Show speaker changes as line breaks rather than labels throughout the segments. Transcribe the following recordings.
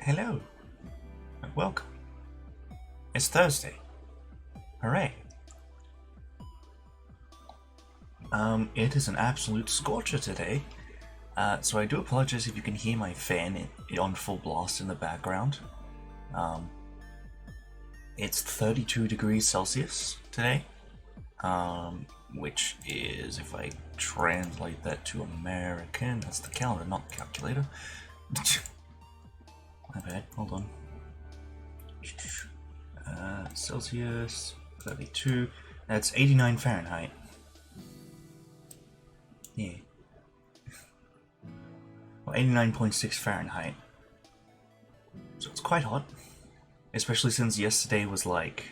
Hello, and welcome. It's Thursday. Hooray. It is an absolute scorcher today, so I do apologize if you can hear my fan on full blast in the background. It's 32 degrees Celsius today, which is, if I translate that to American, that's the calendar, not the calculator. My bad, hold on. Celsius, 32, that's 89 Fahrenheit. Yeah. Well, 89.6 Fahrenheit. So it's quite hot. Especially since yesterday was like,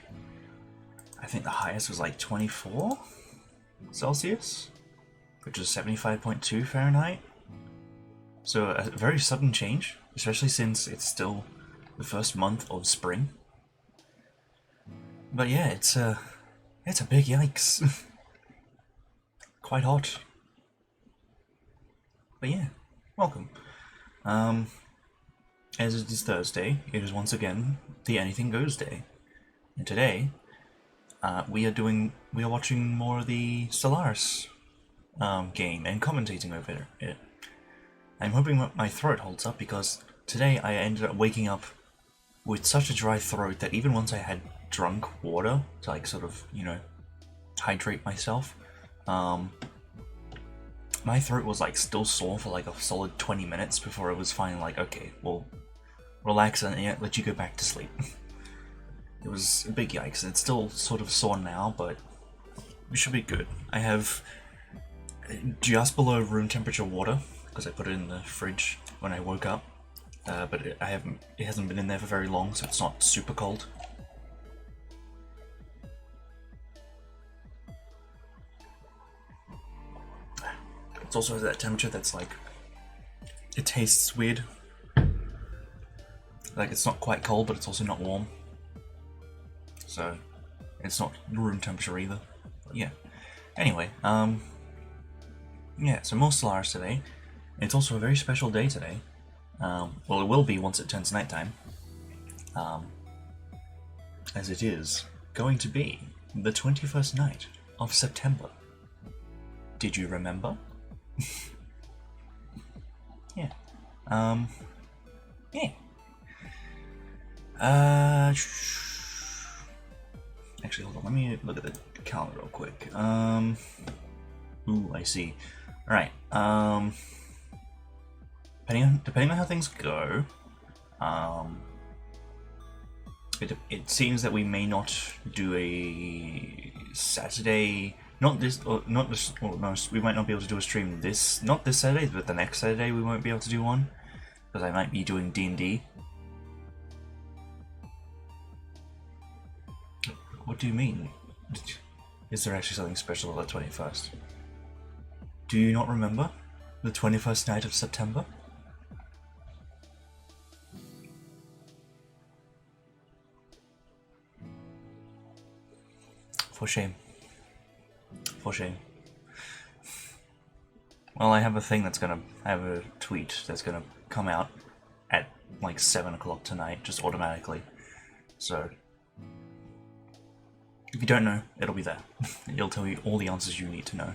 I think the highest was like 24 Celsius, which is 75.2 Fahrenheit. So a very sudden change, especially since it's still the first month of spring. But yeah, it's a big yikes. Quite hot. But yeah, welcome. As it is Thursday, it is once again the Anything Goes Day. And today, we are watching more of the Stellaris game and commentating over it. I'm hoping my throat holds up because today I ended up waking up with such a dry throat that even once I had drunk water to like sort of, hydrate myself, my throat was like still sore for like a solid 20 minutes before it was finally like, okay, well, relax and let you go back to sleep. It was a big yikes. It's still sort of sore now, but we should be good. I have just below room temperature water because I put it in the fridge when I woke up, but it hasn't been in there for very long, so it's not super cold. It's also at that temperature that's like, it tastes weird. Like it's not quite cold, but it's also not warm. So it's not room temperature either. But yeah. Anyway, yeah, so more Stellaris today. It's also a very special day today. Well, it will be once it turns nighttime. As it is going to be the 21st night of September. Did you remember? Yeah. Yeah. Actually, hold on. Let me look at the calendar real quick. Ooh, I see. All right. Depending on how things go, it seems that we may not do a Saturday. No, we might not be able to do a stream not this Saturday, but the next Saturday we won't be able to do one, because I might be doing D&D. What do you mean? Is there actually something special about the 21st? Do you not remember the 21st night of September? For shame. For shame. Well, I have a tweet that's gonna come out at like 7 o'clock tonight, just automatically. So, if you don't know, it'll be there. It'll tell you all the answers you need to know.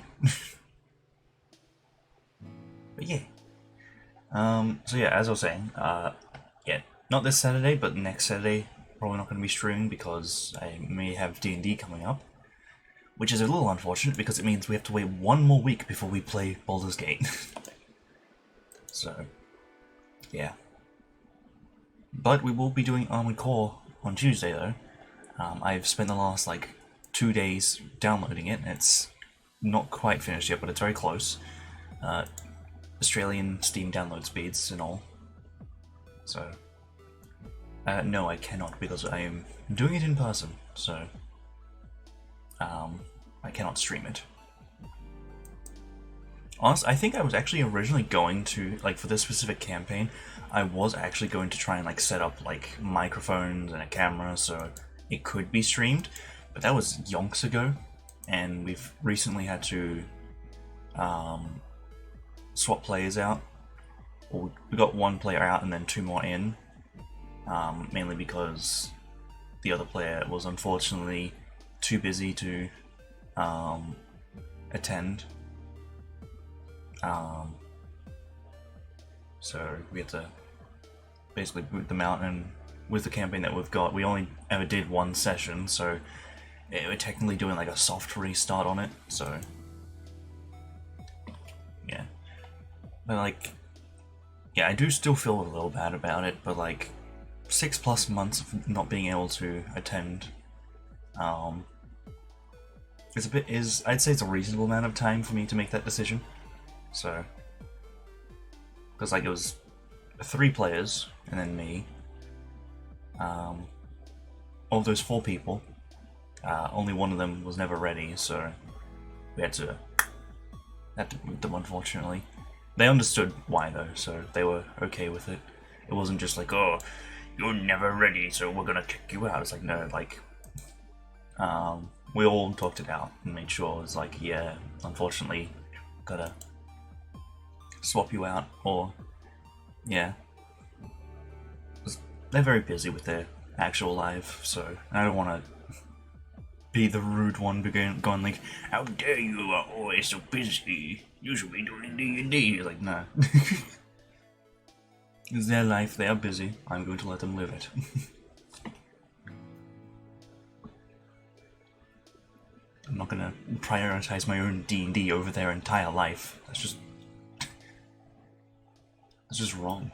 But yeah. So yeah, as I was saying, yeah, not this Saturday, but next Saturday, probably not going to be streaming because I may have D&D coming up. Which is a little unfortunate because it means we have to wait one more week before we play Baldur's Gate. So, yeah. But we will be doing Armored Core on Tuesday though. I've spent the last like 2 days downloading it, and it's not quite finished yet, but it's very close. Australian Steam download speeds and all. So, no, I cannot because I am doing it in person, so I cannot stream it. Honestly, I think I was actually originally going to, like, for this specific campaign, I was actually going to try and like set up like microphones and a camera so it could be streamed, but that was yonks ago, and we've recently had to swap players out. Well, we got one player out and then 2 more in, mainly because the other player was unfortunately too busy to attend. So we had to basically boot them out, and with the campaign that we've got, we only ever did one session, so we're technically doing like a soft restart on it, so yeah. But like, yeah, I do still feel a little bad about it, but like 6+ months of not being able to attend I'd say it's a reasonable amount of time for me to make that decision. So, because like it was 3 players and then me. Of those 4 people, only one of them was never ready, so we had to boot them, unfortunately. They understood why though, so they were okay with it. It wasn't just like, oh, you're never ready, so we're gonna kick you out. It's like, no, like, we all talked it out and made sure it's like, yeah, unfortunately, gotta swap you out, or, yeah. They're very busy with their actual life, so I don't want to be the rude one going like, how dare you are always so busy, you should be doing D&D. Like, no. It's their life, they are busy, I'm going to let them live it. I'm not gonna prioritize my own D&D over their entire life. That's just wrong.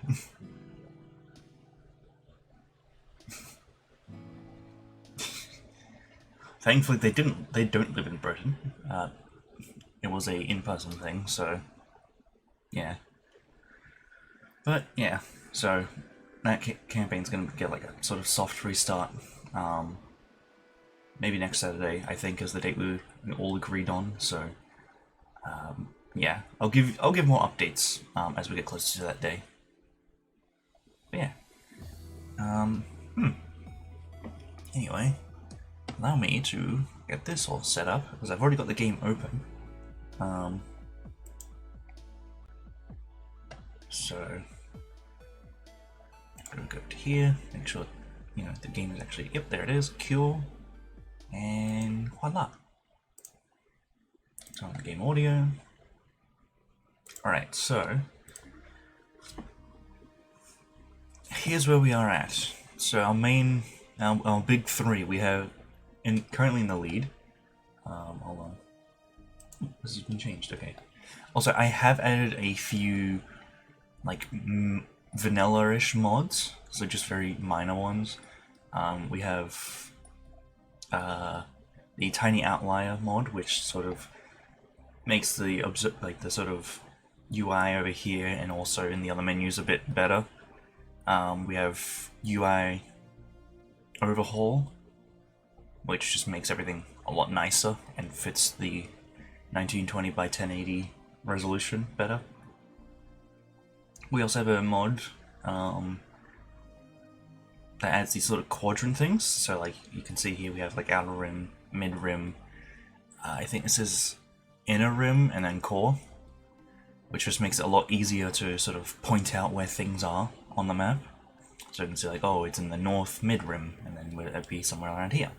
Thankfully, they don't live in Britain. It was a in-person thing, so yeah. But yeah, so that campaign's gonna get like a sort of soft restart. Maybe next Saturday, I think, is the date we all agreed on. So yeah, I'll give more updates as we get closer to that day. But yeah. Anyway, allow me to get this all set up, because I've already got the game open. So I'm gonna go to here, make sure the game is actually, yep, there it is, cure, and voila. Turn on the game audio. Alright, so here's where we are at. So our big 3 we have currently in the lead. Hold on. This has been changed, okay. Also, I have added a few like vanilla-ish mods, so just very minor ones. We have the Tiny Outlier mod, which sort of makes the sort of UI over here and also in the other menus a bit better. We have UI Overhaul, which just makes everything a lot nicer and fits the 1920 by 1080 resolution better. We also have a mod that adds these sort of quadrant things. So like you can see here we have like outer rim, mid rim, I think this is inner rim, and then core, which just makes it a lot easier to sort of point out where things are on the map. So you can see like, oh, it's in the north mid rim, and then it'd be somewhere around here.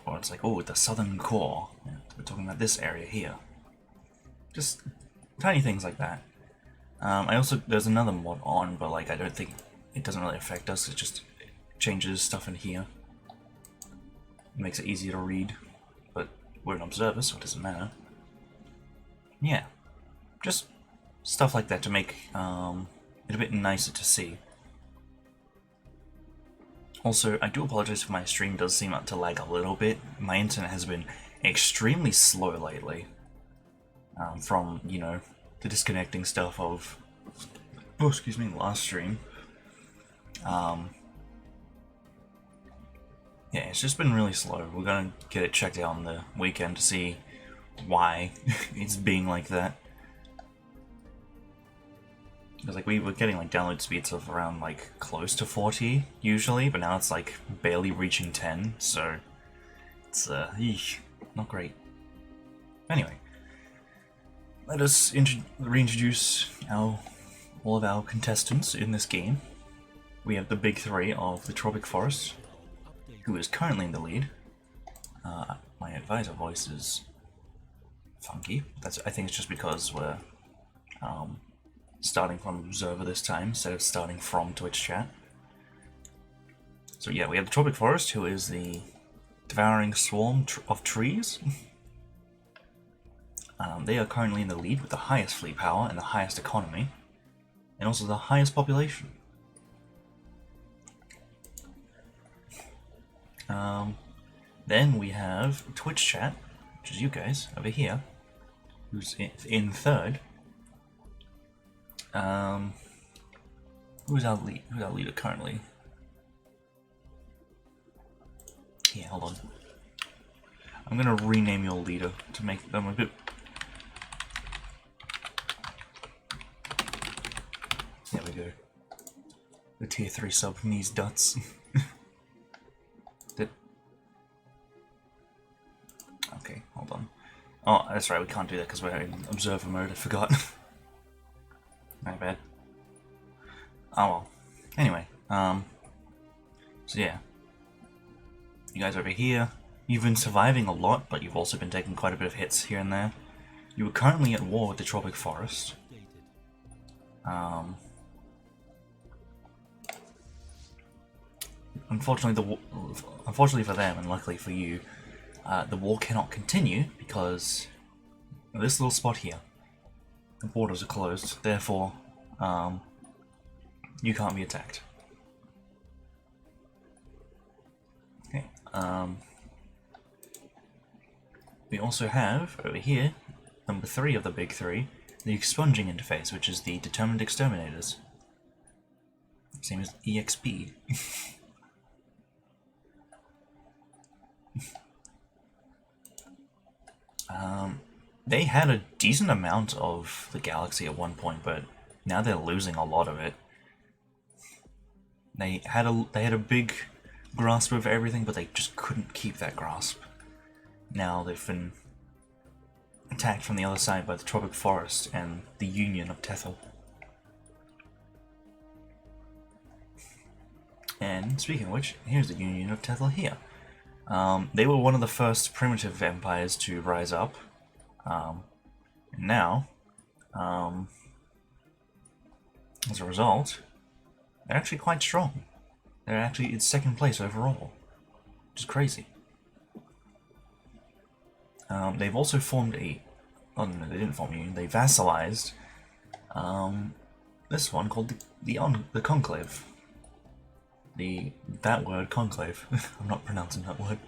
Or it's like, oh, the southern core. Yeah, we're talking about this area here. Just tiny things like that. There's another mod on, but like I don't think it doesn't really affect us. It just changes stuff in here. It makes it easier to read, but we're an observer, so it doesn't matter. Yeah, just stuff like that to make it a bit nicer to see. Also, I do apologize if my stream does seem to lag a little bit. My internet has been extremely slow lately. From, the disconnecting stuff of, last stream. Yeah, it's just been really slow. We're gonna get it checked out on the weekend to see why it's being like that. Because like we were getting like download speeds of around like close to 40 usually, but now it's like barely reaching 10, so it's not great. Anyway, let us reintroduce all of our contestants in this game. we have the big three of the Tropic Forest, who is currently in the lead. My advisor voice is funky. I think it's just because we're starting from Observer this time instead of starting from Twitch chat. So yeah, we have the Tropic Forest, who is the devouring swarm of trees. They are currently in the lead with the highest fleet power and the highest economy, and also the highest population. Then we have Twitch chat, which is you guys over here, who's in third. Who's our leader currently? Yeah, hold on. I'm gonna rename your leader to make them a bit. There we go. The tier 3 sub needs duts. Okay, hold on. Oh, that's right, we can't do that because we're in observer mode, I forgot. My bad. Oh well. Anyway, so yeah. You guys over here, you've been surviving a lot, but you've also been taking quite a bit of hits here and there. You are currently at war with the Tropic Forest. Unfortunately for them, and luckily for you, the war cannot continue because this little spot here, the borders are closed, therefore you can't be attacked. Okay. We also have, over here, number 3 of the big 3, the expunging interface, which is the determined exterminators. Same as EXP. They had a decent amount of the galaxy at one point, but now they're losing a lot of it. They had a big grasp of everything, but they just couldn't keep that grasp. Now they've been attacked from the other side by the Tropic Forest and the Union of Tethel. And speaking of which, here's the Union of Tethel here. They were one of the first primitive empires to rise up. And now, as a result, they're actually quite strong. They're actually in second place overall, which is crazy. They've also formed a... Oh no, they didn't form a union. They vassalized this one called the Conclave. That word, Conclave. I'm not pronouncing that word.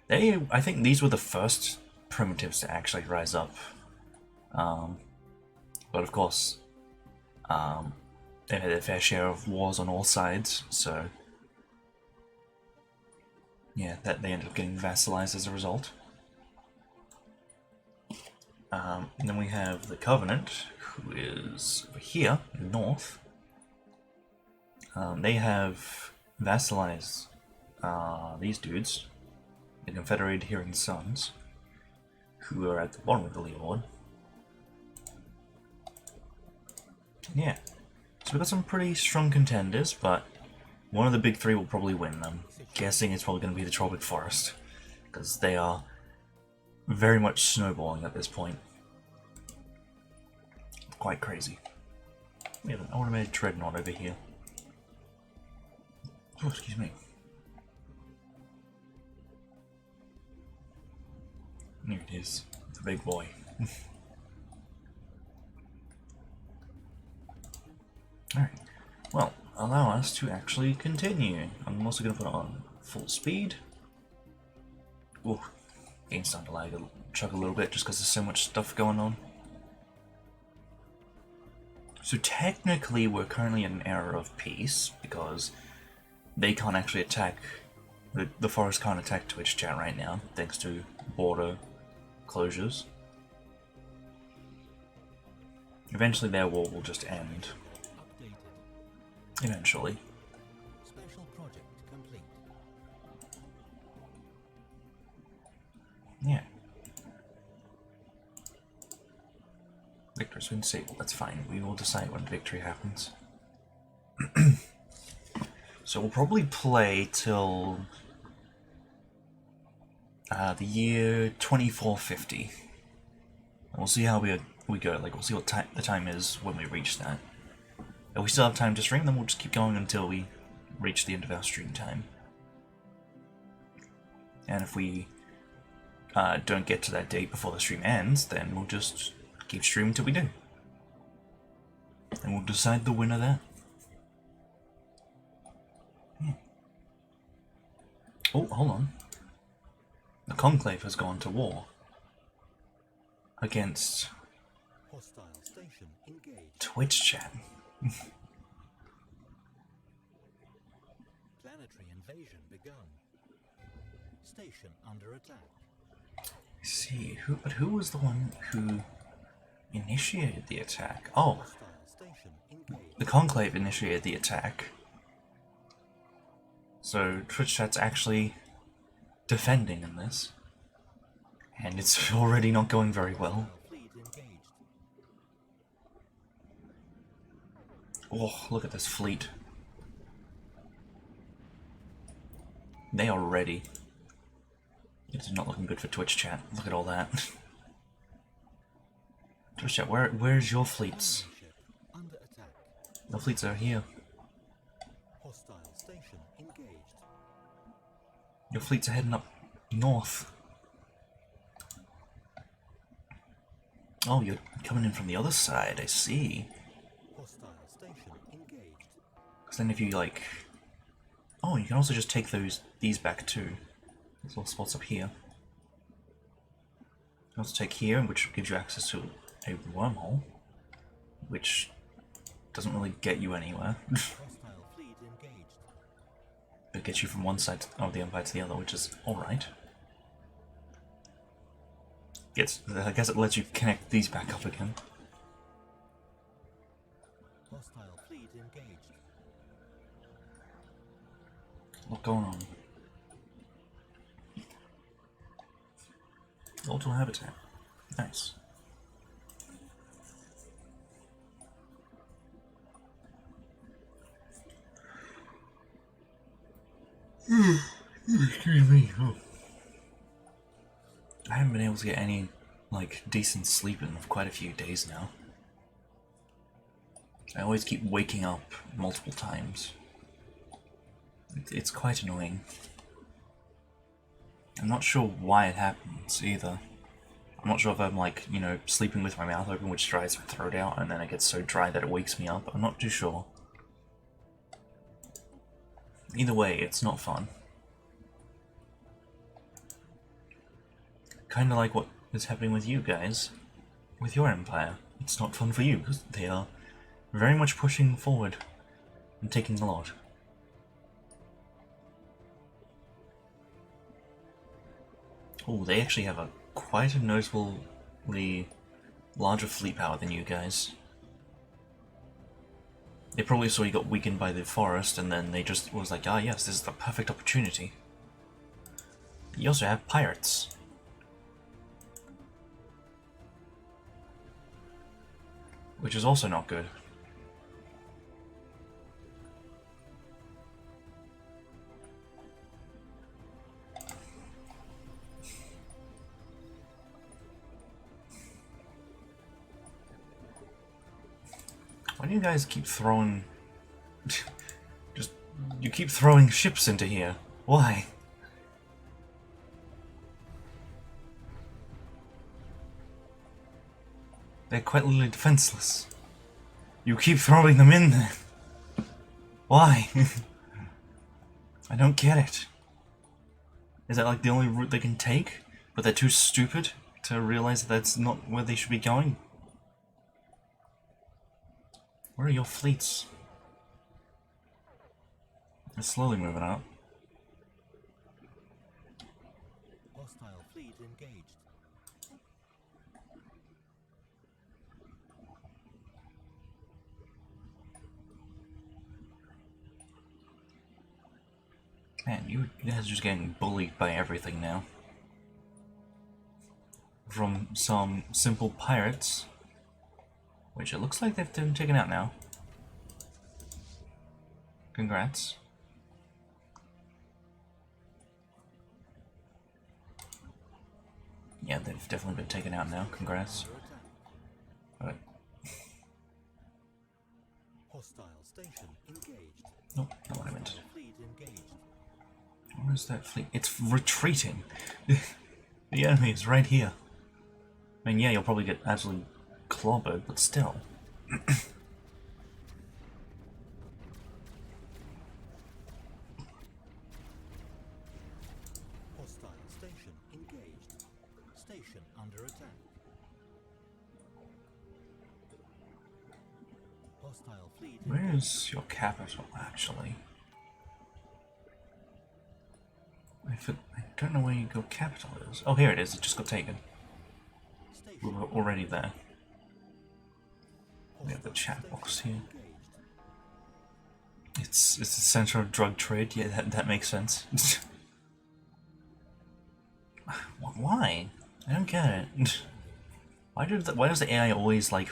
I think these were the first primitives to actually rise up. But of course, they had their fair share of wars on all sides, so yeah, they ended up getting vassalized as a result. And then we have the Covenant, who is over here in the north. They have vassalized these dudes, the Confederated Hearing Sons, who are at the bottom of the leaderboard. Yeah, so we've got some pretty strong contenders, but one of the big 3 will probably win them. Guessing it's probably going to be the Tropic Forest, because they are very much snowballing at this point. Quite crazy. We have an automated dreadnought over here. Oh, excuse me. Here it is, the big boy. Alright, well, allow us to actually continue. I'm also going to put it on full speed. Ooh, game's starting to lag, chug a little bit just because there's so much stuff going on. So technically we're currently in an era of peace, because they can't actually attack, the forest can't attack Twitch chat right now, thanks to border closures. Eventually their war will just end. Eventually.
Special project complete.
Yeah. Victor's been disabled, that's fine. We will decide when victory happens. So we'll probably play till the year 2450. And we'll see how we go. Like, we'll see what the time is when we reach that. If we still have time to stream, then we'll just keep going until we reach the end of our stream time. And if we don't get to that date before the stream ends, then we'll just keep streaming till we do. And we'll decide the winner there. Oh, hold on. The Conclave has gone to war against
Hostile station engaged.
Twitch chat.
Planetary invasion begun. Station under attack.
Let's see, who was the one who initiated the attack? Oh,
Hostile station engaged.
the Conclave initiated the attack. So Twitch chat's actually defending in this. And it's already not going very well.
Fleet engaged.
Oh, look at this fleet. They are ready. It's not looking good for Twitch chat. Look at all that. Twitch chat, where's your fleets?
Ship under attack.
Your fleets are here.
Hostile station engaged.
Your fleets are heading up north. Oh, you're coming in from the other side, I see.
Hostile station engaged.
Because then if you, like... Oh, you can also just take these back too. These little spots up here. You can also take here, which gives you access to a wormhole. Which doesn't really get you anywhere.
Hostile fleet engaged.
It gets you from one side of the Empire to the other, which is alright. I guess it lets you connect these back up again.
Hostile fleet engaged.
What's going on? Auto habitat. Nice. Excuse me. Oh. I haven't been able to get any, like, decent sleep in quite a few days now. I always keep waking up multiple times. It's quite annoying. I'm not sure why it happens, either. I'm not sure if I'm, like, you know, sleeping with my mouth open, which dries my throat out, and then it gets so dry that it wakes me up. I'm not too sure. Either way, it's not fun. Kinda like what is happening with you guys, with your empire. It's not fun for you, because they are very much pushing forward and taking a lot. Oh, they actually have quite a noticeably larger fleet power than you guys. They probably saw you got weakened by the forest, and then they just was like, ah yes, this is the perfect opportunity. You also have pirates. Which is also not good. Why do you guys keep throwing... you keep throwing ships into here. Why? They're quite literally defenseless. You keep throwing them in there. Why? I don't get it. Is that like the only route they can take? But they're too stupid to realize that that's not where they should be going? Where are your fleets? They're slowly moving out.
Hostile fleet engaged.
Man, you guys are just getting bullied by everything now. From some simple pirates, which it looks like they've been taken out now. Congrats. Yeah, they've definitely been taken out now. Congrats.
Under attack.
Alright.
Hostile station engaged.
Nope, not what I meant.
Hostile fleet engaged.
Where's that fleet? It's retreating. The enemy is right here. I mean, yeah, you'll probably get absolutely clobbered, but still.
Hostile station engaged. Station under attack. Hostile fleet
Where's your capital, actually? I don't know where your capital is. Oh, here it is. It just got taken. We were already there. We have the chat box here. It's the center of drug trade. Yeah, that makes sense. Why? I don't get it. Why does the AI always do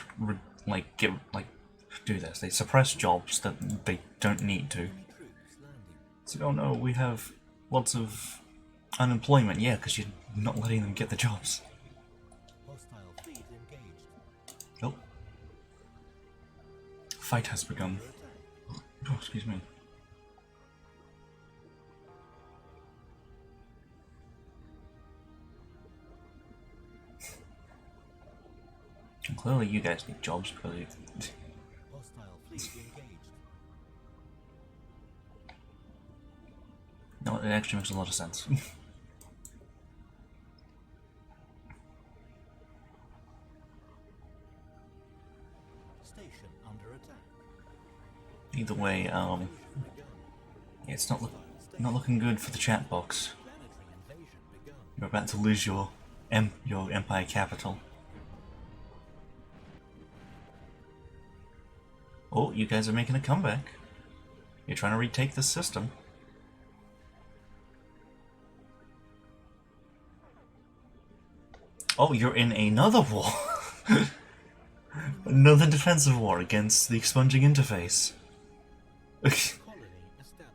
this? They suppress jobs that they don't need to. So, oh no, we have lots of unemployment. Yeah, because you're not letting them get the jobs.
Hostile fleet engaged.
Oh. Fight has begun. Oh, excuse me. And clearly you guys need jobs because
Hostile fleet engaged.
no, it actually makes a lot of sense.
Station under attack.
Either way, yeah, it's not looking good for the chat box.
Planetary invasion begun.
You're about to lose your empire capital. Oh, you guys are making a comeback. You're trying to retake the system. Oh, you're in another war. Another defensive war against the expunging interface.
Colony established.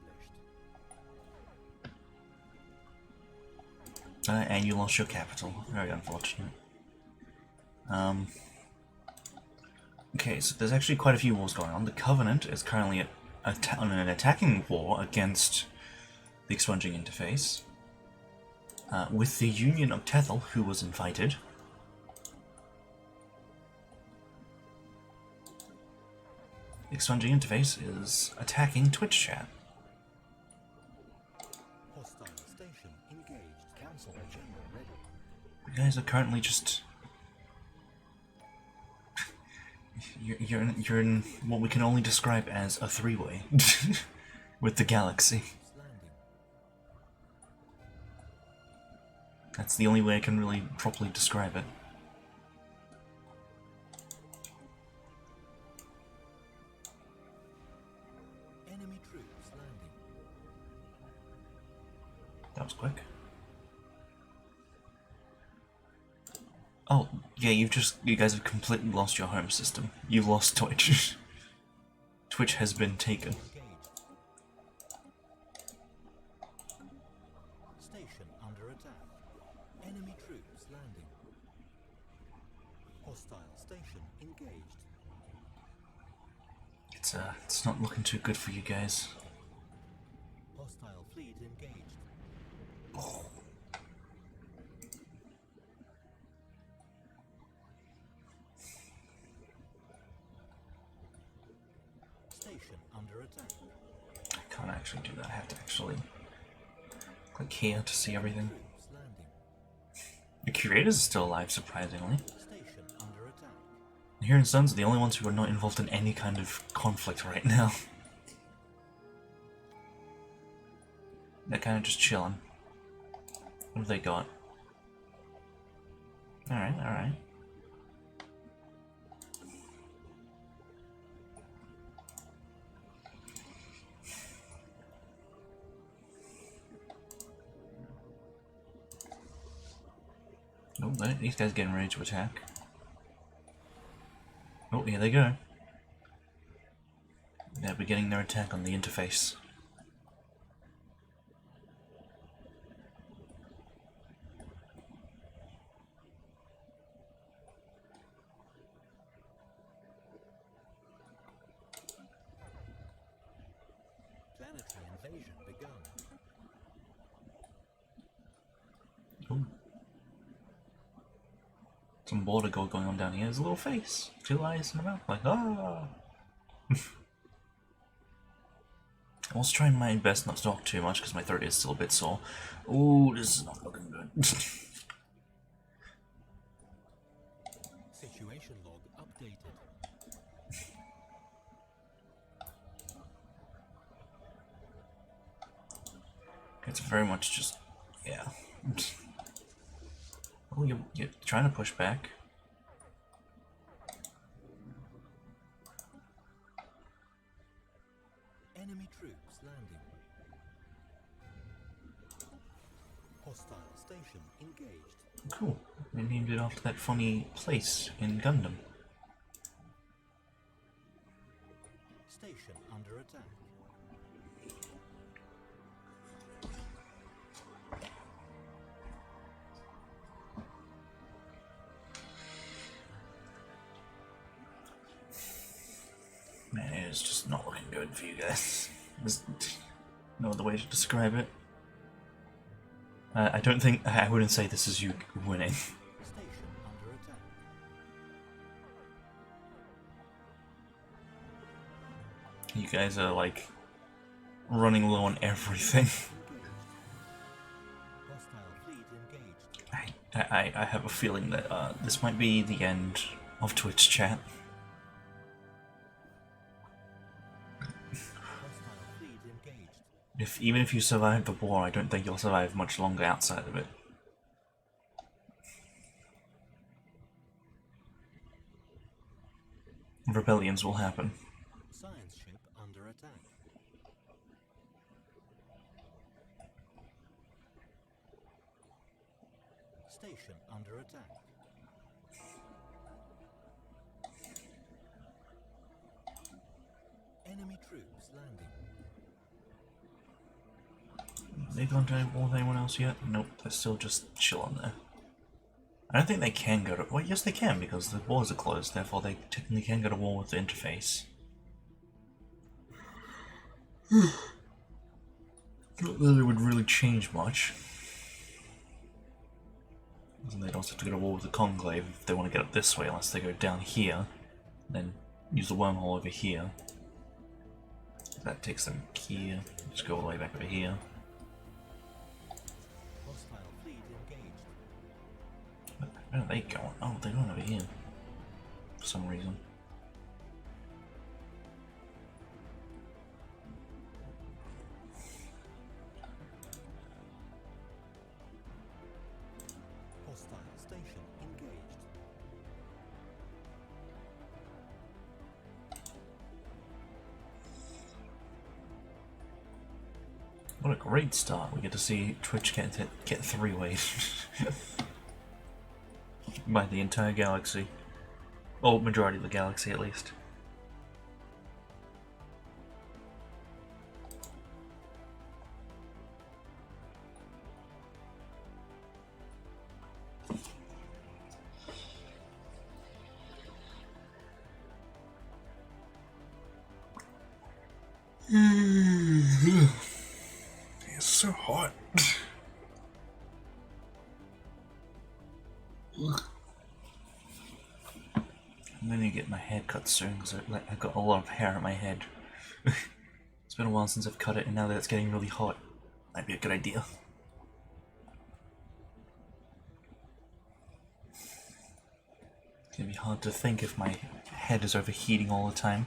And you lost your capital. Very unfortunate. Okay, so there's actually quite a few wars going on. The Covenant is currently on an attacking war against the expunging interface. With the Union of Tethel, who was invited. The expunging interface is attacking Twitch chat.
Hostile station engaged. Council General ready.
You guys are currently just... You're in what we can only describe as a three-way with the galaxy.
Landing.
That's the only way I can really properly describe it.
Enemy troops landing.
That was quick. Oh, yeah, you guys have completely lost your home system. You've lost Twitch. Twitch has been taken.
Engaged. Station under attack. Enemy troops landing. Hostile station engaged.
It's not looking too good for you guys.
Hostile fleet engaged. Station under attack.
I can't actually do that. I have to actually click here to see everything.
Troops landing.
The curators are still alive, surprisingly.
Station under attack.
Here and Sons are the only ones who are not involved in any kind of conflict right now. They're kind of just chilling. What have they got? Alright, alright. Oh, these guys getting ready to attack. Oh, here they go. They're beginning their attack on the interface.
Invasion begun.
Ooh. Some border gold going on down here. There's a little face, 2 eyes and a mouth, like ah. I was trying my best not to talk too much because my throat is still a bit sore. Ooh, this is not looking good.
Situation log updated.
It's very much just, yeah. Oh, you're trying to push back.
Enemy troops landing. Hostile station engaged.
Cool. They named it after that funny place in Gundam.
Station under attack.
Man, it is just not looking good for you guys. There's no other way to describe it. I don't think I wouldn't say this is you winning.
Station under attack.
You guys are like running low on everything.
Hostile fleet engaged.
I have a feeling that this might be the end of Twitch chat.
Hostile fleet engaged.
Even if you survive the war, I don't think you'll survive much longer outside of it. Rebellions will happen.
Science ship under attack. Station under attack. Enemy troops landing.
They gone to war with anyone else yet? Nope, they're still just chilling there. I don't think they can go to... Well, yes they can, because the wars are closed, therefore they technically can go to war with the interface. Not that it would really change much. And they'd also have to go to war with the Conclave if they want to get up this way, unless they go down here, then use the wormhole over here. That takes them here, just go all the way back over here.
Hostile fleet engaged.
Where are they going? Oh, they're going over here. For some reason.
Hostile station engaged.
What a great start. We get to see Twitch get 3-way. By the entire galaxy. Or majority of the galaxy, at least. It's so hot. I'm gonna get my hair cut soon because I've got a lot of hair on my head. It's been a while since I've cut it, and now that it's getting really hot, might be a good idea. It's gonna be hard to think if my head is overheating all the time.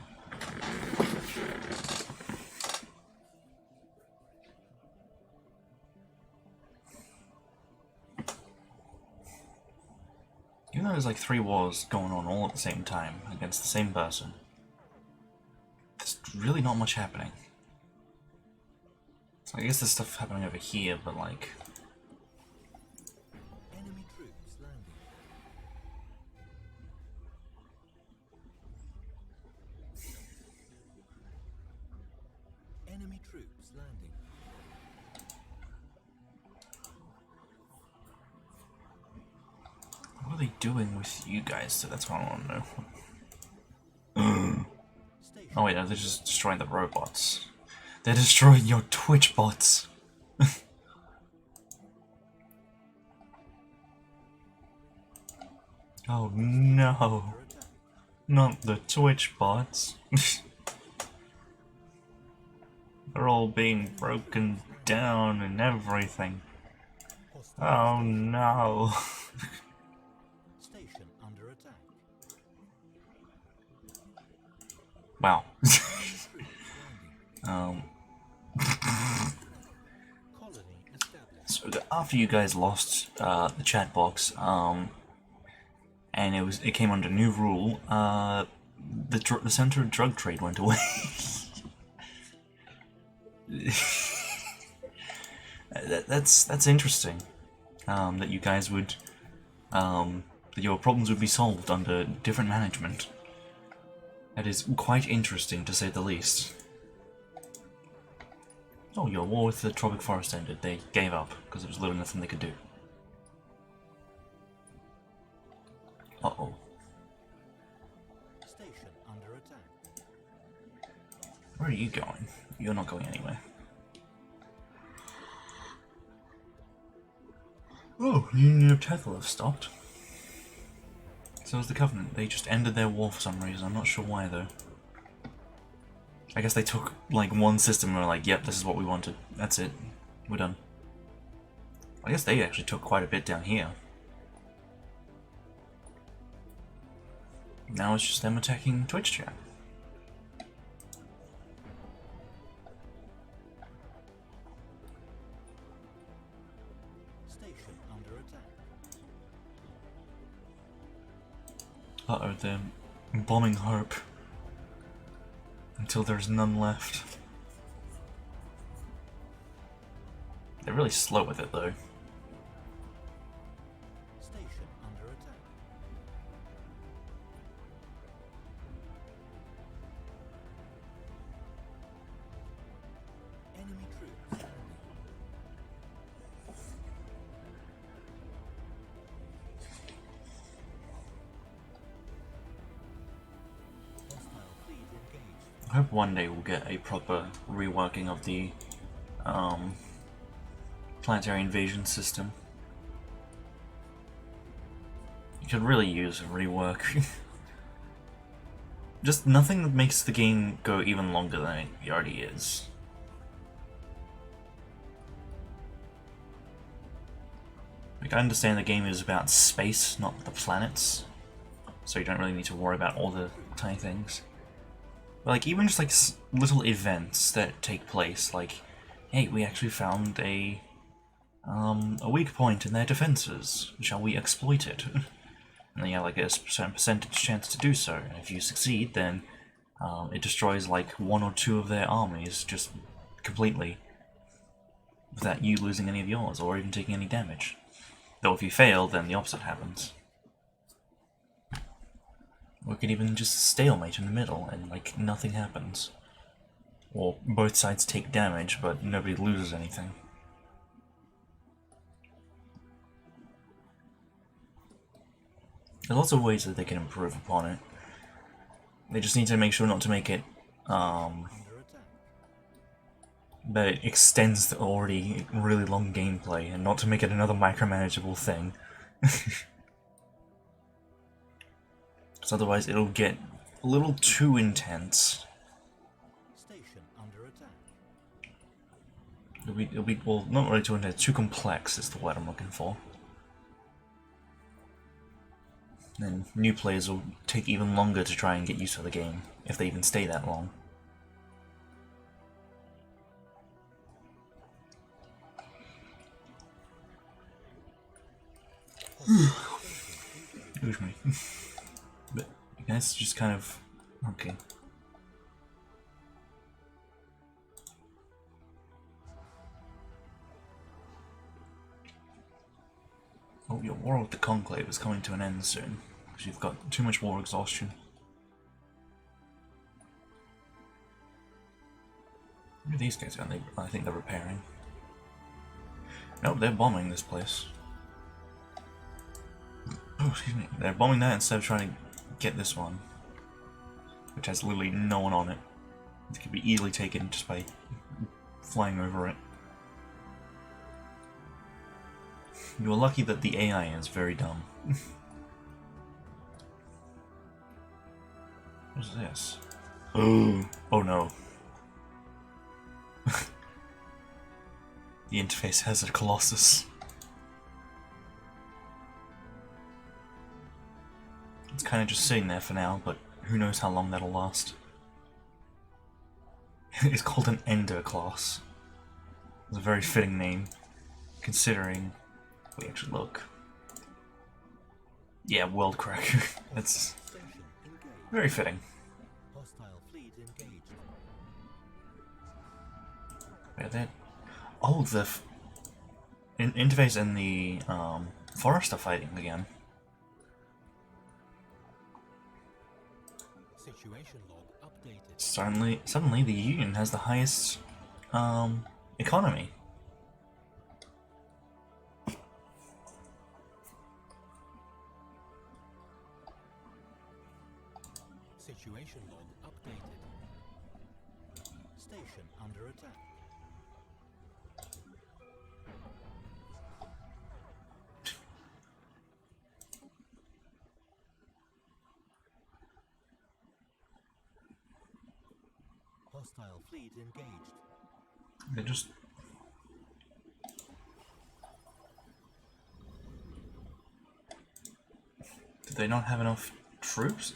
Even though there's like 3 wars going on all at the same time against the same person, there's really not much happening. So I guess there's stuff happening over here, but like...
Enemy troops landing. Enemy troops landing.
What are they doing with you guys? So that's what I want to know.
Station
Oh wait, no, they're just destroying the robots. They're destroying your Twitch bots. Oh no. Not the Twitch bots. They're all being broken down and everything. Oh no.
Station under attack.
Wow.
Colony established.
So after you guys lost the chat box, and it came under new rule, the center of drug trade went away. That's interesting. That you guys would, that your problems would be solved under different management. That is quite interesting, to say the least. Oh, your war with the Tropic Forest ended. They gave up, because there was little nothing they could do. Uh-oh.
Station under attack.
Where are you going? You're not going anywhere. Oh, the Union of Tethel have stopped. So has the Covenant. They just ended their war for some reason. I'm not sure why, though. I guess they took, like, one system and were like, yep, this is what we wanted. That's it. We're done. I guess they actually took quite a bit down here. Now it's just them attacking Twitch chat.
Station under attack.
Uh-oh, they're bombing Hope. Until there's none left. They're really slow with it, though.
Station under attack. Enemy troops. Hostile fleet engaged.
I hope one day we'll get a proper reworking of the planetary invasion system. You could really use a rework. Just nothing that makes the game go even longer than it already is. Like, I understand the game is about space, not the planets, so you don't really need to worry about all the tiny things. But like, even just like little events that take place, like, hey, we actually found a weak point in their defenses. Shall we exploit it? And then you have like a certain percentage chance to do so. And if you succeed, then it destroys like 1 or 2 of their armies just completely, without you losing any of yours or even taking any damage. Though if you fail, then the opposite happens. Or it could even just stalemate in the middle and like nothing happens. Or both sides take damage, but nobody loses anything. There's lots of ways that they can improve upon it. They just need to make sure not to make it, that it extends the already really long gameplay, and not to make it another micromanageable thing. Because otherwise it'll get a little too intense.
Station under attack.
It'll be well, not really too intense, too complex is the word I'm looking for. Then new players will take even longer to try and get used to the game, if they even stay that long. Excuse me. But I guess just kind of okay. Oh, your war with the Conclave is coming to an end soon, because you've got too much war exhaustion. Where are these guys going? I think they're repairing. Nope, they're bombing this place. Oh, excuse me. They're bombing that instead of trying to get this one, which has literally no one on it. It could be easily taken just by flying over it. You're lucky that the AI is very dumb. What's this? Oh no. The interface has a Colossus. It's kind of just sitting there for now, but who knows how long that'll last. It's called an Ender class. It's a very fitting name, considering we actually look. Yeah, World Cracker. That's very fitting.
Hostile fleet engaged.
Yeah, that. Oh, the interface and the forest are fighting again.
Situation log updated.
Suddenly, the Union has the highest economy.
Situation log updated. Station under attack. Hostile fleet engaged.
They just. Did they not have enough troops?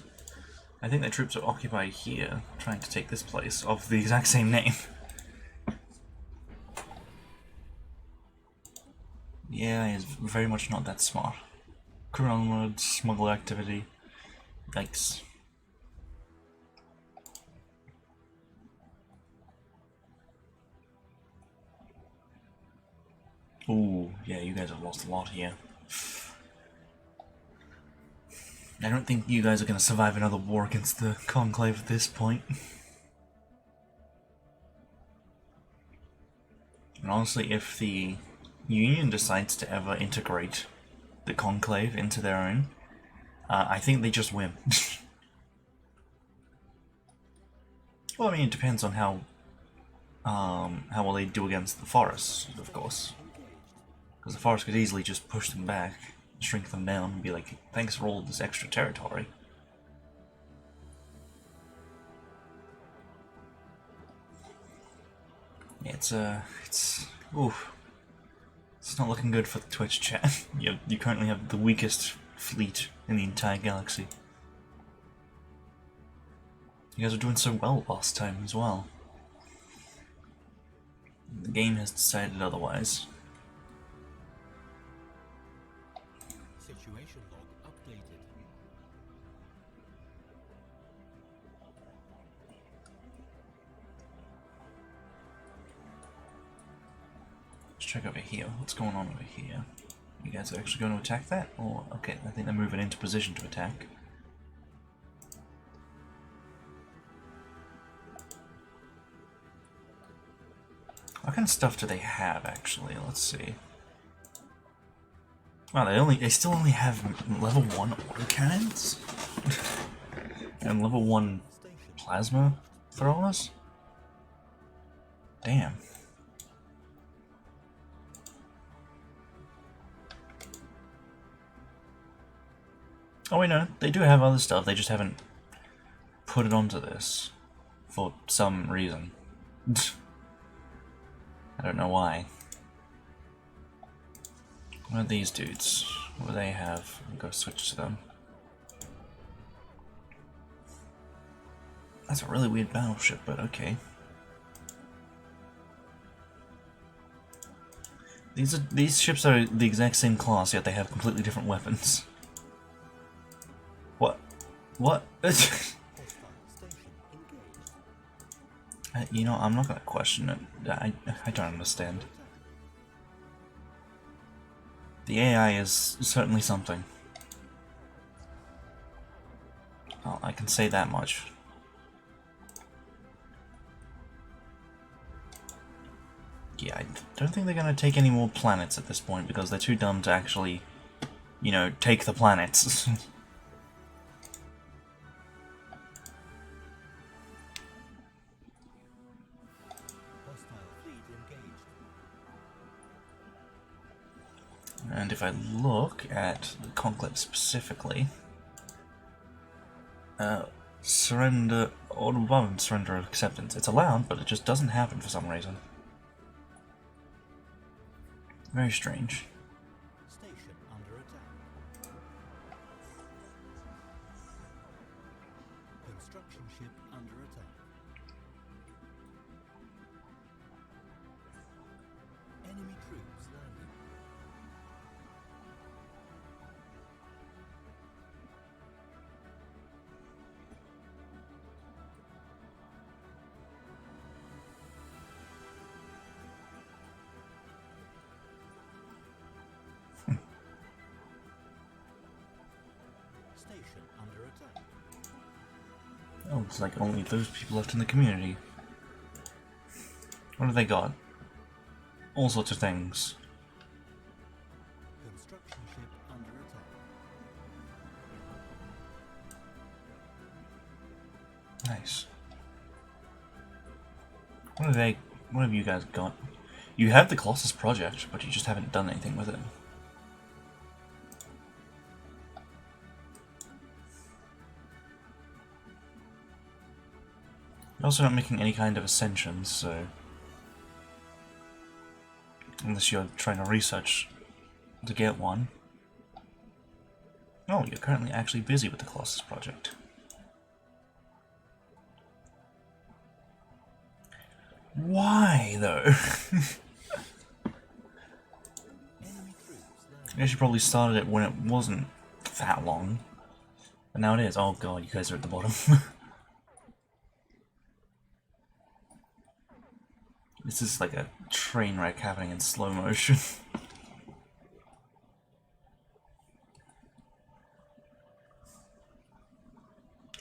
I think their troops are occupied here, trying to take this place of the exact same name. Yeah, it's very much not that smart. Criminal mode, smuggle activity. Yikes. Ooh, yeah, you guys have lost a lot here. I don't think you guys are going to survive another war against the Conclave at this point. And honestly, if the Union decides to ever integrate the Conclave into their own, I think they just win. Well, I mean, it depends on how well they do against the forests, of course. Because the forest could easily just push them back, shrink them down, and be like, thanks for all this extra territory. Yeah, oof. It's not looking good for the Twitch chat. You currently have the weakest fleet in the entire galaxy. You guys are doing so well last time as well. The game has decided otherwise.
Situation log updated.
Let's check over here. What's going on over here? You guys are actually going to attack that? Or, okay, I think they're moving into position to attack. What kind of stuff do they have, actually? Let's see. Wow, they still only have level 1 autocannons? And level 1 plasma throwers? Damn. Oh wait, no, they do have other stuff, they just haven't put it onto this. For some reason. I don't know why. What are these dudes? What do they have? I'll go switch to them. That's a really weird battleship, but okay. These ships are the exact same class, yet they have completely different weapons. What? What? You know, I'm not gonna question it. I don't understand. The AI is certainly something. Well, I can say that much. Yeah, I don't think they're gonna take any more planets at this point because they're too dumb to actually, you know, take the planets.
Hostile fleet
And if I look at the conclave specifically, surrender, or above surrender of acceptance. It's allowed, but it just doesn't happen for some reason. Very strange.
Station under attack. Construction ship under attack. Enemy troops landing. Station under attack.
Oh, it's like only those people left in the community. What have they got? All sorts of things.
Construction ship under attack.
Nice. What have you guys got? You have the Colossus project, but you just haven't done anything with it. You're also not making any kind of ascensions, so... Unless you're trying to research to get one. Oh, you're currently actually busy with the Colossus project. Why, though? I guess you probably started it when it wasn't that long. But now it is. Oh god, you guys are at the bottom. This is like a train wreck happening in slow motion.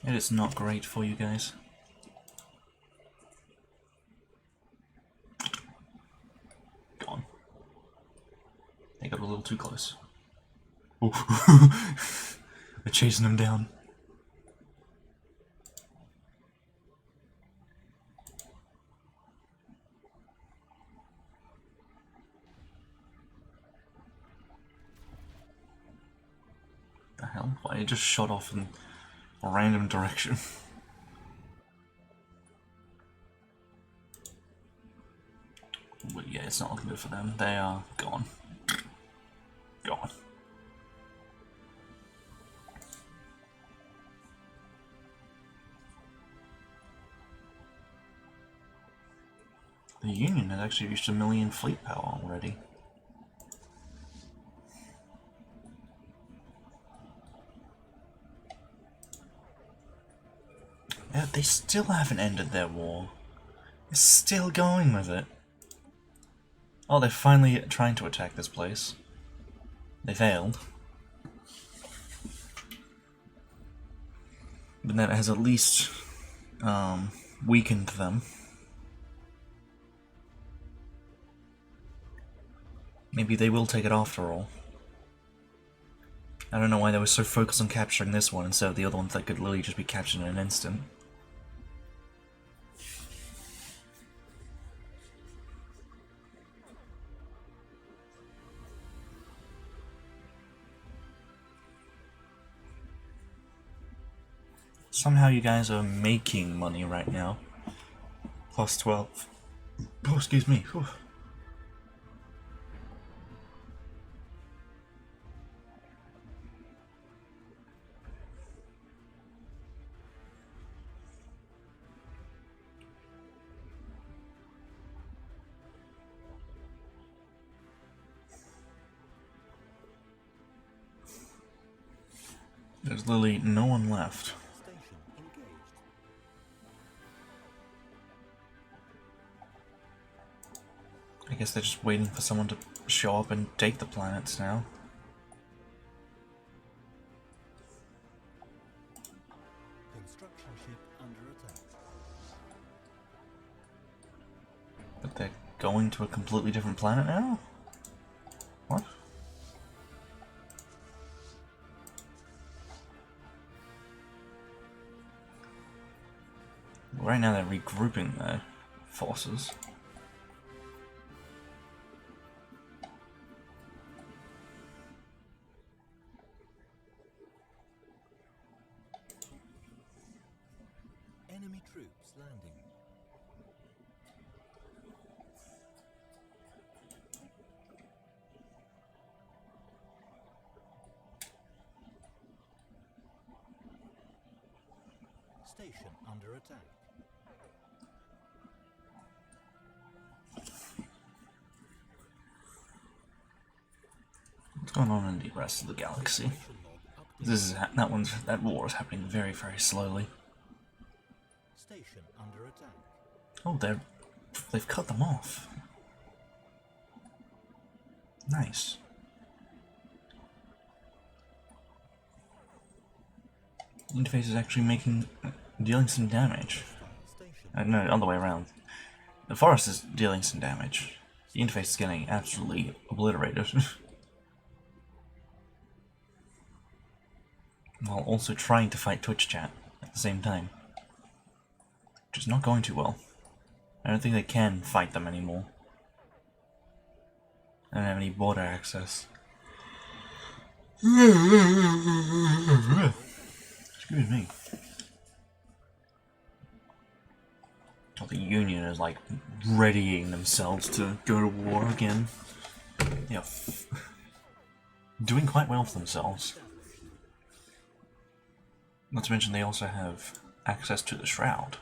It is not great for you guys. Gone. They got a little too close. Ooh. They're chasing him down. The hell? Why? It just shot off in a random direction. But yeah, it's not looking good for them. They are gone. Gone. The Union has actually reached 1 million fleet power already. Yeah, they still haven't ended their war. They're still going with it. Oh, they're finally trying to attack this place. They failed. But that has at least weakened them. Maybe they will take it after all. I don't know why they were so focused on capturing this one instead of the other ones that could literally just be captured in an instant. Somehow you guys are making money right now. Plus 12. Oh, excuse me. Whew. There's literally no one left.
Station engaged.
I guess they're just waiting for someone to show up and take the planets now.
Construction ship under attack.
But they're going to a completely different planet now? What? Right now they're regrouping their forces.
Station under attack.
What's going on in the rest of the galaxy? That war is happening very, very slowly.
Station under attack.
Oh, they've cut them off. Nice. The interface is actually dealing some damage. No, other way around. The forest is dealing some damage. The interface is getting absolutely obliterated. While also trying to fight Twitch chat at the same time. Which is not going too well. I don't think they can fight them anymore. I don't have any border access. Excuse me. Oh, the Union is like readying themselves to go to war again. Yeah, doing quite well for themselves. Not to mention they also have access to the Shroud.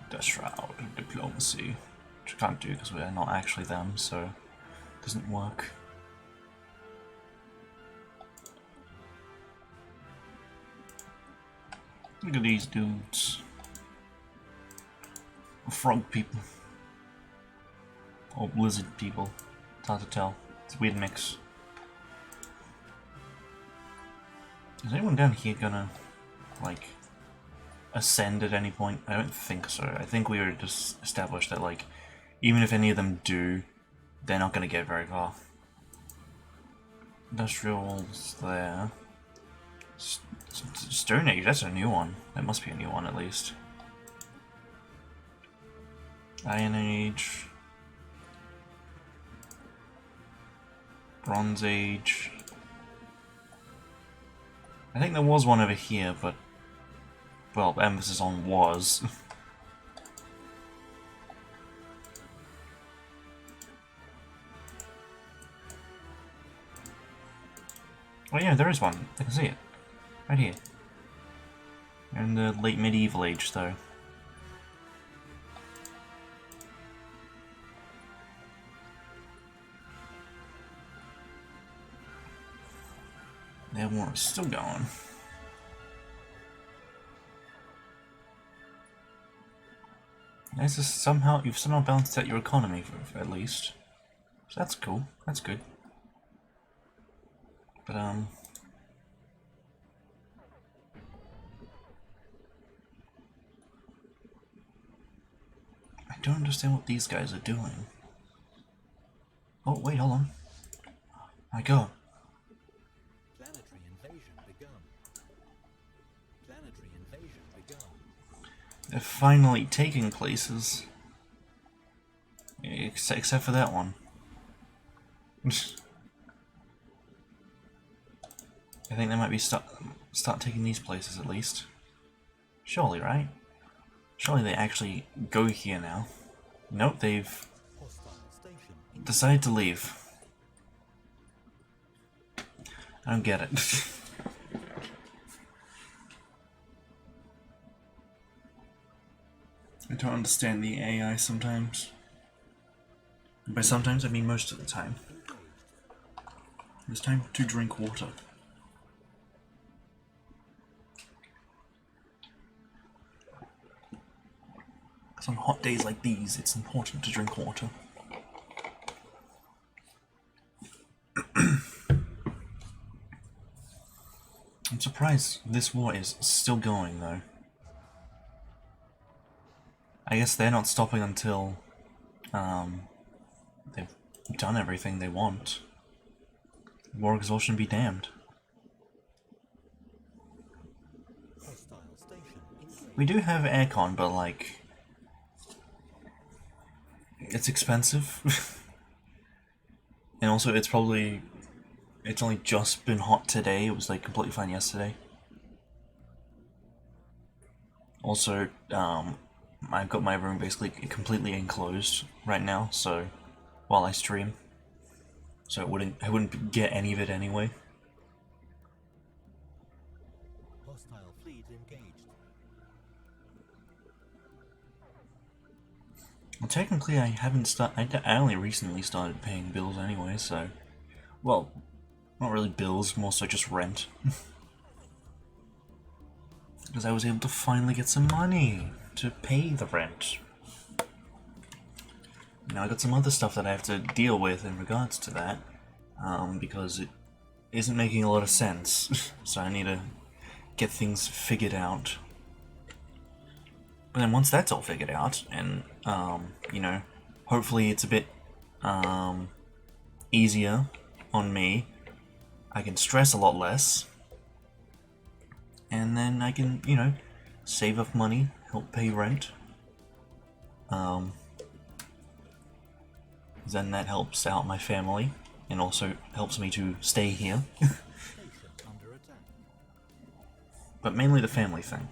The Shroud, diplomacy, which I can't do because we're not actually them, so it doesn't work. Look at these dudes. Frog people. Or lizard people. It's hard to tell. It's a weird mix. Is anyone down here gonna, like, ascend at any point? I don't think so. I think we already just established that, like, even if any of them do, they're not gonna get very far. Industrials there. Stone Age, that's a new one. That must be a new one at least. Iron Age. Bronze Age. I think there was one over here, but... well, emphasis on was. Oh yeah, there is one. I can see it. Right here. They're in the late medieval age, though. Their war is still going. This is you've somehow balanced out your economy at least. So that's cool. That's good. But I don't understand what these guys are doing. Oh wait, hold on. My God.
Planetary invasion begun. Planetary invasion begun.
They're finally taking places. Except for that one. I think they might be start taking these places at least. Surely, right? Surely they actually go here now. Nope, they've decided to leave. I don't get it. I don't understand the AI sometimes. And by sometimes, I mean most of the time. It's time to drink water. On hot days like these, it's important to drink water. I'm surprised this war is still going, though. I guess they're not stopping until they've done everything they want. War exhaustion be damned. We do have aircon, but like... it's expensive. And also it's only just been hot today. It was like completely fine yesterday. Also, I've got my room basically completely enclosed right now, so while I stream, so I wouldn't get any of it anyway.
Hostile fleet engaged.
Well, technically, I haven't I only recently started paying bills anyway, so well, not really bills, more so just rent, because I was able to finally get some money to pay the rent. Now I got some other stuff that I have to deal with in regards to that, because it isn't making a lot of sense, so I need to get things figured out. But then once that's all figured out, and, you know, hopefully it's a bit, easier on me, I can stress a lot less, and then I can, you know, save up money, help pay rent. Then that helps out my family, and also helps me to stay here.
Station under attack.
But mainly the family thing.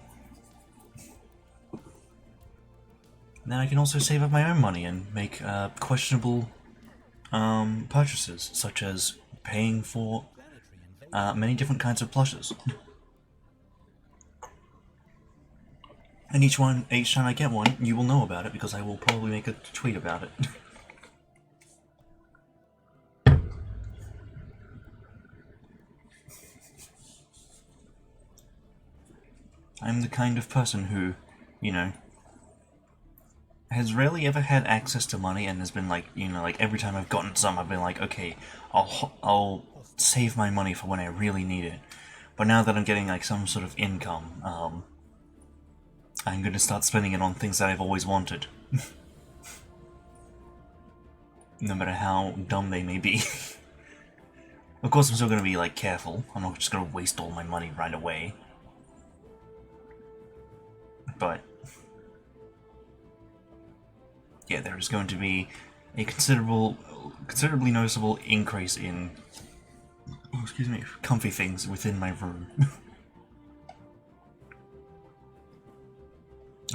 And then I can also save up my own money and make questionable purchases, such as paying for
Planetary invasion.
many different kinds of plushes. And each time I get one, you will know about it because I will probably make a tweet about it. I'm the kind of person who, you know, has rarely ever had access to money and has been like, you know, like every time I've gotten some, I've been like, okay, I'll save my money for when I really need it. But now that I'm getting like some sort of income, I'm going to start spending it on things that I've always wanted. No matter how dumb they may be. Of course, I'm still going to be like careful. I'm not just going to waste all my money right away. But yeah, there is going to be a considerably noticeable increase in, oh, excuse me, comfy things within my room.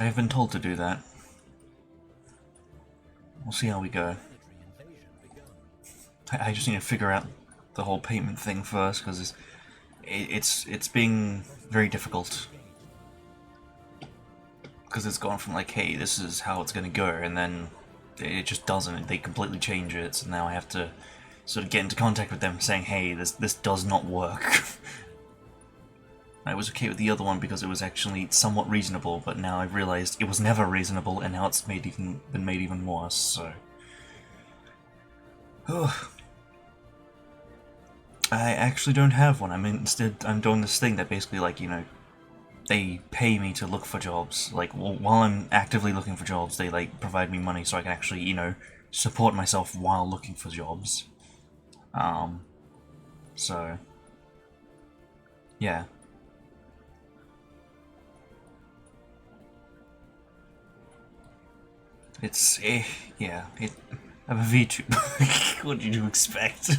I have been told to do that. We'll see how we go.
Planetary invasion begun.
I just need to figure out the whole payment thing first, because it's being very difficult. Because it's gone from like, hey, this is how it's going to go, and then it just doesn't. They completely change it, so now I have to sort of get into contact with them saying, hey, this does not work. I was okay with the other one because it was actually somewhat reasonable, but now I've realized it was never reasonable, and now it's been made even worse, so... I actually don't have one. I'm doing this thing that basically, like, you know, they pay me to look for jobs. Like, while I'm actively looking for jobs, they, like, provide me money so I can actually, you know, support myself while looking for jobs. So... yeah. It's, yeah, I'm a VTuber. What did you expect?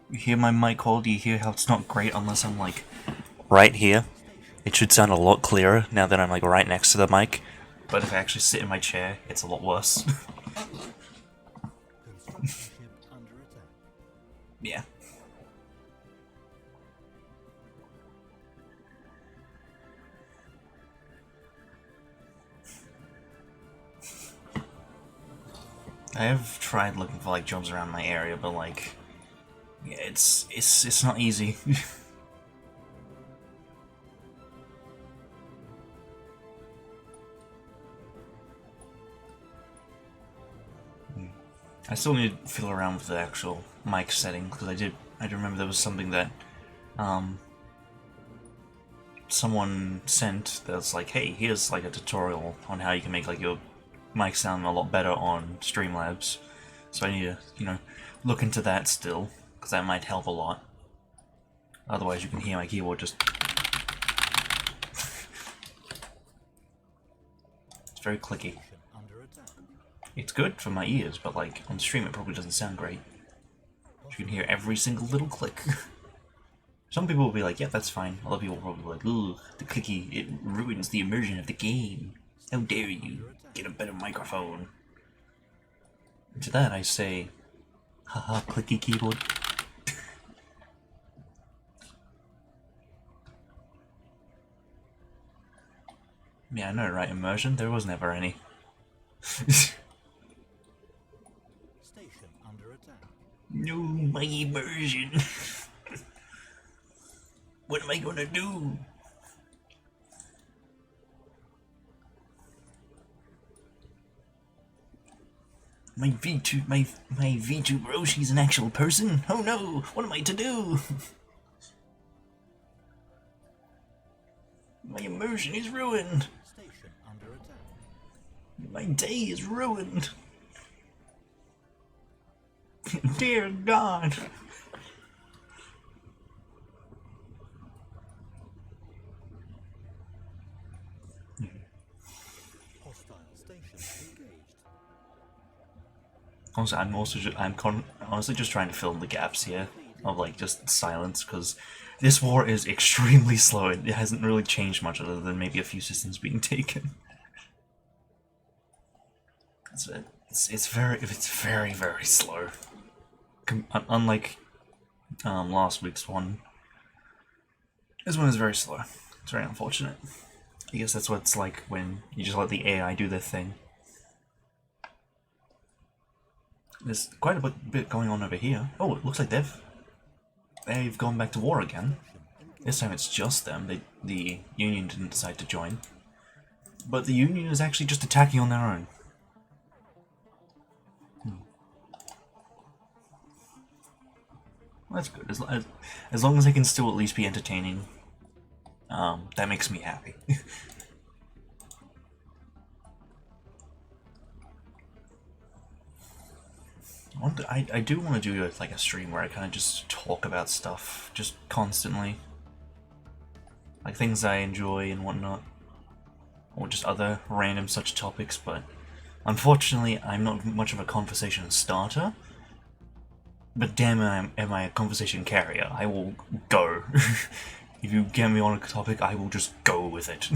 You hear my mic quality, you hear how it's not great unless I'm, like, right here. It should sound a lot clearer now that I'm, like, right next to the mic. But if I actually sit in my chair, it's a lot worse.
Construction ship under attack.
Yeah. I have tried looking for, like, jobs around my area, but, like, yeah, it's not easy. I still need to fiddle around with the actual mic settings, because I do remember there was something that, someone sent that's like, hey, here's, like, a tutorial on how you can make, like, your mic sound a lot better on Streamlabs. So I need to, you know, look into that still, because that might help a lot. Otherwise you can hear my keyboard just... It's very clicky.
Station under attack.
It's good for my ears, but, like, on stream it probably doesn't sound great. You can hear every single little click. Some people will be like, yeah, that's fine. Other people will probably be like, ooh, the clicky, it ruins the immersion of the game. How dare you! Get a better microphone. To that I say, haha, clicky keyboard. Yeah, I know, right? Immersion? There was never any.
Station under attack.
No, my immersion. What am I gonna do? My V2 Roshi's an actual person? Oh no, what am I to do? My immersion is ruined.
Station under attack.
My day is ruined. Dear God.
Hostile station engaged.
Honestly, honestly just trying to fill in the gaps here of like just silence, because this war is extremely slow. It hasn't really changed much other than maybe a few systems being taken. It's very slow. Unlike last week's one, this one is very slow. It's very unfortunate. I guess that's what it's like when you just let the AI do their thing. There's quite a bit going on over here. Oh, it looks like they've gone back to war again. This time it's just them. The Union didn't decide to join. But the Union is actually just attacking on their own. Well, that's good. As long as they can still at least be entertaining, that makes me happy. I do want to do like a stream where I kind of just talk about stuff, just constantly. Like things I enjoy and whatnot. Or just other random such topics, but unfortunately I'm not much of a conversation starter. But damn it, am I a conversation carrier. I will go. If you get me on a topic, I will just go with it.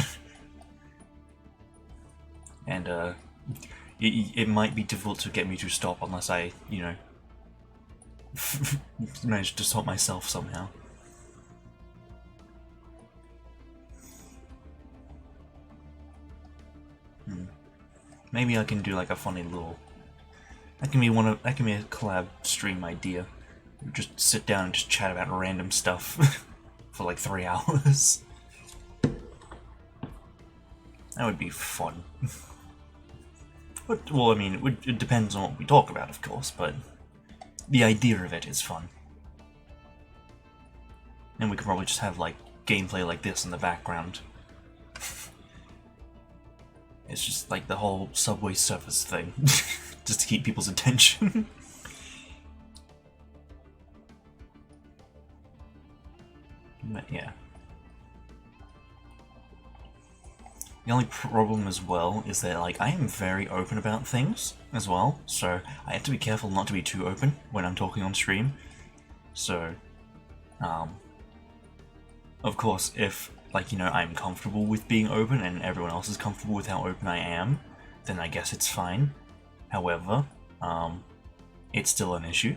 And it might be difficult to get me to stop unless I, you know, manage to stop myself somehow. Maybe I can do like a funny little. That can be a collab stream idea. Just sit down and just chat about random stuff for like 3 hours. That would be fun. But, well, I mean, it depends on what we talk about, of course, but the idea of it is fun. And we could probably just have like gameplay like this in the background. It's just like the whole Subway Surfers thing, just to keep people's attention. But yeah. The only problem as well is that like I am very open about things as well, so I have to be careful not to be too open when I'm talking on stream. So, of course, if like, you know, I'm comfortable with being open and everyone else is comfortable with how open I am, then I guess it's fine. However, it's still an issue.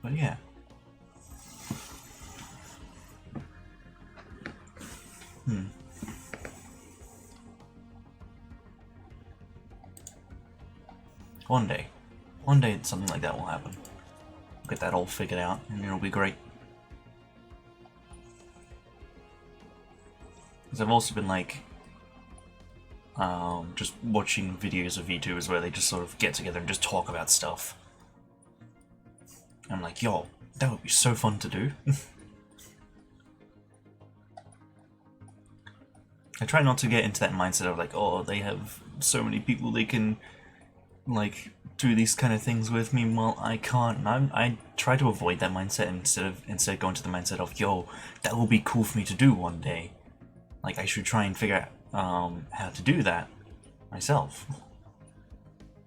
But yeah. One day something like that will happen. We'll get that all figured out and it'll be great. Because I've also been like, just watching videos of VTubers where they just sort of get together and just talk about stuff. And I'm like, yo, that would be so fun to do. I try not to get into that mindset of like, oh, they have so many people they can like do these kind of things with. Meanwhile, I can't. I try to avoid that mindset instead going to the mindset of, yo, that will be cool for me to do one day. Like I should try and figure out how to do that myself.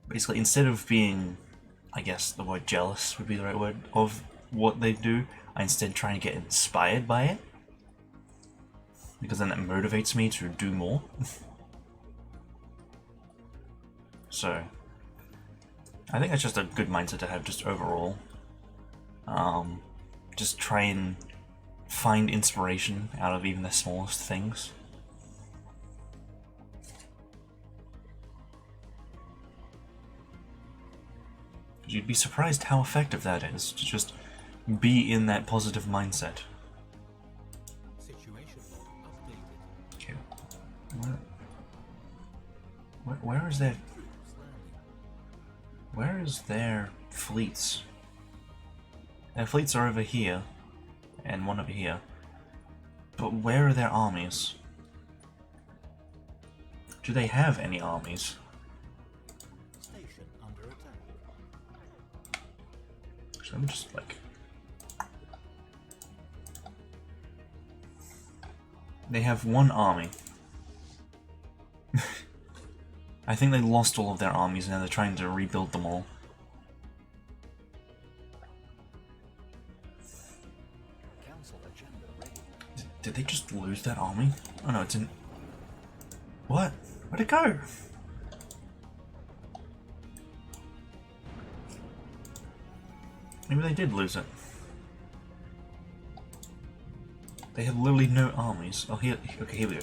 Basically, instead of being, I guess the word jealous would be the right word, of what they do, I instead try and get inspired by it. because then it motivates me to do more. So, I think that's just a good mindset to have just overall. Just try and find inspiration out of even the smallest things. You'd be surprised how effective that is, to just be in that positive mindset.
Situation log updated.
Okay. Where is their...
Troops landing.
Where is their fleets? Their fleets are over here, and one over here. But where are their armies? Do they have any armies?
Station under attack.
So let me just, like... They have one army. I think they lost all of their armies and now they're trying to rebuild them all.
Council agenda ready.
Did they just lose that army? Oh no, it's in... What? Where'd it go? Maybe they did lose it. They have literally no armies. Oh, here. Okay, here we go.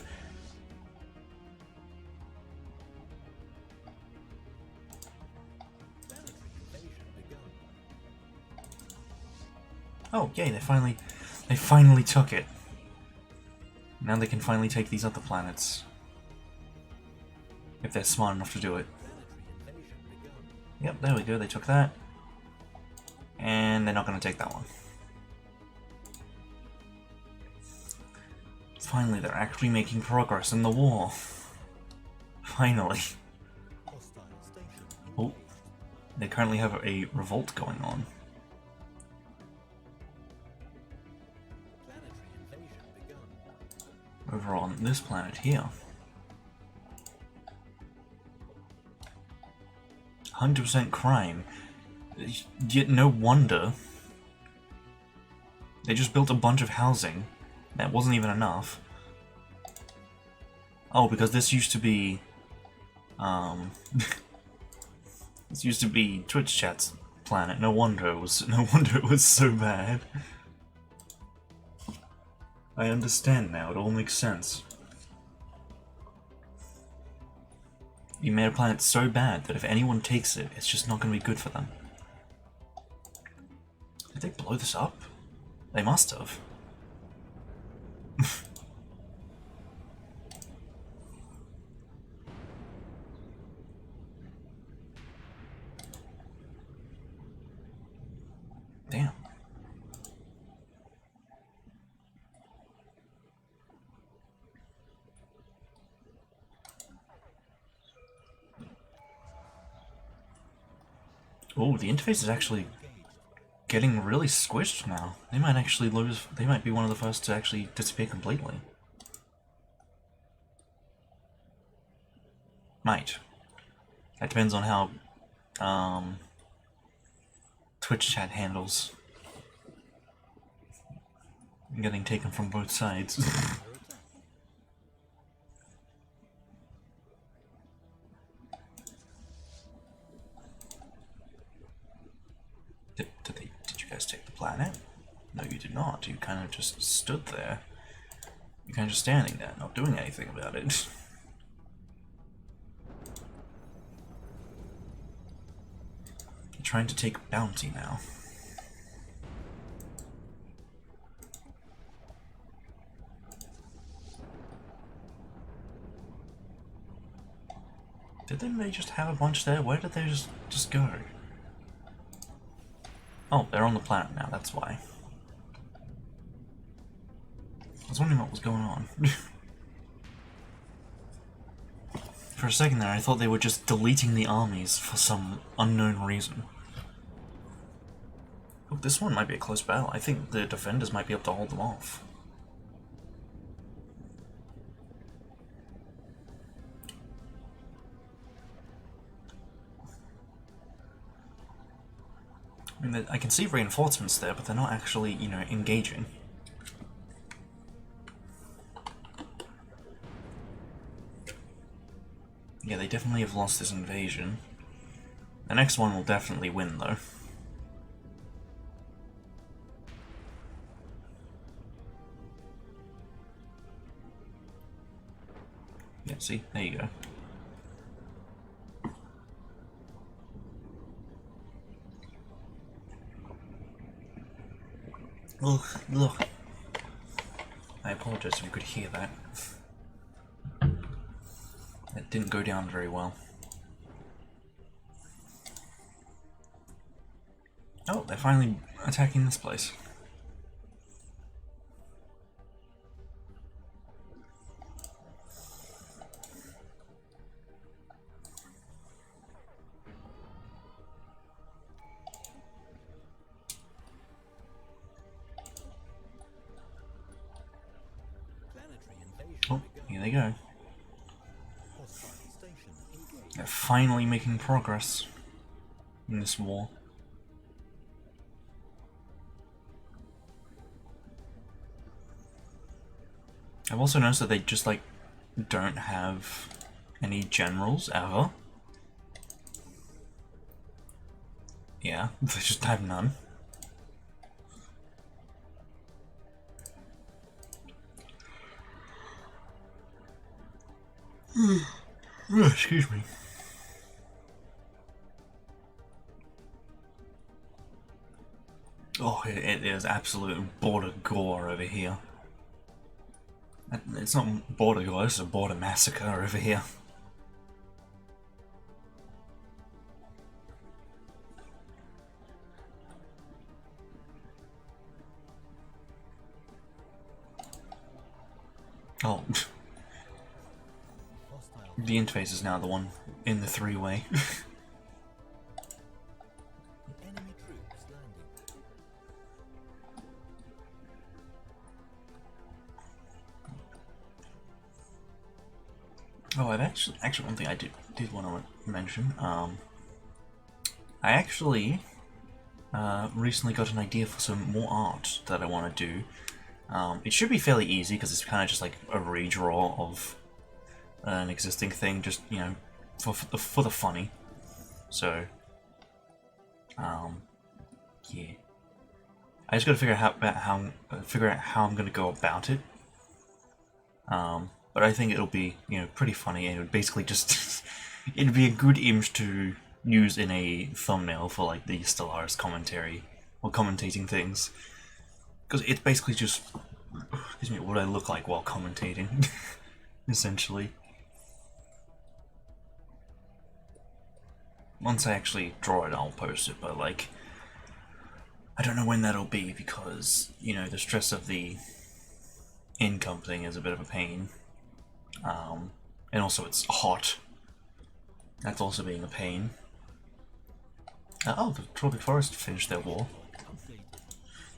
Planetary invasion begun.
Oh, yay! They finally took it. Now they can finally take these other planets. If they're smart enough to do it.
Planetary invasion begun.
Yep, there we go. They took that. And they're not going to take that one. Finally, they're actually making progress in the war. Finally.
Hostile station
Oh,
engaged.
they currently have a revolt going on.
Planetary invasion begun.
Over on this planet here. 100% crime. Yet no wonder. They just built a bunch of housing. That wasn't even enough. Oh, because this used to be... this used to be Twitch chat's planet. No wonder it was so bad. I understand now, it all makes sense. You made a planet so bad that if anyone takes it, it's just not going to be good for them. Did they blow this up? They must have. Damn. Oh, the interface is actually
Engaged.
getting really squished now. They might actually lose. They might be one of the first to actually disappear completely. Might. That depends on how Twitch chat handles getting taken from both sides.
Under attack.
Did you guys take the planet? No, you did not. You kind of just stood there. You're kind of just standing there, not doing anything about it. You're trying to take bounty now. Didn't they just have a bunch there? Where did they just go? Oh, they're on the planet now, that's why. I was wondering what was going on. For a second there, I thought they were just deleting the armies for some unknown reason. Oh, this one might be a close battle. I think the defenders might be able to hold them off. I mean, I can see reinforcements there, but they're not actually, you know, engaging. definitely have lost this invasion. The next one will definitely win, though. Yeah, see? There you go. Ugh, ugh. I apologize if you could hear that. It didn't go down very well. Oh, they're finally attacking this place. Oh, here they go. They're finally making progress in this war. I've also noticed that they just, like, don't have any generals ever. Yeah, they just have none. Excuse me. Oh, it is absolute border gore over here. It's not border gore, it's a border massacre over here. Oh. The interface is now the one in the three-way. Oh, I've actually one thing I did want to mention. I actually recently got an idea for some more art that I want to do. It should be fairly easy because it's kind of just like a redraw of an existing thing, just, you know, for the funny. So, yeah, I just got to figure out how I'm gonna go about it. But I think it'll be, you know, pretty funny, and it would basically just it'd be a good image to use in a thumbnail for like the Stellaris commentary or commentating things, because it's basically just, excuse me, what I look like while commentating, essentially. Once I actually draw it, I'll post it, but like, I don't know when that'll be because, you know, the stress of the income thing is a bit of a pain. And also it's hot. That's also being a pain. Oh, the Tropic Forest finished their war.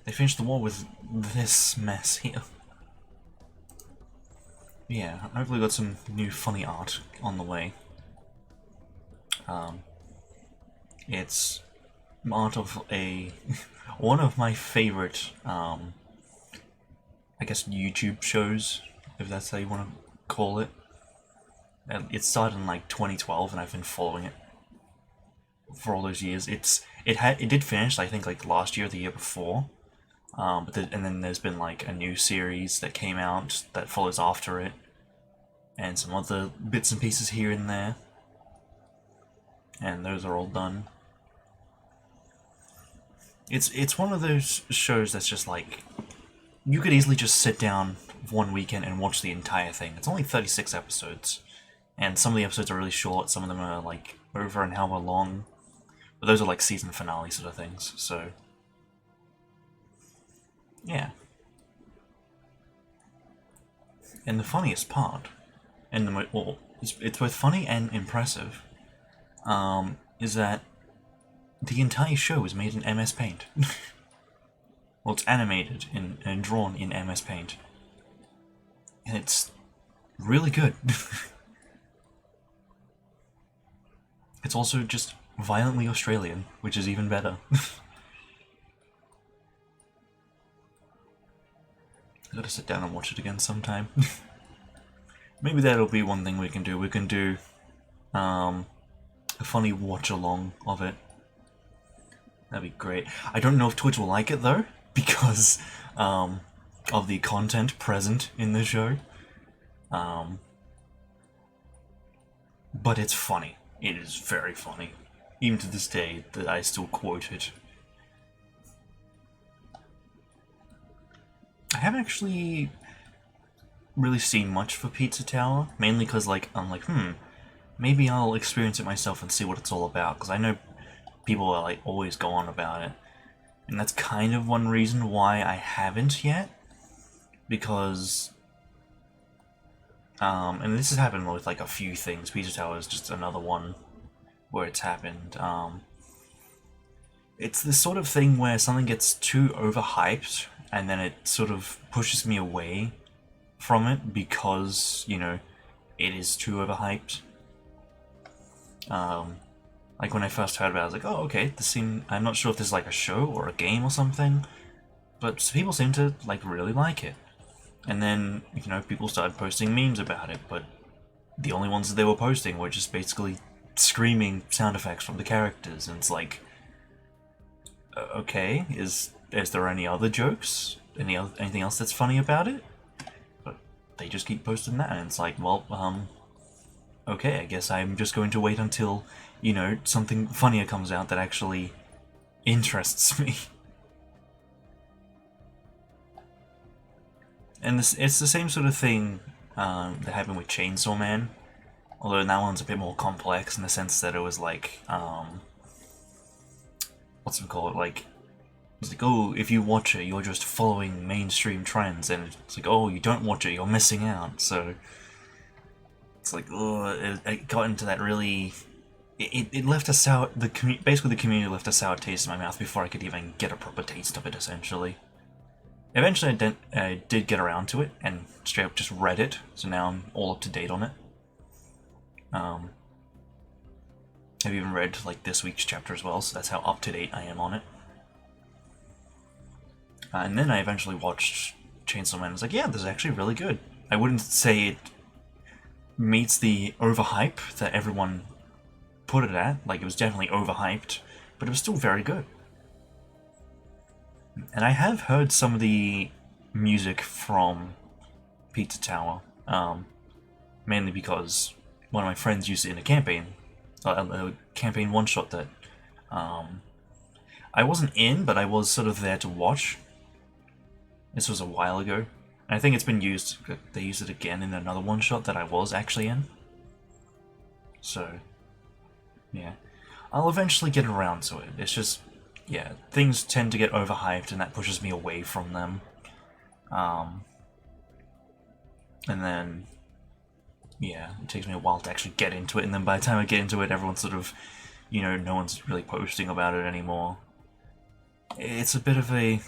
They finished the war with this mess here. Yeah, hopefully got some new funny art on the way. It's art of one of my favorite, I guess, YouTube shows, if that's how you want to call it. It started in like 2012, and I've been following it for all those years. It did finish, I think, like last year or the year before, and then there's been like a new series that came out that follows after it, and some other bits and pieces here and there, and those are all done. It's one of those shows that's just like, you could easily just sit down one weekend and watch the entire thing. It's only 36 episodes, and some of the episodes are really short, some of them are like over an hour long, but those are like season finale sort of things, so yeah. And the funniest part, and well, it's both funny and impressive, is that the entire show is made in MS Paint. Well, it's animated and drawn in MS Paint. And it's really good. It's also just violently Australian, which is even better. I gotta sit down and watch it again sometime. Maybe that'll be one thing we can do. We can do a funny watch along of it. That'd be great. I don't know if Twitch will like it though, because of the content present in the show. But it's funny. It is very funny. Even to this day, that I still quote it. I haven't actually really seen much for Pizza Tower, mainly because I'm like, maybe I'll experience it myself and see what it's all about, because I know people are like always go on about it. And that's kind of one reason why I haven't yet, because and this has happened with like a few things. Pizza Tower is just another one where it's happened. It's this sort of thing where something gets too overhyped, and then it sort of pushes me away from it because, you know, it is too overhyped. Like when I first heard about it, I was like, oh, okay, I'm not sure if this is like a show or a game or something, but people seem to like really like it. And then, you know, people started posting memes about it, but the only ones that they were posting were just basically screaming sound effects from the characters, and it's like, okay, is there any other jokes? Anything else that's funny about it? But they just keep posting that, and it's like, well, okay, I guess I'm just going to wait until, you know, something funnier comes out that actually interests me. And it's the same sort of thing that happened with Chainsaw Man, although that one's a bit more complex in the sense that it was like, what's it called? Like, it's like, oh, if you watch it, you're just following mainstream trends, and it's like, oh, you don't watch it, you're missing out. So it's like, oh, it got into that really. It left a sour. Basically, the community left a sour taste in my mouth before I could even get a proper taste of it. Essentially. Eventually, I did get around to it and straight up just read it, so now I'm all up to date on it. I've even read like this week's chapter as well, so that's how up to date I am on it. And then I eventually watched Chainsaw Man and was like, yeah, this is actually really good. I wouldn't say it meets the overhype that everyone put it at, like it was definitely overhyped, but it was still very good. And I have heard some of the music from Pizza Tower, mainly because one of my friends used it in a campaign one-shot that I wasn't in, but I was sort of there to watch. This was a while ago. And I think it's been used, they used it again in another one-shot that I was actually in. So, yeah. I'll eventually get around to it. It's just, yeah, things tend to get overhyped and that pushes me away from them. And then, yeah, it takes me a while to actually get into it, and then by the time I get into it, everyone's sort of, you know, no one's really posting about it anymore. It's a bit of a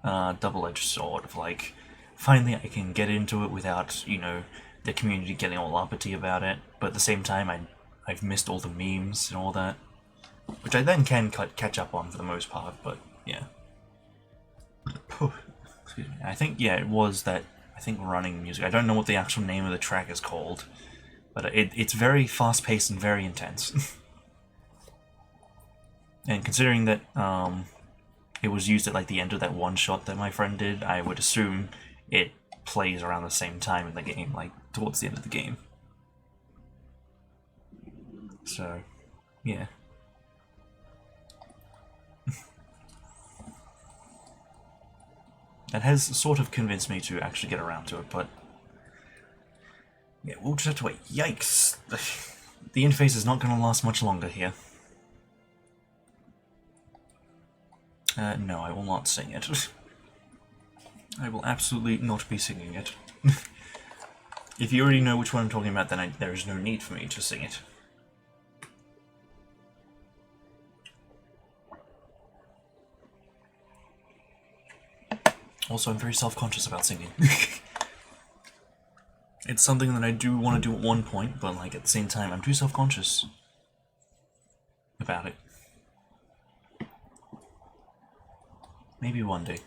double-edged sword of like, finally I can get into it without, you know, the community getting all uppity about it, but at the same time I've missed all the memes and all that, which I then can catch up on for the most part, but yeah. Excuse me. I think, yeah, it was that, I think running music. I don't know what the actual name of the track is called, but it's very fast-paced and very intense. And considering that it was used at like the end of that one shot that my friend did, I would assume it plays around the same time in the game, like towards the end of the game. So, yeah. That has sort of convinced me to actually get around to it, but yeah, we'll just have to wait. Yikes! The interface is not going to last much longer here. No, I will not sing it. I will absolutely not be singing it. If you already know which one I'm talking about, then there is no need for me to sing it. Also, I'm very self-conscious about singing. It's something that I do want to do at one point, but like at the same time, I'm too self-conscious about it. Maybe one day.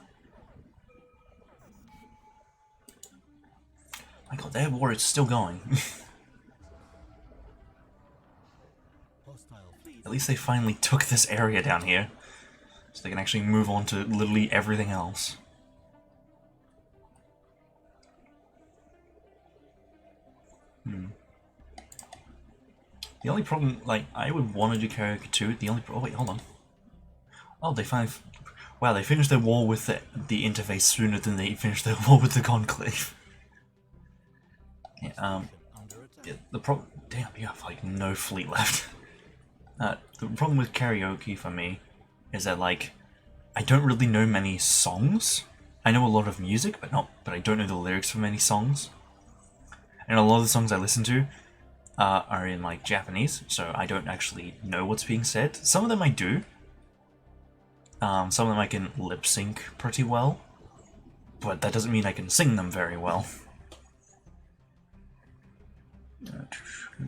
My god, their war is still going.
Hostile fleet.
At least they finally took this area down here, so they can actually move on to literally everything else. The only problem, like, I would want to do karaoke too. The only oh wait, hold on. Oh, they finally, wow, they finished their war with the interface sooner than they finished their war with the conclave. Yeah,
Under attack.
yeah, the problem, damn, you have like no fleet left. The problem with karaoke for me is that like I don't really know many songs. I know a lot of music, but I don't know the lyrics for many songs. And a lot of the songs I listen to are in like Japanese, so I don't actually know what's being said. Some of them I do. Some of them I can lip sync pretty well, but that doesn't mean I can sing them very well.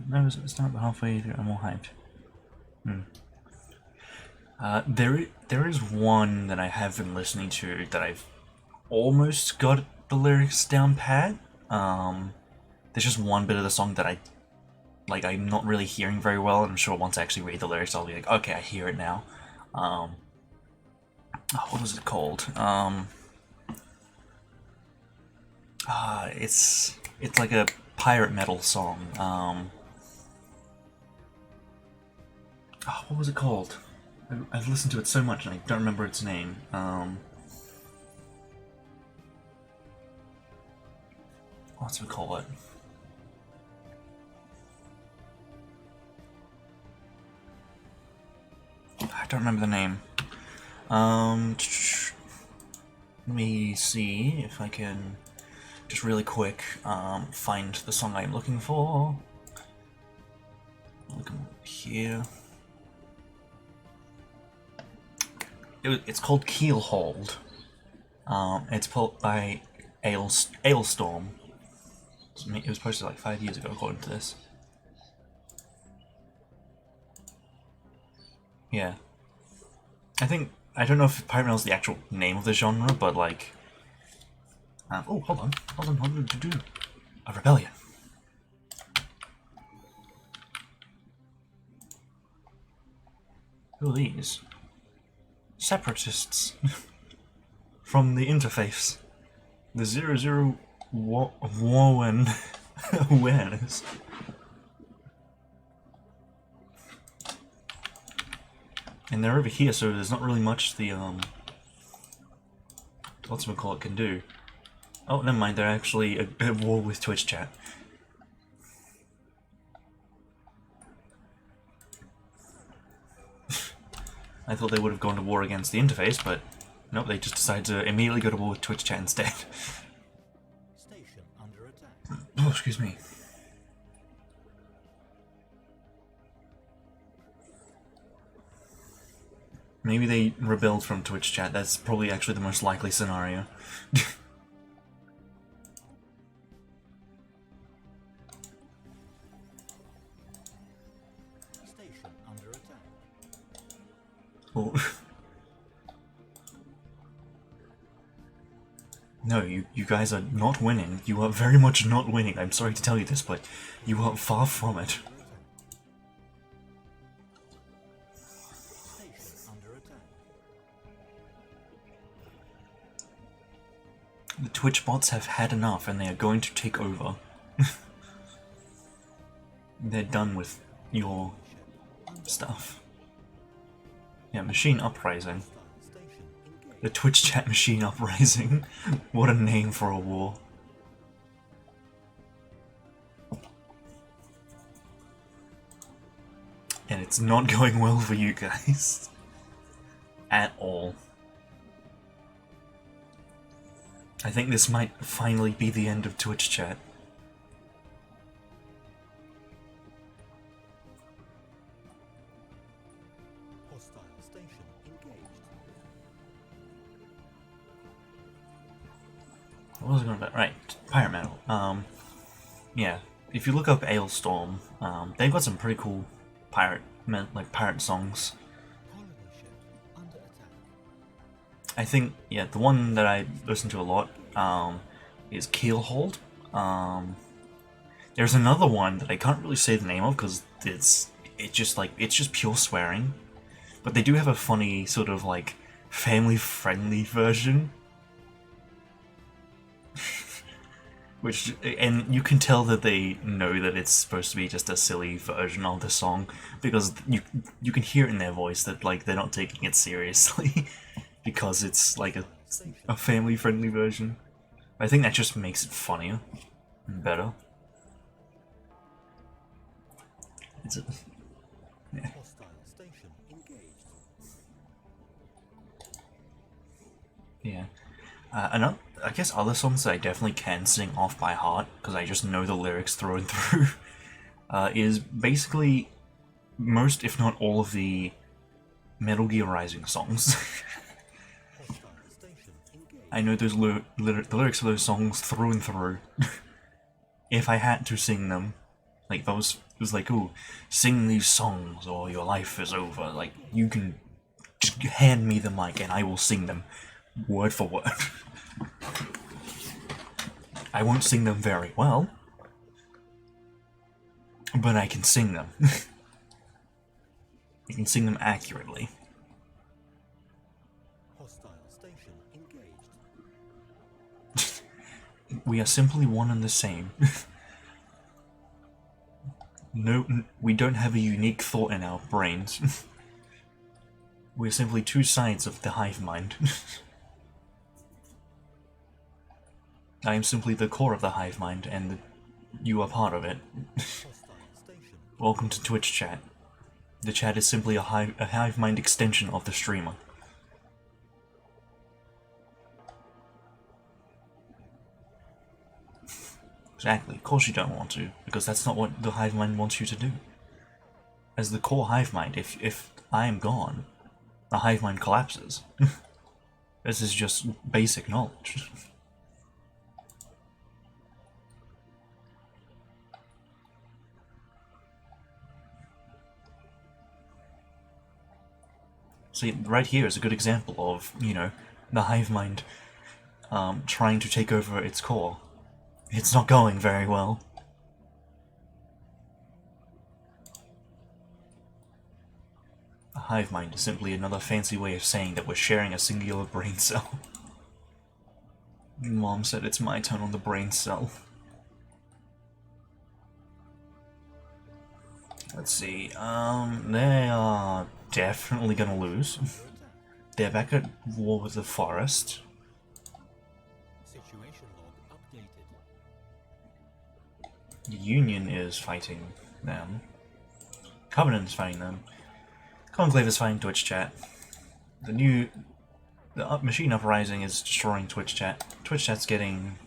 No, it's not halfway through. I'm all hyped. There is one that I have been listening to that I've almost got the lyrics down pat. There's just one bit of the song that I'm not really hearing very well, and I'm sure once I actually read the lyrics I'll be like, okay, I hear it now. What was it called? It's like a pirate metal song. What was it called? I've listened to it so much and I don't remember its name. What's we call it? I don't remember the name. Let me see if I can just really quick find the song I'm looking for. Look here. It's called Keelhold. It's put by Ailstorm. It was posted like 5 years ago, according to this. Yeah. I don't know if pirate metal is the actual name of the genre, but like... oh, hold on. A rebellion. Who are these? Separatists. From the interface. The 00 Warren awareness. And they're over here, so there's not really much the whatchamacallit can do. Oh, never mind, they're actually at war with Twitch chat. I thought they would have gone to war against the interface, but nope, they just decided to immediately go to war with Twitch chat instead.
Station under attack.
Oh, excuse me. Maybe they rebelled from Twitch chat. That's probably actually the most likely scenario.
Station under attack.
Oh. No, you guys are not winning. You are very much not winning. I'm sorry to tell you this, but you are far from it.
Station under attack.
The Twitch bots have had enough and they are going to take over. They're done with your stuff. Yeah, machine uprising.
Station engaged.
The Twitch chat machine uprising. What a name for a war. And it's not going well for you guys. At all. I think this might finally be the end of Twitch chat.
Hostile station engaged.
What was I going to... Right, pirate metal. Yeah, if you look up Ailstorm, they've got some pretty cool pirate songs.
Colony ship under attack.
I think, yeah, the one that I listen to a lot is Keelhold. There's another one that I can't really say the name of because it's it's just pure swearing. But they do have a funny sort of like family-friendly version. Which, and you can tell that they know that it's supposed to be just a silly version of the song, because you can hear it in their voice that like they're not taking it seriously, because it's like a family-friendly version. I think that just makes it funnier and better. It's a, yeah.
Hostile station engaged.
Yeah. Another, I guess other songs that I definitely can sing off by heart, because I just know the lyrics through and through, is basically most, if not all, of the Metal Gear Rising songs.
Hostile station engaged.
I know those the lyrics of those songs through and through. If I had to sing them, like those, it was like, ooh, sing these songs or your life is over. Like, you can just hand me the mic and I will sing them word for word. I won't sing them very well, but I can sing them. I can sing them accurately.
Hostile station engaged.
We are simply one and the same. No, we don't have a unique thought in our brains. We're simply two sides of the hive mind. I am simply the core of the hive mind, and you are part of it.
Hostile station.
Welcome to Twitch chat. The chat is simply a hive mind extension of the streamer. Exactly, of course you don't want to, because that's not what the hive mind wants you to do. As the core hive mind, if I am gone, the hive mind collapses. This is just basic knowledge. See, right here is a good example of, you know, the hive mind trying to take over its core. It's not going very well. A hive mind is simply another fancy way of saying that we're sharing a singular brain cell. Mom said it's my turn on the brain cell. Let's see, they are definitely gonna lose. They're back at war with the forest.
Situation log updated.
The Union is fighting them. Covenant is fighting them. Conclave is fighting Twitch chat. The machine uprising is destroying Twitch chat. Twitch chat's getting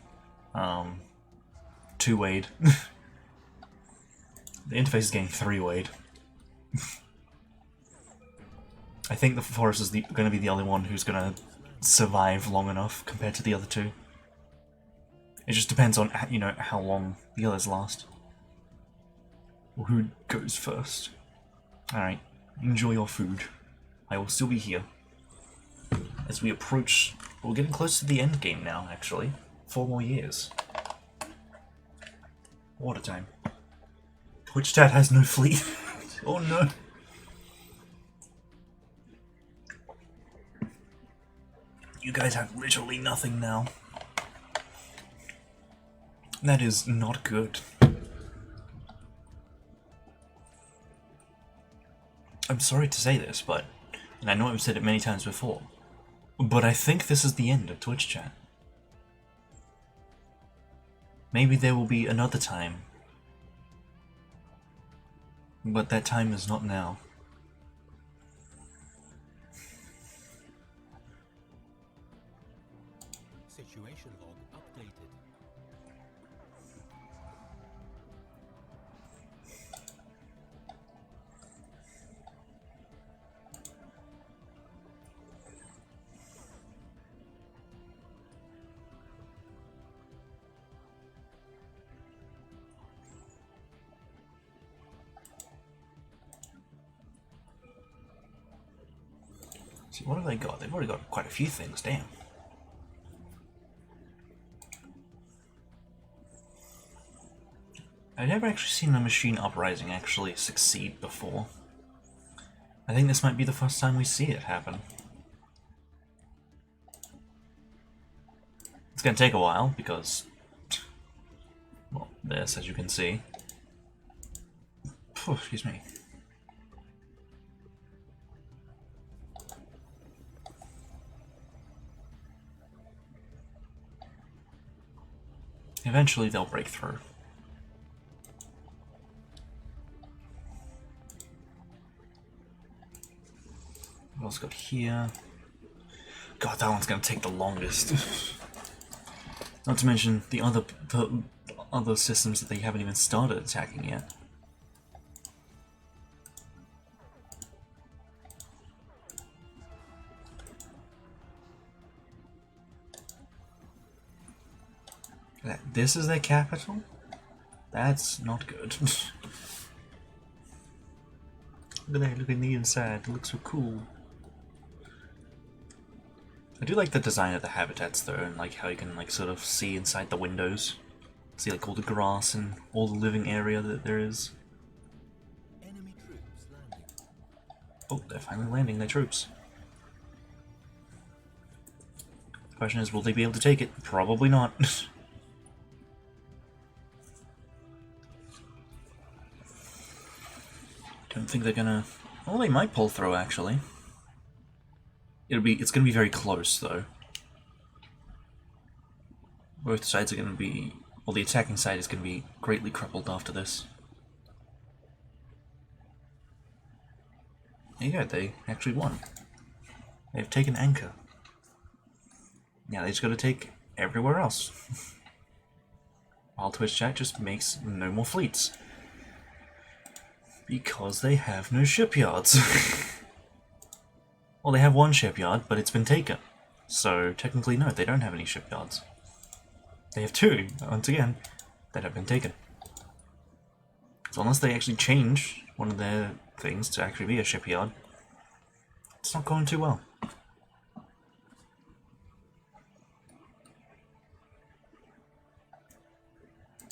two-wayed. The interface is getting three-wayed. I think the forest is going to be the only one who's going to survive long enough compared to the other two. It just depends on, you know, how long the others last. Or who goes first. Alright, enjoy your food. I will still be here. As we approach... We're getting close to the end game now, actually. 4 more years. Water time. Twitch chat has no fleet. Oh no. You guys have literally nothing now. That is not good. I'm sorry to say this, but... And I know I've said it many times before. But I think this is the end of Twitch chat. Maybe there will be another time. But that time is not now.
Situation log updated.
See, what have they got? They've already got quite a few things, damn. I've never actually seen a machine uprising actually succeed before. I think this might be the first time we see it happen. It's gonna take a while because, well, this, as you can see. Phew, excuse me. Eventually they'll break through. What else got here? God, that one's gonna take the longest. Not to mention the other systems that they haven't even started attacking yet. This is their capital? That's not good. Look at that, look at the inside, it looks so cool. I do like the design of the habitats though, and like how you can like sort of see inside the windows. See like all the grass and all the living area that there is.
Enemy troops landing.
Oh, they're finally landing their troops. The question is, will they be able to take it? Probably not. Don't think they're gonna... Well, they might pull through, actually. It's gonna be very close, though. Both sides are gonna be... Well, the attacking side is gonna be greatly crippled after this. There you go, they actually won. They've taken anchor. Now they just gotta take everywhere else. While Twitch chat just makes no more fleets. Because they have no shipyards. Well, they have one shipyard, but it's been taken. So, technically, no, they don't have any shipyards. They have two, once again, that have been taken. So unless they actually change one of their things to actually be a shipyard, it's not going too well.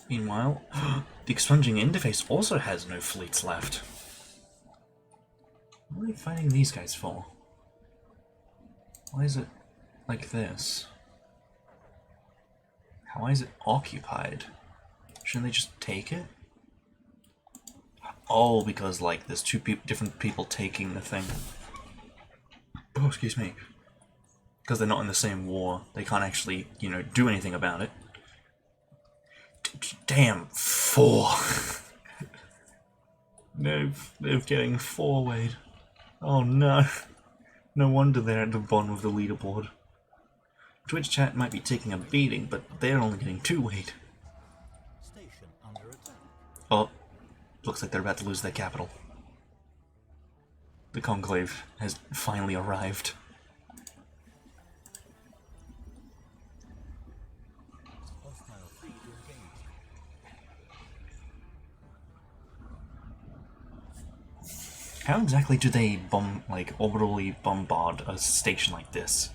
Meanwhile, the expunging interface also has no fleets left. What are they fighting these guys for? Why is it like this? How is it occupied? Shouldn't they just take it? Oh, because like there's two different people taking the thing. Oh, excuse me. Because they're not in the same war, they can't actually, you know, do anything about it. Damn, 4. No, they're getting 4 weight. Oh no. No wonder they're at the bottom of the leaderboard. Twitch chat might be taking a beating, but they're only getting 2 weight.
Station under attack.
Oh, looks like they're about to lose their capital. The conclave has finally arrived.
Hostile fleet engaged.
How exactly do they orbitally bombard a station like this?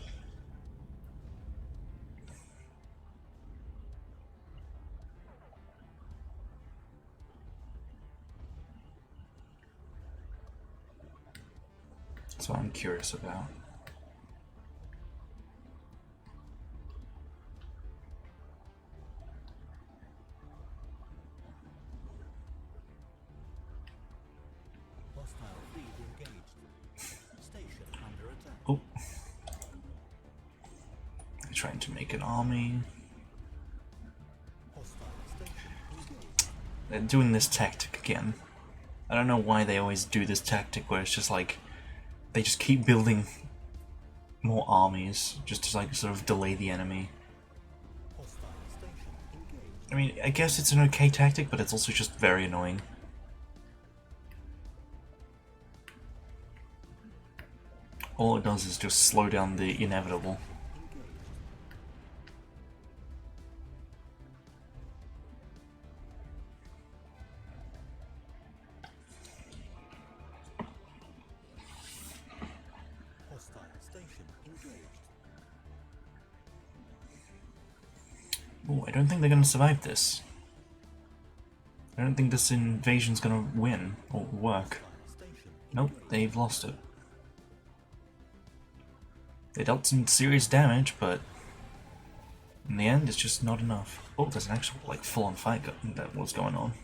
That's what I'm curious about.
Hostile fleet engaged. Station under attack.
Oh. They're trying to make an army.
Hostile station engaged.
They're doing this tactic again. I don't know why they always do this tactic where it's just like they just keep building more armies just to like sort of delay the enemy.
Hostile station engaged.
I mean, I guess it's an okay tactic, but it's also just very annoying. All it does is just slow down the inevitable.
Hostile station engaged.
Ooh, I don't think they're gonna survive this. I don't think this invasion's gonna win or work.
Station.
Nope, they've lost it. They dealt some serious damage, but in the end, it's just not enough. Oh, there's an actual, like, full-on fight that was going on.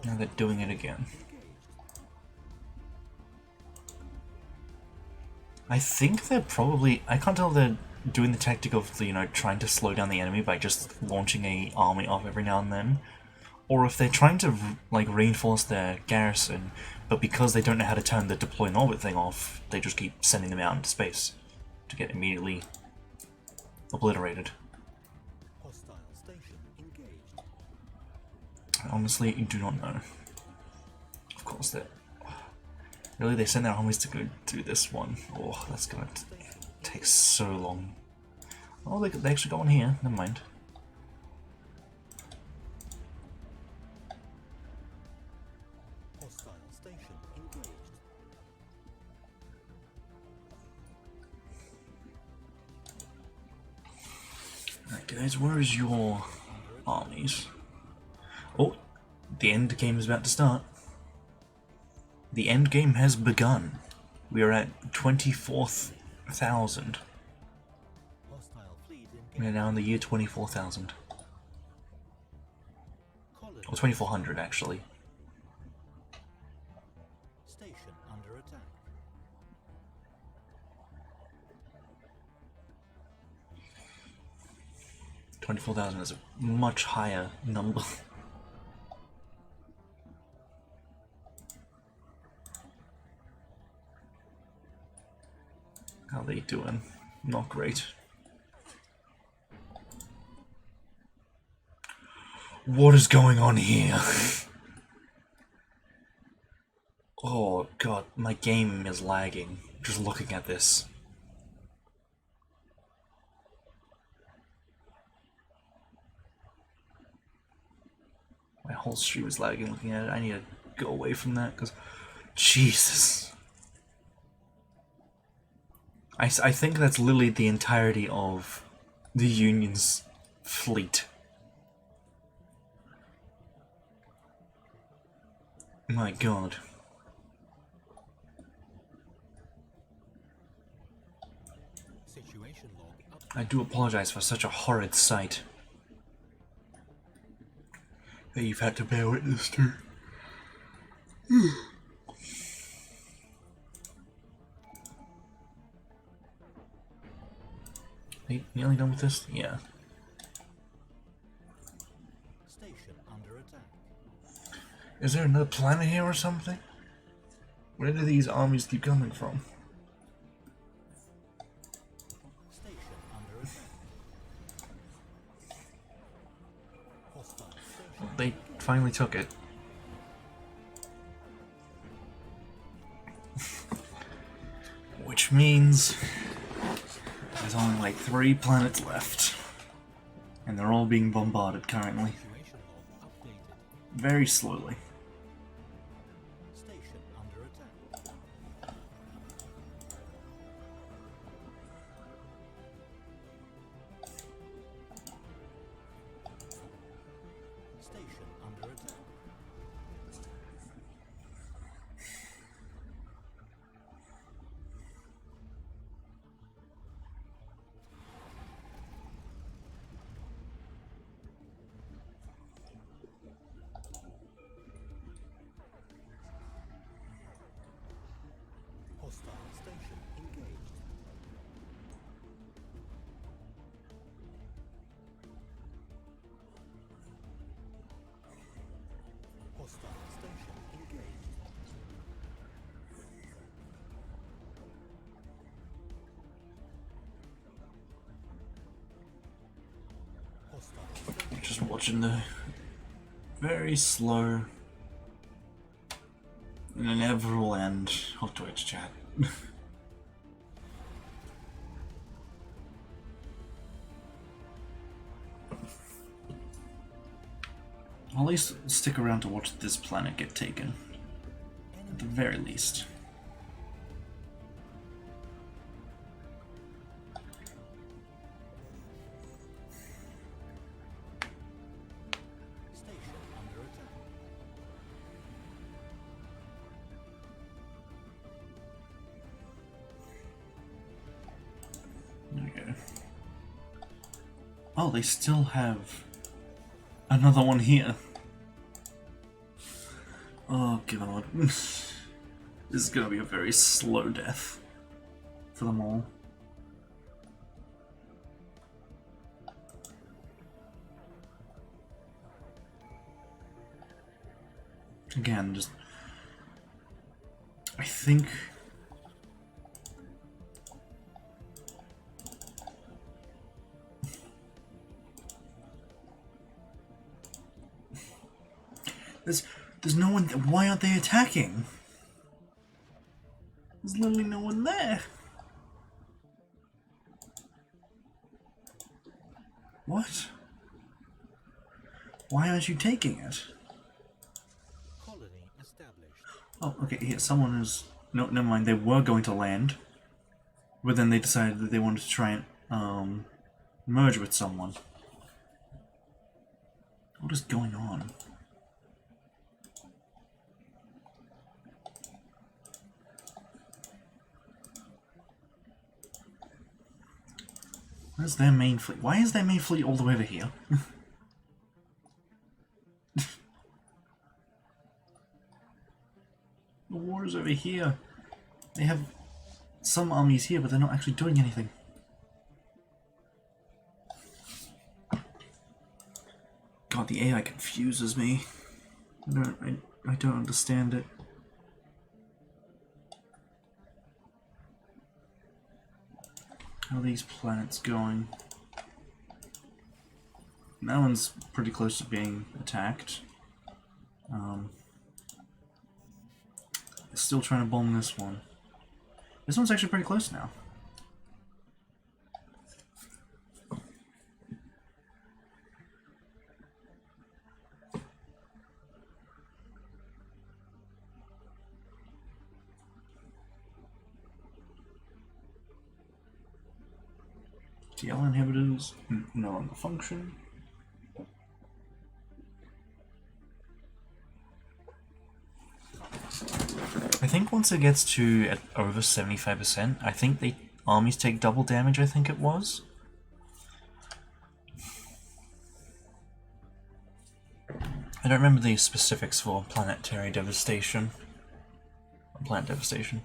Now they're doing it again. I think they're probably... I can't tell if they're doing the tactic of, you know, trying to slow down the enemy by just launching a army off every now and then. Or if they're trying to, like, reinforce their garrison, but because they don't know how to turn the deploy and orbit thing off, they just keep sending them out into space to get immediately obliterated.
Hostile station engaged.
I honestly do not know. Of course, that really they send their armies to go do this one. Oh, that's gonna take so long. Oh, they actually got one here. Never mind.
Hostile station engaged.
Alright, guys, where is your armies? Oh, the end game is about to start. The end game has begun. We are at 24,000.
Hostile fleet
We are
engaged.
now in the year 24,000.
Colony
Or 2,400, actually.
station under attack.
24,000 is a much higher number. How are they doing? Not great. What is going on here? Oh god, my game is lagging just looking at this. My whole stream is lagging looking at it. I need to go away from that because Jesus. I think that's literally the entirety of the Union's fleet. My god.
Situation log up.
I do apologize for such a horrid sight that you've had to bear witness to. Are you nearly done with this? Yeah.
Station under attack.
Is there another planet here or something? Where do these armies keep coming from?
Station under attack. Hostile station.
They finally took it. Which means there's only like 3 planets left. And they're all being bombarded currently.
Situation log updated.
Very slowly.
Station under attack. Station under attack. Hostile station engaged. Hostile station engaged. Hostile station.
Just watching the very slow and inevitable end of Twitch chat. I'll at least stick around to watch this planet get taken. At the very least. Oh, they still have another one here. Oh god. This is gonna be a very slow death for them all. Again, just... I think... There's no one... Why aren't they attacking? There's literally no one there. What? Why aren't you taking it?
Colony established.
Oh, okay, yeah, someone is... No, never mind, they were going to land. But then they decided that they wanted to try and, merge with someone. What is going on? Where's their main fleet? Why is their main fleet all the way over here? The war is over here. They have some armies here, but they're not actually doing anything. God, the AI confuses me. I don't understand it. How are these planets going? That one's pretty close to being attacked. Still trying to bomb this one. This one's actually pretty close now. TL inhibitors no longer function. I think once it gets to at over 75%, I think the armies take double damage, I think it was. I don't remember the specifics for planetary devastation. Planet devastation.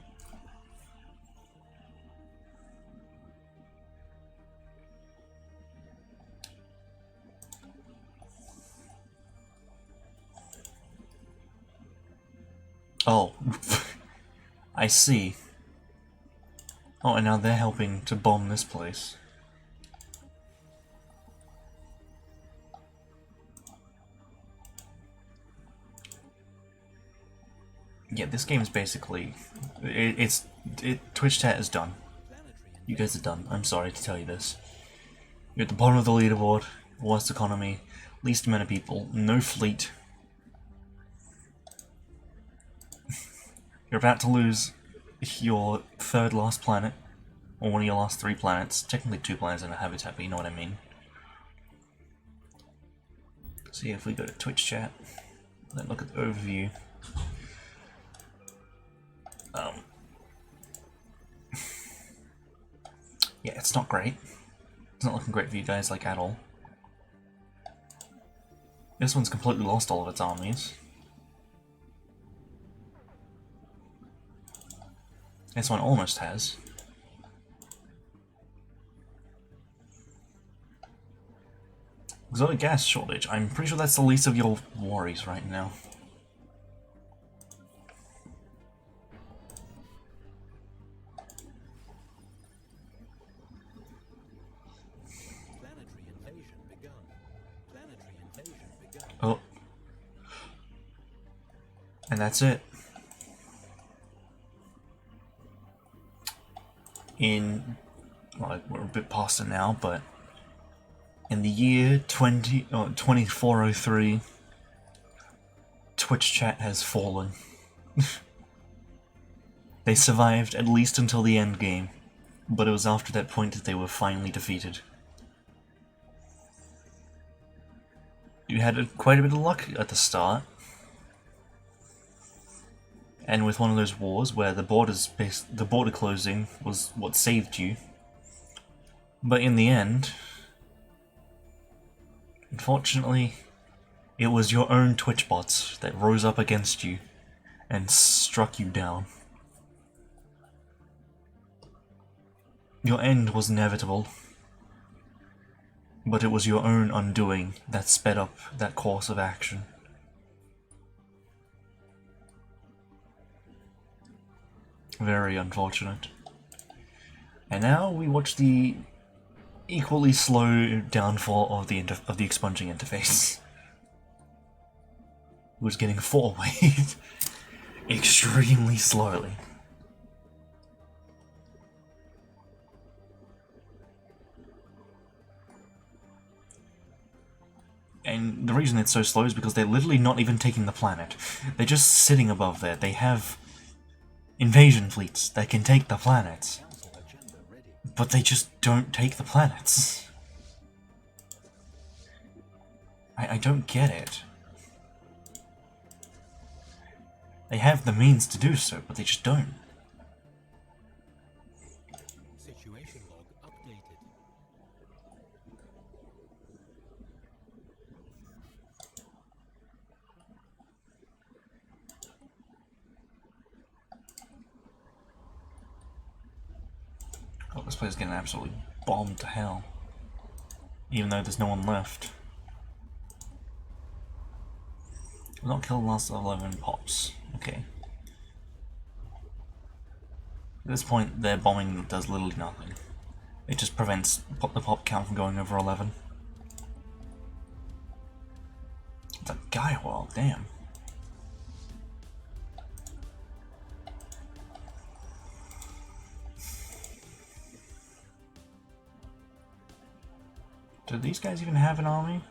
Oh, I see. Oh, and now they're helping to bomb this place. Yeah, this game is basically... Twitch chat is done. You guys are done. I'm sorry to tell you this. You're at the bottom of the leaderboard, worst economy, least amount of people, no fleet. You're about to lose your third last planet, or one of your last 3 planets. Technically 2 planets in a habitat, but you know what I mean. See if we go to Twitch chat, then look at the overview. Yeah, it's not great. It's not looking great for you guys, like, at all. This one's completely lost all of its armies. This one almost has. Exotic gas shortage. I'm pretty sure that's the least of your worries right now.
Planetary invasion begun. Planetary invasion begun.
Oh. And that's it. Well, we're a bit past it now, but in the year 2403, Twitch chat has fallen. They survived at least until the end game, but it was after that point that they were finally defeated. You had quite a bit of luck at the start, and with one of those wars where the border closing was what saved you. But in the end, Unfortunately, it was your own Twitch bots that rose up against you and struck you down. Your end was inevitable, but it was your own undoing that sped up that course of action. Very unfortunate. And now we watch the equally slow downfall of the expunging interface. It was getting forward extremely slowly. And the reason it's so slow is because they're literally not even taking the planet. They're just sitting above there. They have invasion fleets that can take the planets, but they just don't take the planets. I don't get it. They have the means to do so, but they just don't.
Situation log updated.
Oh, this place is getting absolutely bombed to hell. Even though there's no one left. We'll not kill the last 11 pops. Okay. At this point, their bombing does literally nothing. It just prevents the pop count from going over 11. It's a guy wall, damn. Do these guys even have an army?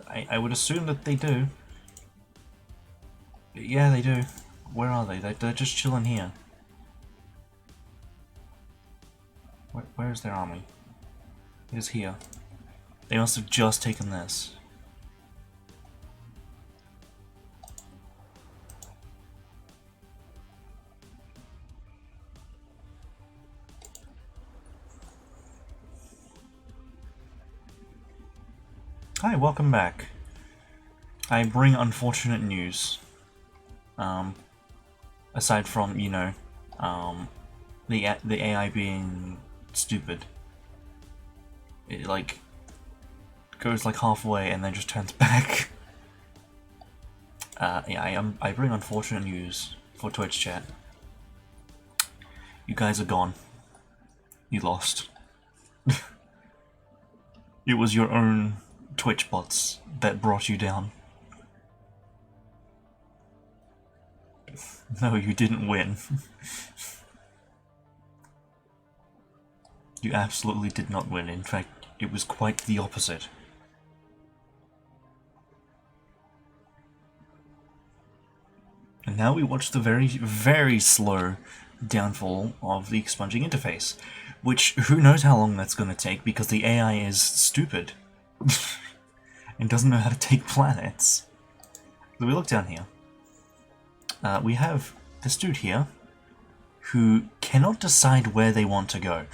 I would assume that they do. Yeah, they do. Where are they? They're just chilling here. Where's their army? It is here. They must have just taken this. Hi, welcome back. I bring unfortunate news. Aside from, you know, the AI being stupid. It, like, goes like halfway and then just turns back. Yeah, I bring unfortunate news for Twitch chat. You guys are gone. You lost. It was your own Twitch bots that brought you down. No, you didn't win. You absolutely did not win. In fact, it was quite the opposite. And now we watch the very, very slow downfall of the expunging interface, which who knows how long that's going to take because the AI is stupid and doesn't know how to take planets. So we look down here. We have this dude here who cannot decide where they want to go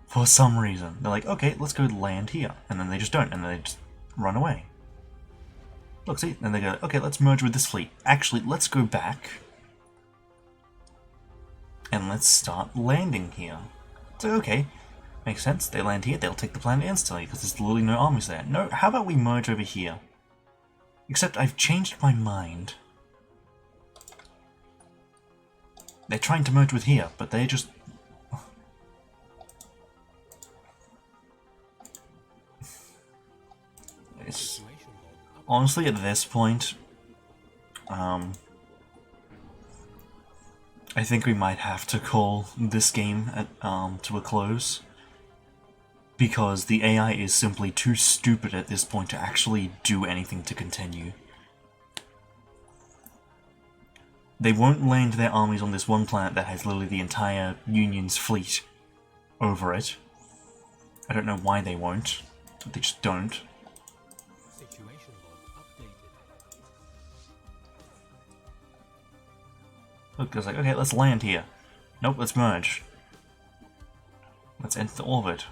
for some reason. They're like, okay, let's go land here, and then they just don't, and then they just run away. Look, see, and they go, okay, let's merge with this fleet. Actually, let's go back and let's start landing here. So, okay, makes sense. They land here, they'll take the planet instantly because there's literally no armies there. No, how about we merge over here? Except I've changed my mind. They're trying to merge with here, but they just... It's... Honestly, at this point, I think we might have to call this game to a close. Because the AI is simply too stupid at this point to actually do anything to continue. They won't land their armies on this one planet that has literally the entire Union's fleet over it. I don't know why they won't, but they just don't.
Situation log updated.
Look, it's like, okay, let's land here. Nope, let's merge. Let's enter the orbit.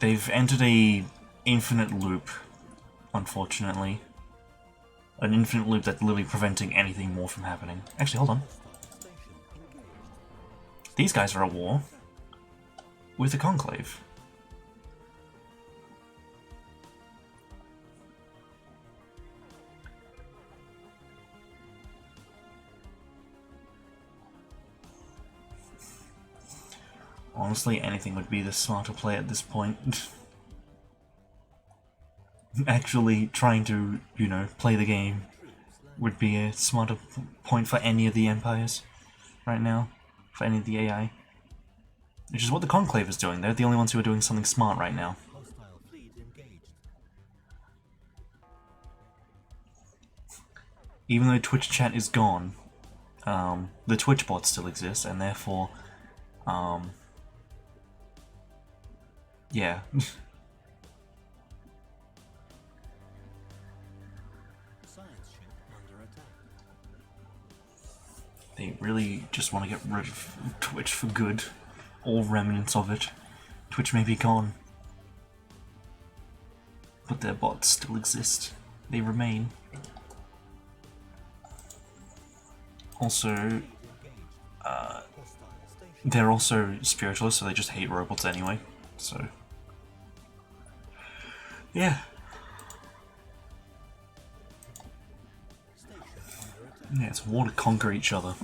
They've entered a infinite loop, unfortunately. An infinite loop that's literally preventing anything more from happening. Actually, hold on. These guys are at war with the Conclave. Honestly, anything would be the smarter play at this point. Actually trying to, you know, play the game would be a smarter point for any of the empires right now, for any of the AI. Which is what the Conclave is doing. They're the only ones who are doing something smart right now. Even though Twitch chat is gone, the Twitch bot still exists, and therefore, yeah. They really just want to get rid of Twitch for good. All remnants of it. Twitch may be gone, but their bots still exist. They remain. Also, they're also spiritualists, so they just hate robots anyway. So, yeah. Yeah, it's war to conquer each other.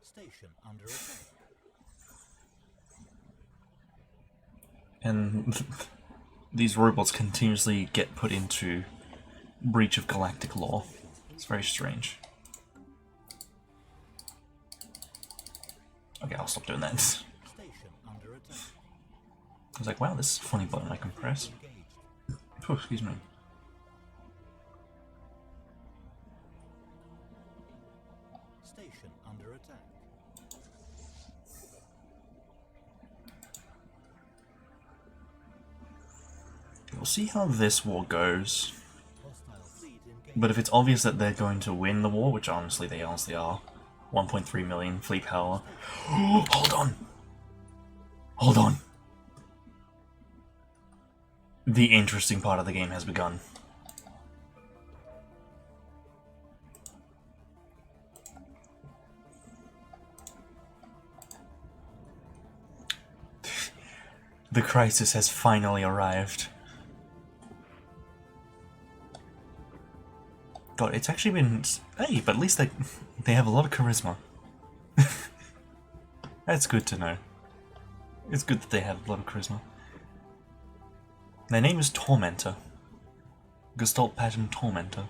Station under attack.
And these robots continuously get put into breach of galactic law. It's very strange. Okay, I'll stop doing that.
Station under attack.
I was like, wow, this is a funny button I can press. Oh, excuse me.
Station under attack.
We'll see how this war goes.
Hostile fleet engaged.
But if it's obvious that they're going to win the war, which honestly they honestly are, 1.3 million fleet power. Hold on! Hold on! The interesting part of the game has begun. The crisis has finally arrived. God, it's actually been... Hey, but at least they have a lot of charisma. That's good to know. It's good that they have a lot of charisma. Their name is Tormentor. Gestalt Pattern Tormentor.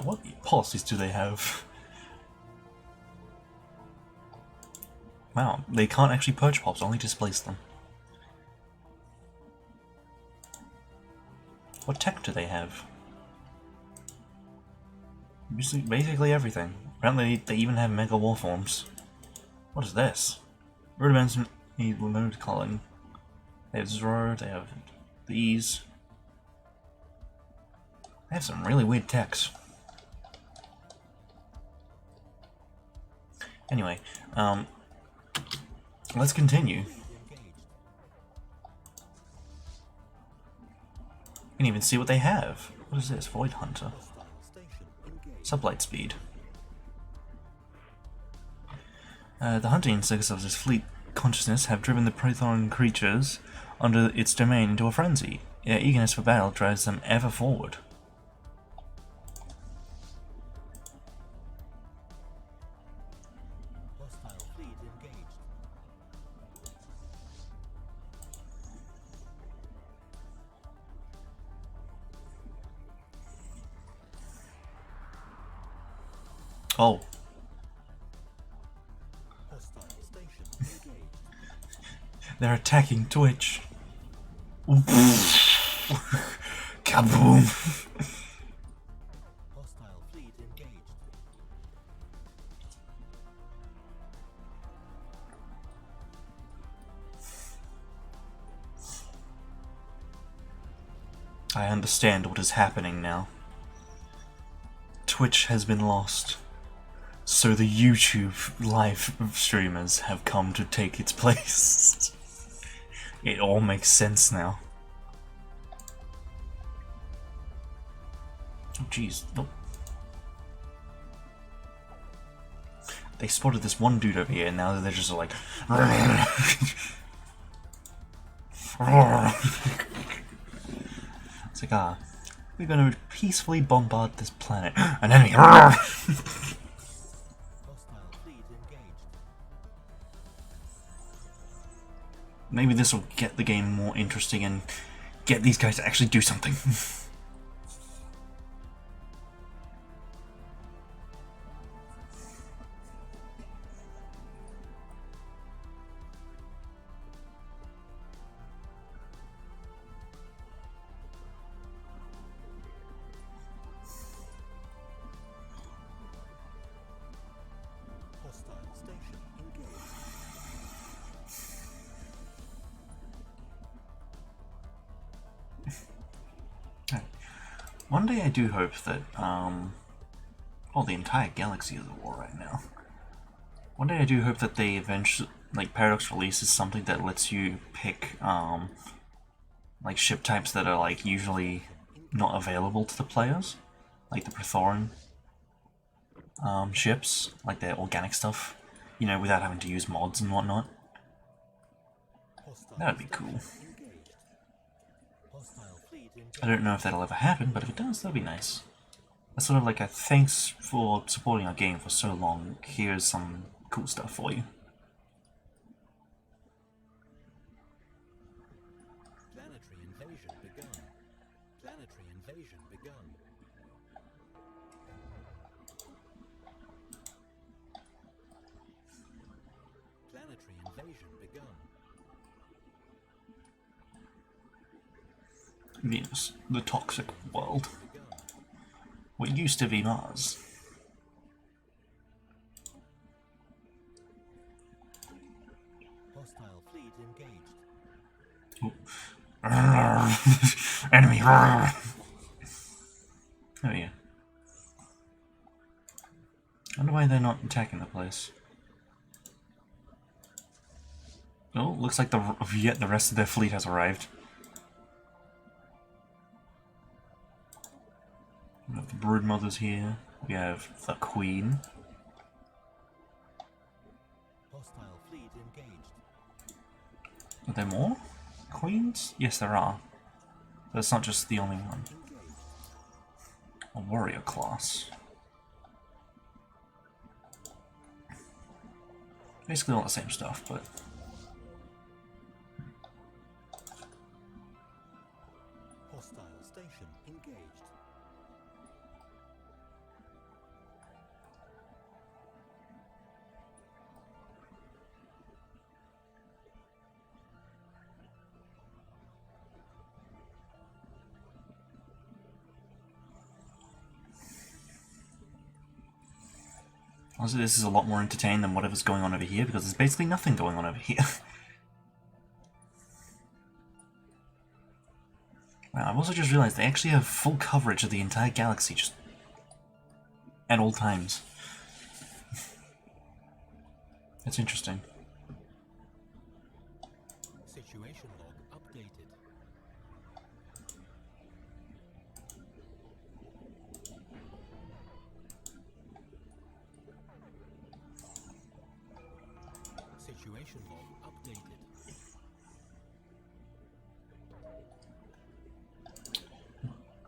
What policies do they have? Wow, they can't actually purge pops, only displace them. What tech do they have? Basically everything. Apparently they even have Mega Warforms. What is this? Rudimentary Remote Culling. They have Zoro, they have these. They have some really weird techs. Anyway, let's continue. You can even see what they have. What is this? Void Hunter. Sublight speed. The hunting instincts of this fleet consciousness have driven the Prothon creatures under its domain into a frenzy. Their eagerness for battle drives them ever forward.
Hostile fleet engaged.
Oh.
Hostile station engaged.
They're attacking Twitch. Kaboom!
Hostile fleet engaged.
I understand what is happening now. Twitch has been lost, so the YouTube live streamers have come to take its place. It all makes sense now. Oh jeez, nope. They spotted this one dude over here, and now they're just like... It's like, we're gonna peacefully bombard this planet. An enemy!
Hostile fleet engaged.
Maybe this will get the game more interesting and get these guys to actually do something.
Hostile station engaged.
One day I do hope that, well, the entire galaxy is at war right now. One day I do hope that they eventually, like, Paradox releases something that lets you pick, like, ship types that are, like, usually not available to the players. Like the Prothoran, ships, like their organic stuff, you know, without having to use mods and whatnot.
Hostile
That'd be cool.
engaged. Hostile fleet engaged.
I don't know if that'll ever happen, but if it does, that'd be nice. That's sort of like a thanks for supporting our game for so long, here's some cool stuff for you.
Planetary invasion begun. Planetary invasion begun. Planetary invasion begun.
Venus, the toxic world.
Begun.
What used to be Mars.
Hostile fleet engaged.
Enemy! Oh yeah. I wonder why they're not attacking the place. Oh, looks like the rest of their fleet has arrived. We have the brood mothers here. We have the queen.
Hostile fleet engaged.
Are there more queens? Yes, there are. That's not just the only one.
Engaged.
A warrior class. Basically all the same stuff, but...
Hostile station engaged.
Honestly, this is a lot more entertaining than whatever's going on over here, because there's basically nothing going on over here. Wow, I've also just realized they actually have full coverage of the entire galaxy, just... at all times. That's interesting.
Situation log updated. Situation log updated.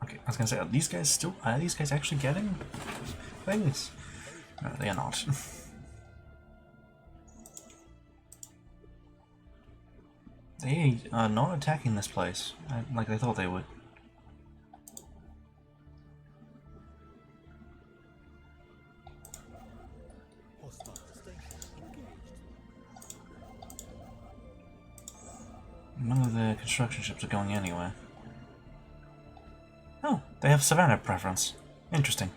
Okay, I was gonna say, are these guys actually getting things? No, they are not. They are not attacking this place, like I thought they would.
Hostile station engaged.
None of the construction ships are going anywhere. Oh, they have Savannah preference. Interesting.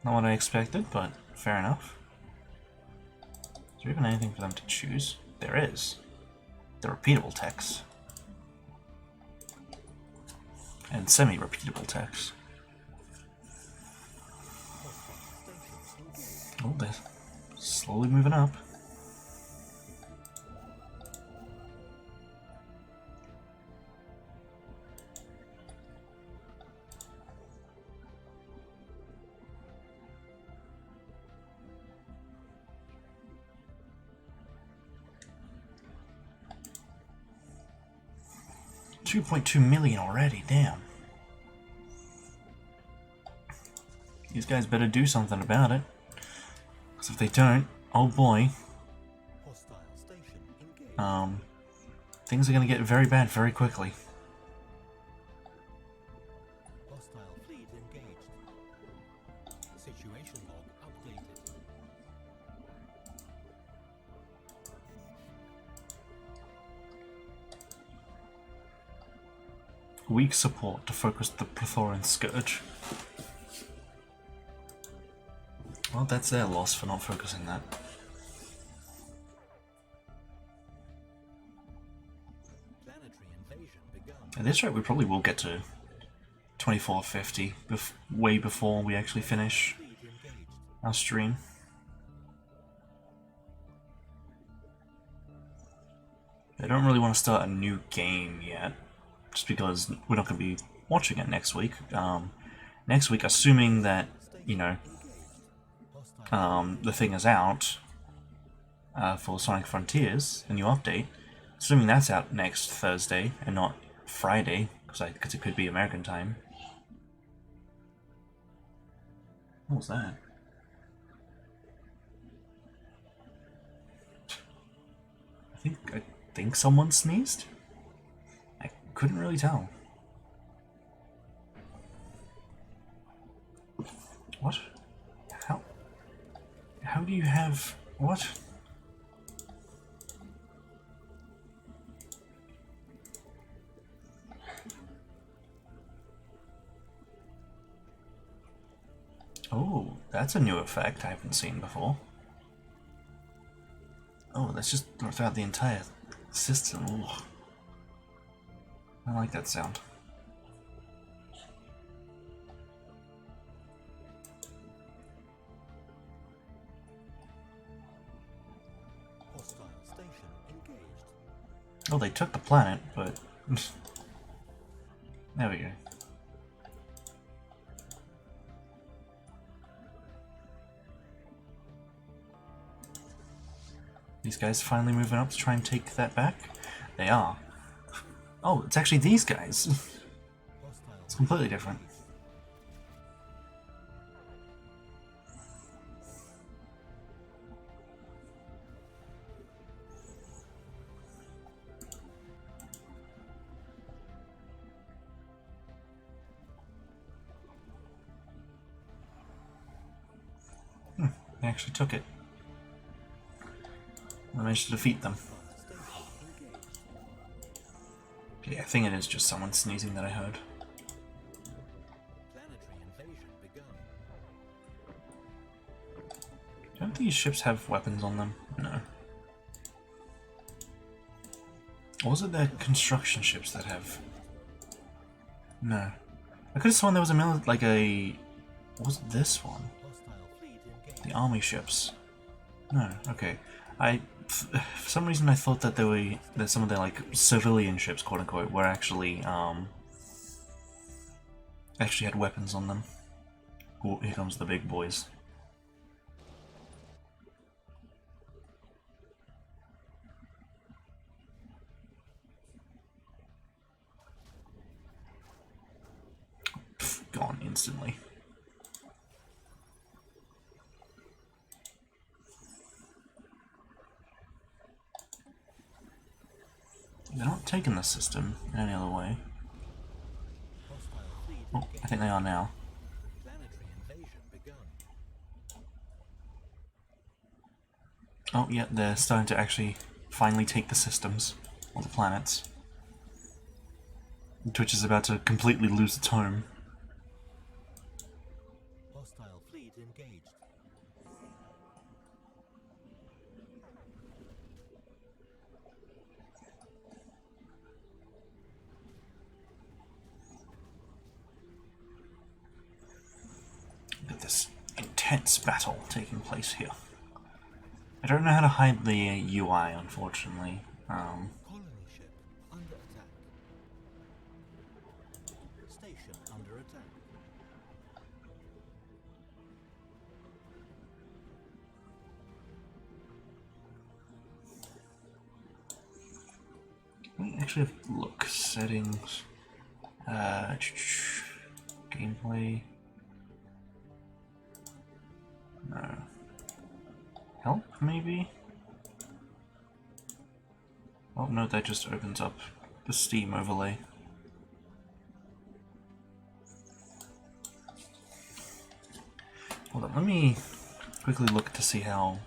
Not what I expected, but fair enough. Is there even anything for them to choose? There is. the repeatable techs and semi-repeatable techs. Oh, they're slowly moving up. $2.2 million already, damn. These guys better do something about it. Because if they don't, oh boy. Things are gonna get very bad very quickly.
Hostile fleet engaged. Situation log updated.
Weak support to focus the Praetorian Scourge. Well, that's their loss for not focusing that.
Planetary invasion begun.
At this rate, we probably will get to 2450 way before we actually finish
Fleet engaged.
our stream. I don't really want to start a new game yet, just because we're not going to be watching it next week. Next week, assuming that, you know, the thing is out for Sonic Frontiers, a new update, assuming that's out next Thursday and not Friday, because it could be American time. What was that? I think someone sneezed? I couldn't really tell. What? How do you have... what? Oh, that's a new effect I haven't seen before. Oh, that's just throughout the entire system. Ooh. I like that sound.
Hostile station engaged.
Oh, they took the planet, but... there we go. These guys finally moving up to try and take that back? They are. Oh, it's actually these guys. It's completely different. They actually took it. I managed to defeat them. Yeah, I think it is just someone sneezing that I heard.
Planetary invasion begun.
Don't these ships have weapons on them? No. Or was it their construction ships that have... No. I could have sworn there was a what was it this one?
Hostile fleet engaged.
The army ships. No, okay. For some reason I thought that that some of the like civilian ships, quote unquote, were actually had weapons on them. Oh, here comes the big boys. Pff, gone instantly. They're not taking the system in any other way.
Hostile fleet
Oh,
engaged.
I think they are now.
Planetary invasion begun.
Oh, yeah, they're starting to actually finally take the systems, or the planets. Twitch is about to completely lose its home.
Hostile fleet engaged.
intense battle taking place here. I don't know how to hide the UI, unfortunately.
Colony ship under attack. Station under attack.
Let me actually have to look. Settings. Gameplay. No. Help, maybe? Oh no, that just opens up the Steam overlay. Hold on, let me quickly look to see how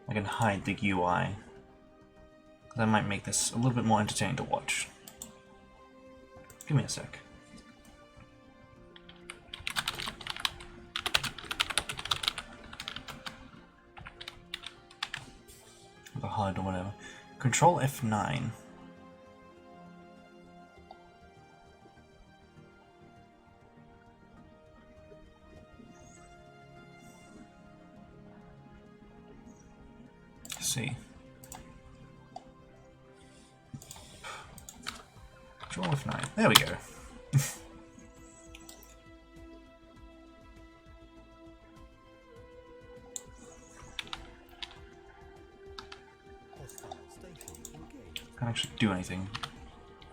I can hide the UI. That might make this a little bit more entertaining to watch. Give me a sec. The HUD or whatever. Control F9. Let's see. Control F9. There we go. Can't actually do anything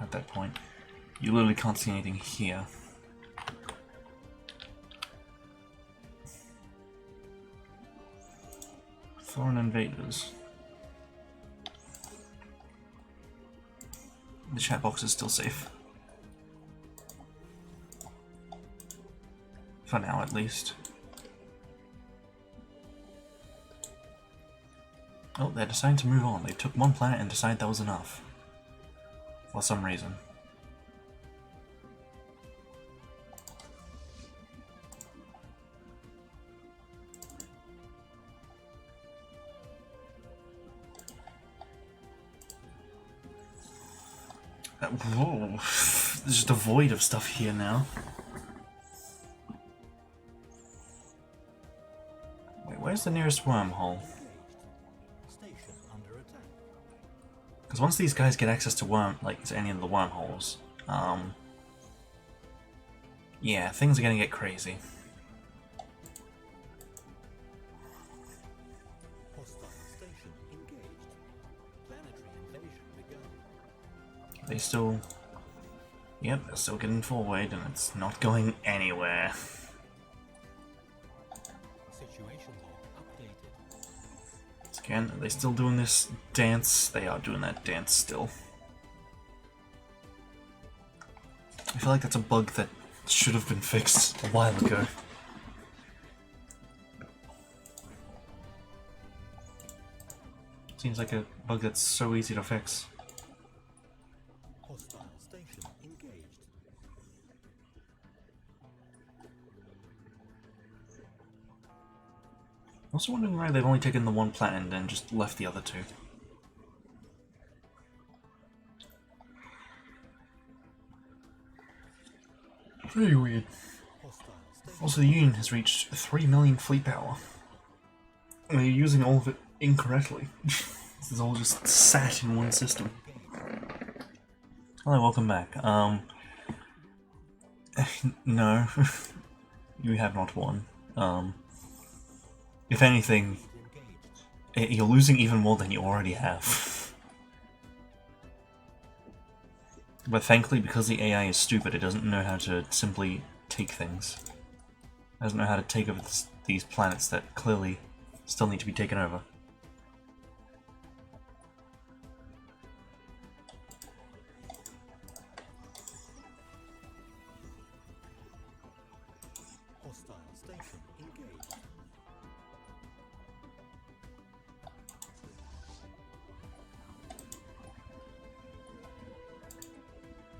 at that point. You literally can't see anything here. Foreign invaders. The chat box is still safe. For now, at least. Oh, they're deciding to move on. They took one planet and decided that was enough. For some reason. Whoa. There's just a void of stuff here now. Wait, where's the nearest wormhole? Because once these guys get access to to any of the wormholes, yeah, things are gonna get crazy. They still... Yep, they're still getting forward, and it's not going anywhere. Again, are they still doing this dance? They are doing that dance still. I feel like that's a bug that should have been fixed a while ago. Seems like a bug that's so easy to fix.
Hostile station engaged.
I'm also wondering why they've only taken the one planet and then just left the other two. Very weird. Also, the Union has reached 3 million fleet power. And they're using all of it incorrectly. This is all just sat in one system. Hello, welcome back. No. You have not won. If anything, you're losing even more than you already have. But thankfully, because the AI is stupid, it doesn't know how to simply take things. It doesn't know how to take over these planets that clearly still need to be taken over.
Hostile station engaged.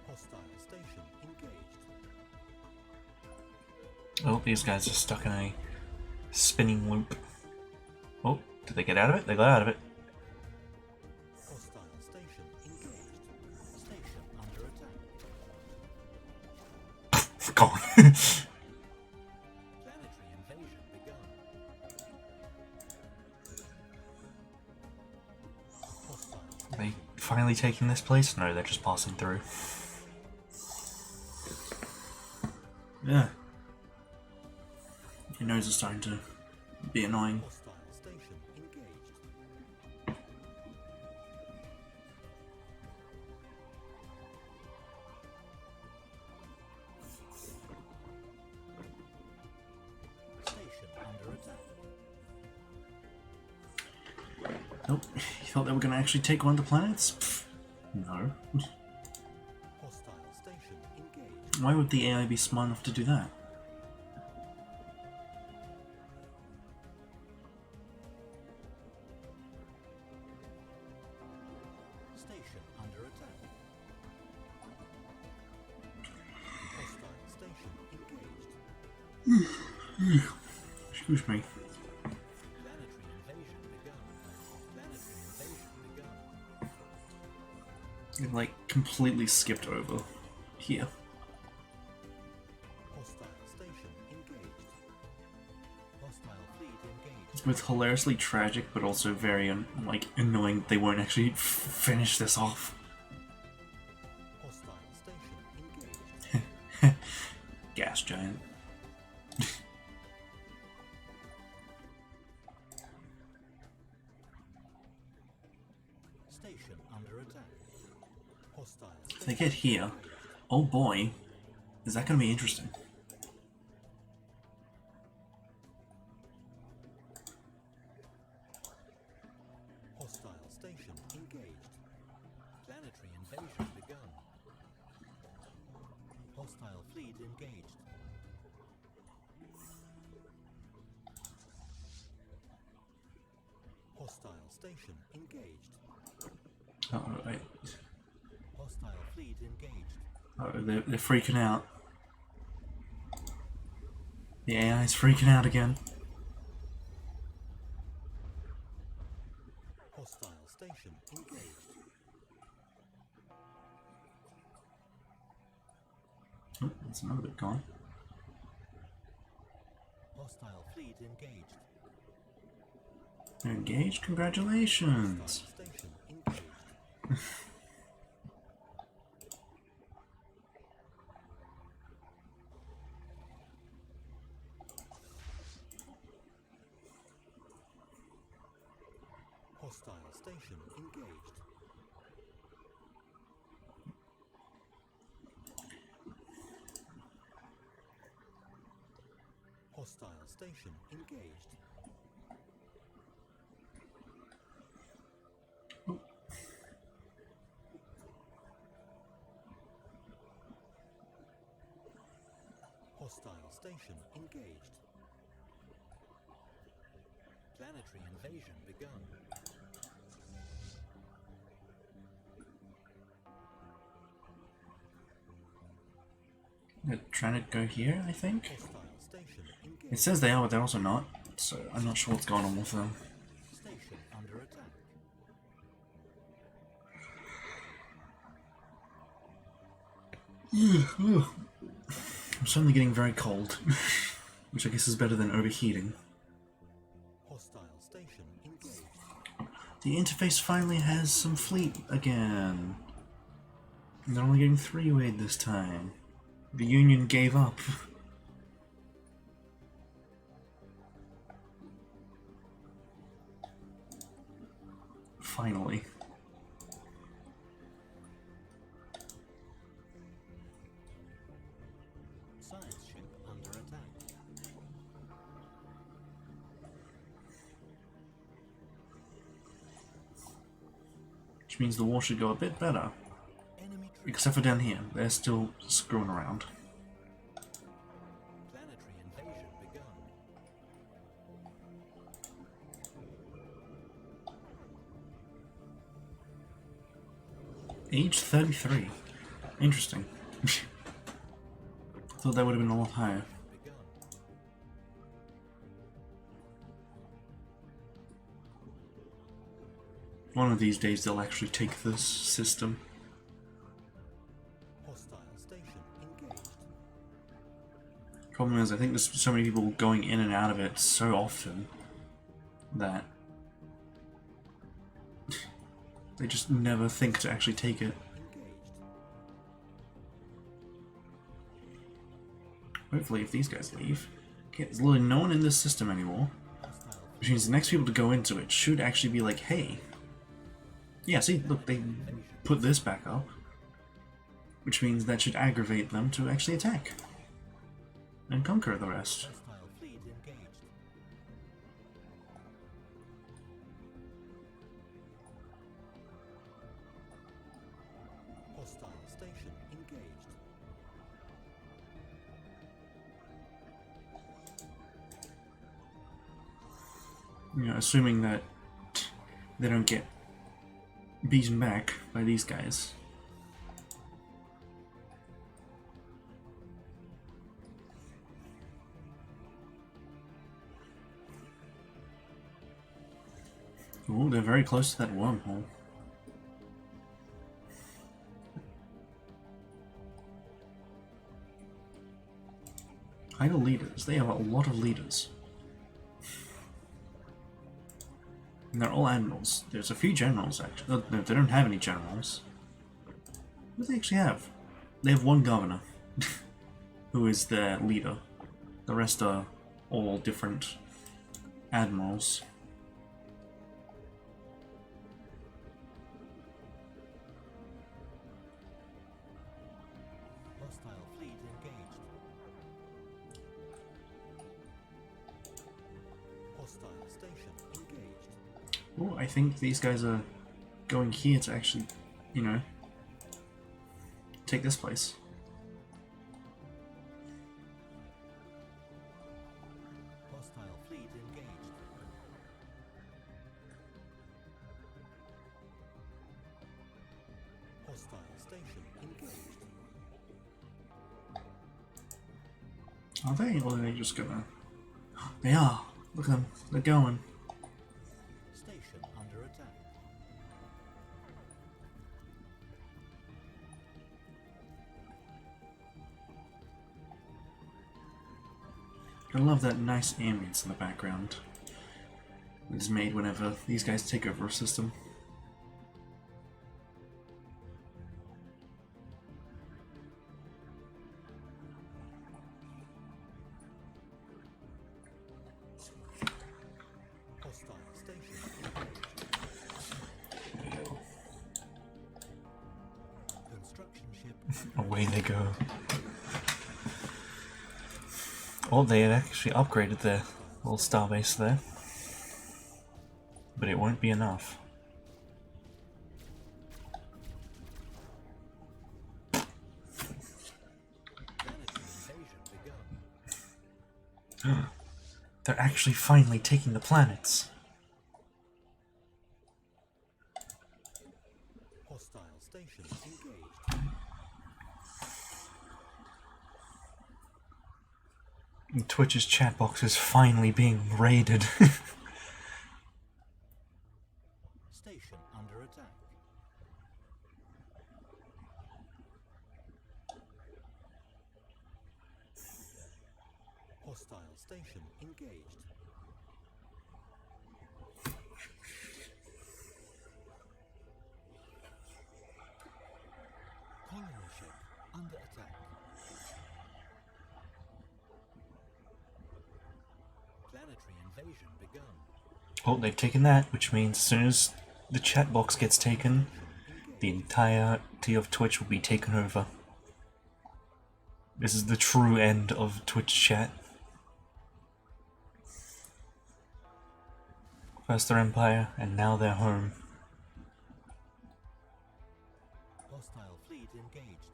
Hostile station engaged.
Oh, these guys are stuck in a spinning loop. Oh, did they get out of it? They got out of it.
Hostile station engaged. Station under attack.
Gone.
Planetary invasion begun.
finally taking this place? No, they're just passing through. Yeah. Your nose is starting to be annoying.
Hostile station engaged. Station under attack.
Nope. You thought they were going to actually take one of the planets? Pfft, no.
Hostile station engaged.
Why would the AI be smart enough to do that?
Station under attack. Hostile station engaged.
Excuse me.
Planetary invasion begun. Planetary invasion begun.
It like completely skipped over here.
Hostile station engaged. Hostile fleet engaged.
It's both hilariously tragic, but also very like annoying that they won't actually finish this off.
Hostile station engaged.
Gas giant.
Station under attack. Hostile
If they get here, oh boy, is that going to be interesting.
Hostile station engaged. Planetary invasion begun. Hostile fleet engaged. Hostile station engaged.
Oh, wait.
Hostile fleet engaged.
Oh, they're freaking out. The AI is freaking out again.
Hostile station engaged.
Oh, that's another bit gone.
Hostile fleet engaged.
They're engaged? Congratulations!
Hostile station engaged. Hostile station engaged. Hostile station engaged. Hostile station engaged. Planetary invasion begun.
They're trying to go here, I think?
Hostile station engaged.
It says they are, but they're also not, so I'm not sure what's going on with them.
Station under attack.
I'm suddenly getting very cold, which I guess is better than overheating.
Hostile station engaged.
The interface finally has some fleet again. They're only getting 3-wayed this time. The Union gave up. Finally.
Science ship under attack.
Which means the war should go a bit better.
Enemy troops.
Except for down here, they're still screwing around.
Planetary invasion begun.
Age 33. Interesting. Thought that would have been a lot higher.
Begun.
One of these days they'll actually take this system.
Hostile station engaged.
Problem is, I think there's so many people going in and out of it so often that
They just never think to actually take it. Hopefully if these guys leave... Okay, there's literally no one in this system anymore. Which means the next people to go into it should actually be like, hey... Yeah, see, look, they put this back up. Which means that should aggravate them to actually attack. And conquer the rest.
Hostile station engaged.
You know, assuming that they don't get beaten back by these guys. Oh, they're very close to that wormhole. Idle leaders. They have a lot of leaders. And they're all admirals. There's a few generals, actually. Oh, no, they don't have any generals. What do they actually have? They have one governor, who is their leader. The rest are all different admirals.
Hostile fleet engaged. Hostile station engaged.
Oh, I think these guys are going here to actually, you know, take this place.
Hostile fleet engaged. Hostile station engaged.
Are they? Or are they just gonna... They are! Look at them. They're going.
Station under attack.
I love that nice ambience in the background. It's made whenever these guys take over a system.
Hostile station engaged. Construction ship.
Away they go. Oh, they had actually upgraded their little starbase there. But it won't be enough. They're actually finally taking the planets.
Hostile station engaged.
And Twitch's chat box is finally being raided.
Station under attack. Hostile station engaged. Colony ship under attack. Planetary invasion begun.
Oh, they've taken that, which means as soon as the chat box gets taken, the entirety of Twitch will be taken over. This is the true end of Twitch chat. First their empire, and now they're home.
Hostile fleet engaged.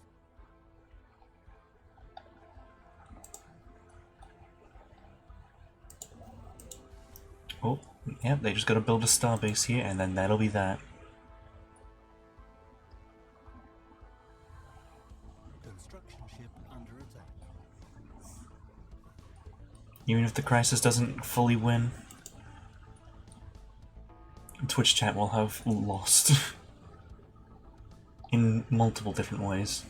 Oh, yep, they just gotta build a starbase here, and then that'll be that.
Construction ship under attack.
Even if the crisis doesn't fully win, Twitch chat will have lost. In multiple different ways.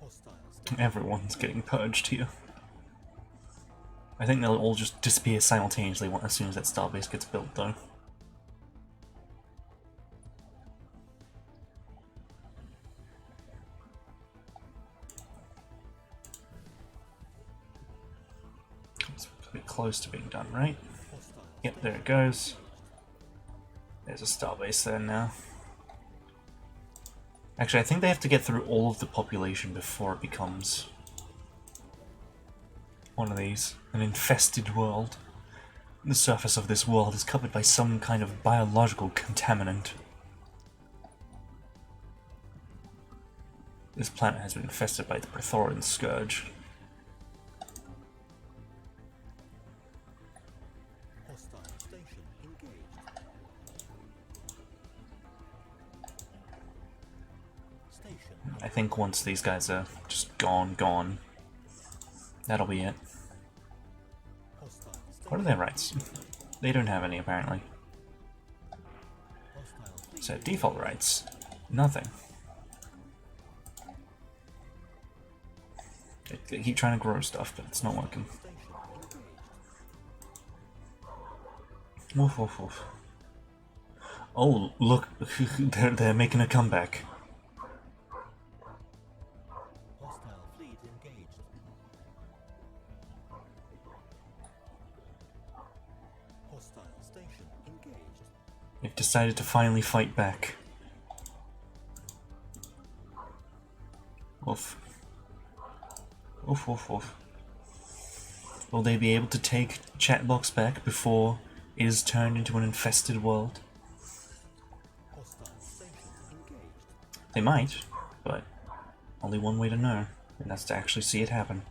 Hostile station.
Everyone's getting purged here. I think they'll all just disappear simultaneously as soon as that starbase gets built, though. It's a bit close to being done, right? Yep, there it goes. There's a starbase there now. Actually, I think they have to get through all of the population before it becomes one of these. An infested world. The surface of this world is covered by some kind of biological contaminant. This planet has been infested by the Prethorian Scourge.
Hostile station engaged. Station
I think once these guys are just gone, that'll be it.
hostile
What are their rights? They don't have any, apparently.
hostile fleet
So, default rights, nothing. They keep trying to grow stuff, but it's not working.
station engaged.
Woof, woof, woof. Oh, look, they're making a comeback.
Hostile fleet engaged. Hostile station engaged.
They've decided to finally fight back. Woof. Woof, woof, woof. Will they be able to take Chatbox back before it is turned into an infested world?
Hostile station engaged.
They might, but only one way to know, and that's to actually see it happen.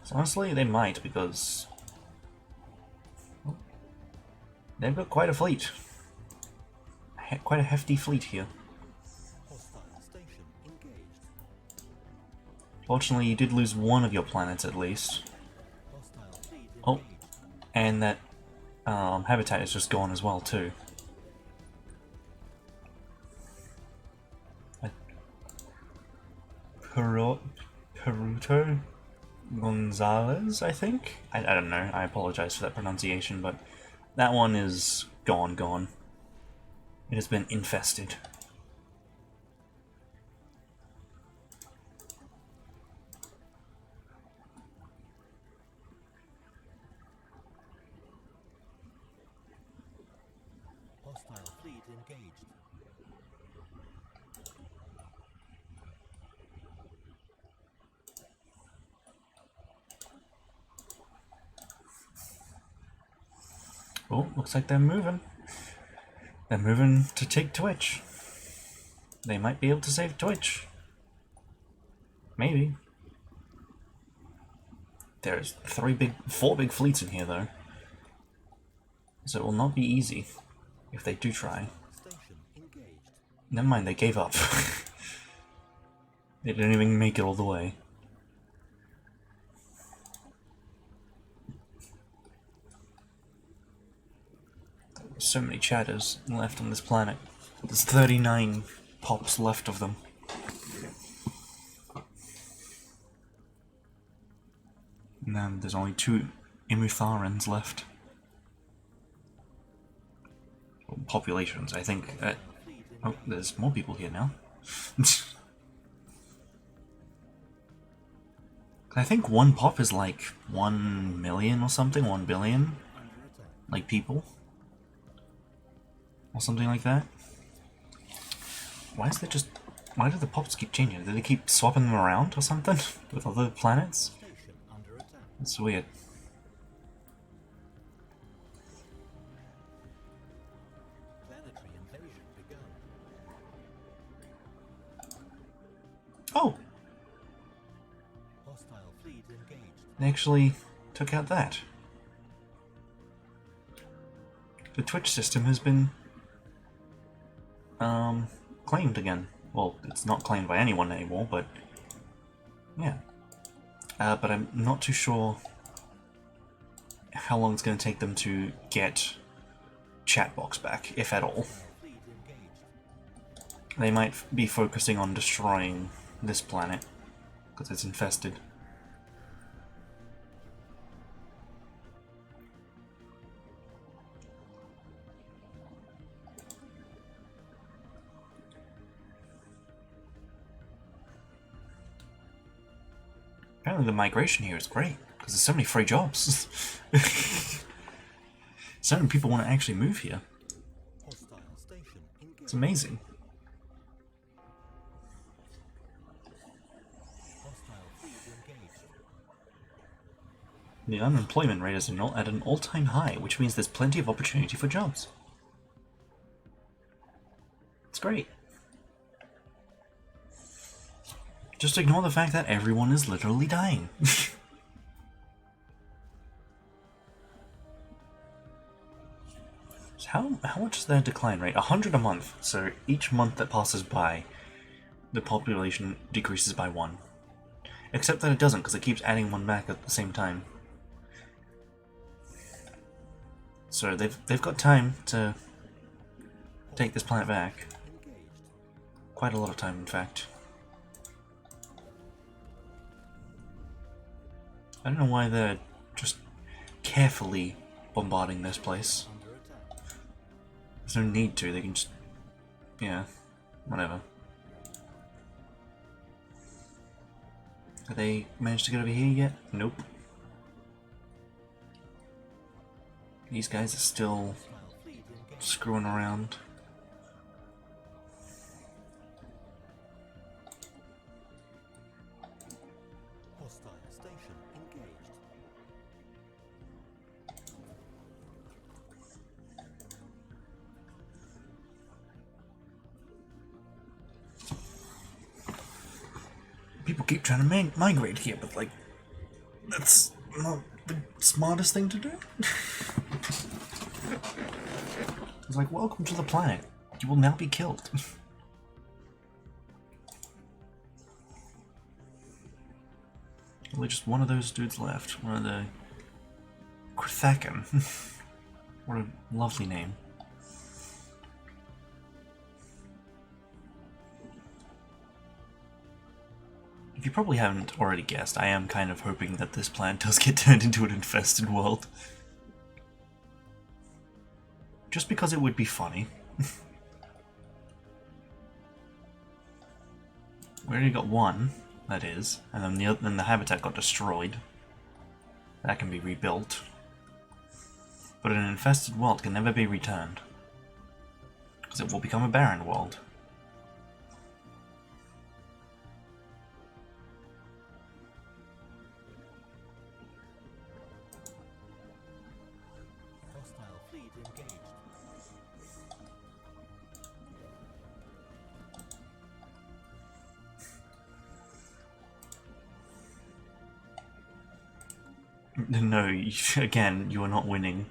So honestly, they might, because they've got quite a fleet. Quite a hefty fleet here.
Hostile station engaged.
Fortunately, you did lose one of your planets at least.
Hostile fleet
Oh,
engaged.
and that habitat is just gone as well too. Peruto Gonzalez, I think? I don't know, I apologize for that pronunciation, but that one is gone. It has been infested.
Hostile fleet engaged.
Oh, looks like they're moving. They're moving to take Twitch. They might be able to save Twitch. Maybe. There's four big fleets in here though. So it will not be easy if they do try.
Station engaged.
Never mind, they gave up. They didn't even make it all the way. There's so many chatters left on this planet. There's 39 pops left of them. And then there's only 2 Imutharans left. Well, populations, I think. Oh, there's more people here now. I think one pop is like 1 million or something, 1 billion,
Under attack.
like people. Or something like that. Why do the pops keep changing? Do they keep swapping them around or something? With other planets?
Station under attack.
That's weird.
Planetary invasion begun.
Oh!
Hostile fleet engaged.
They actually took out that. The Twitch system has been claimed again. Well, it's not claimed by anyone anymore, but yeah. But I'm not too sure how long it's going to take them to get Chatbox back, if at all.
Hostile fleet engaged.
They might be focusing on destroying this planet because it's infested. Apparently the migration here is great because there's so many free jobs. So many people want to actually move here.
Hostile station engaged.
It's amazing.
Hostile fleet engaged.
The unemployment rate is at an all-time high, which means there's plenty of opportunity for jobs. It's great. Just ignore the fact that everyone is literally dying. So how much is their decline rate? 100 a month. So each month that passes by, the population decreases by 1. Except that it doesn't, because it keeps adding 1 back at the same time. So they've got time to take this planet back. Quite a lot of time, in fact. I don't know why they're just carefully bombarding this place.
Under attack.
There's no need to, they can just... yeah, whatever. Have they managed to get over here yet? Nope. These guys are still
Hostile fleet engaged.
screwing around.
Hostile station engaged.
People keep trying to migrate here, but like, that's not the smartest thing to do. It's like, welcome to the planet. You will now be killed. Only just one of those dudes left. One of the Krithakan. What a lovely name. If you probably haven't already guessed, I am kind of hoping that this planet does get turned into an infested world. Just because it would be funny. We already got one, that is, and then the habitat got destroyed. That can be rebuilt. But an infested world can never be returned. Because it will become a barren world.
Hostile fleet engaged.
No, again, you are not winning.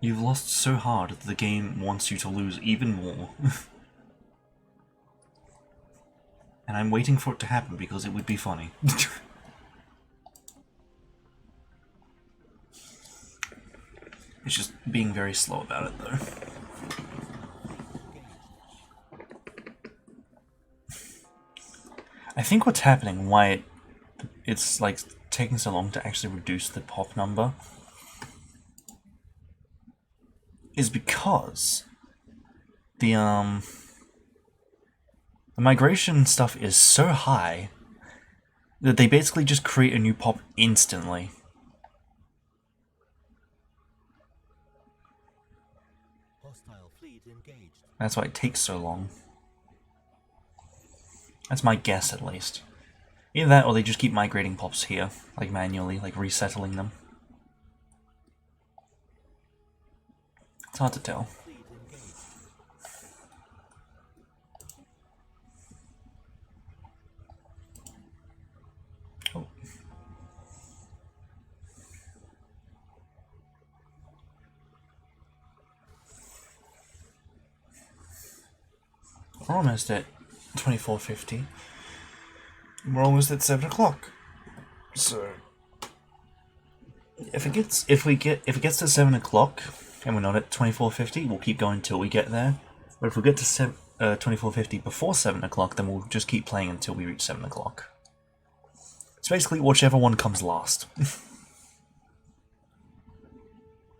You've lost so hard that the game wants you to lose even more. And I'm waiting for it to happen because it would be funny. It's just being very slow about it, though. I think what's happening, why it's like taking so long to actually reduce the pop number, is because the migration stuff is so high that they basically just create a new pop instantly.
Hostile fleet engaged.
That's why it takes so long. That's my guess, at least. Either that, or they just keep migrating pops here, like manually, like resettling them. It's hard to tell.
Fleet engaged.
Oh. We're almost at 2450. we're almost at 7 o'clock. So if it gets to 7 o'clock and we're not at 24:50, we'll keep going till we get there. But if we get to 24:50 before 7 o'clock, then we'll just keep playing until we reach 7 o'clock. It's basically whichever one comes last.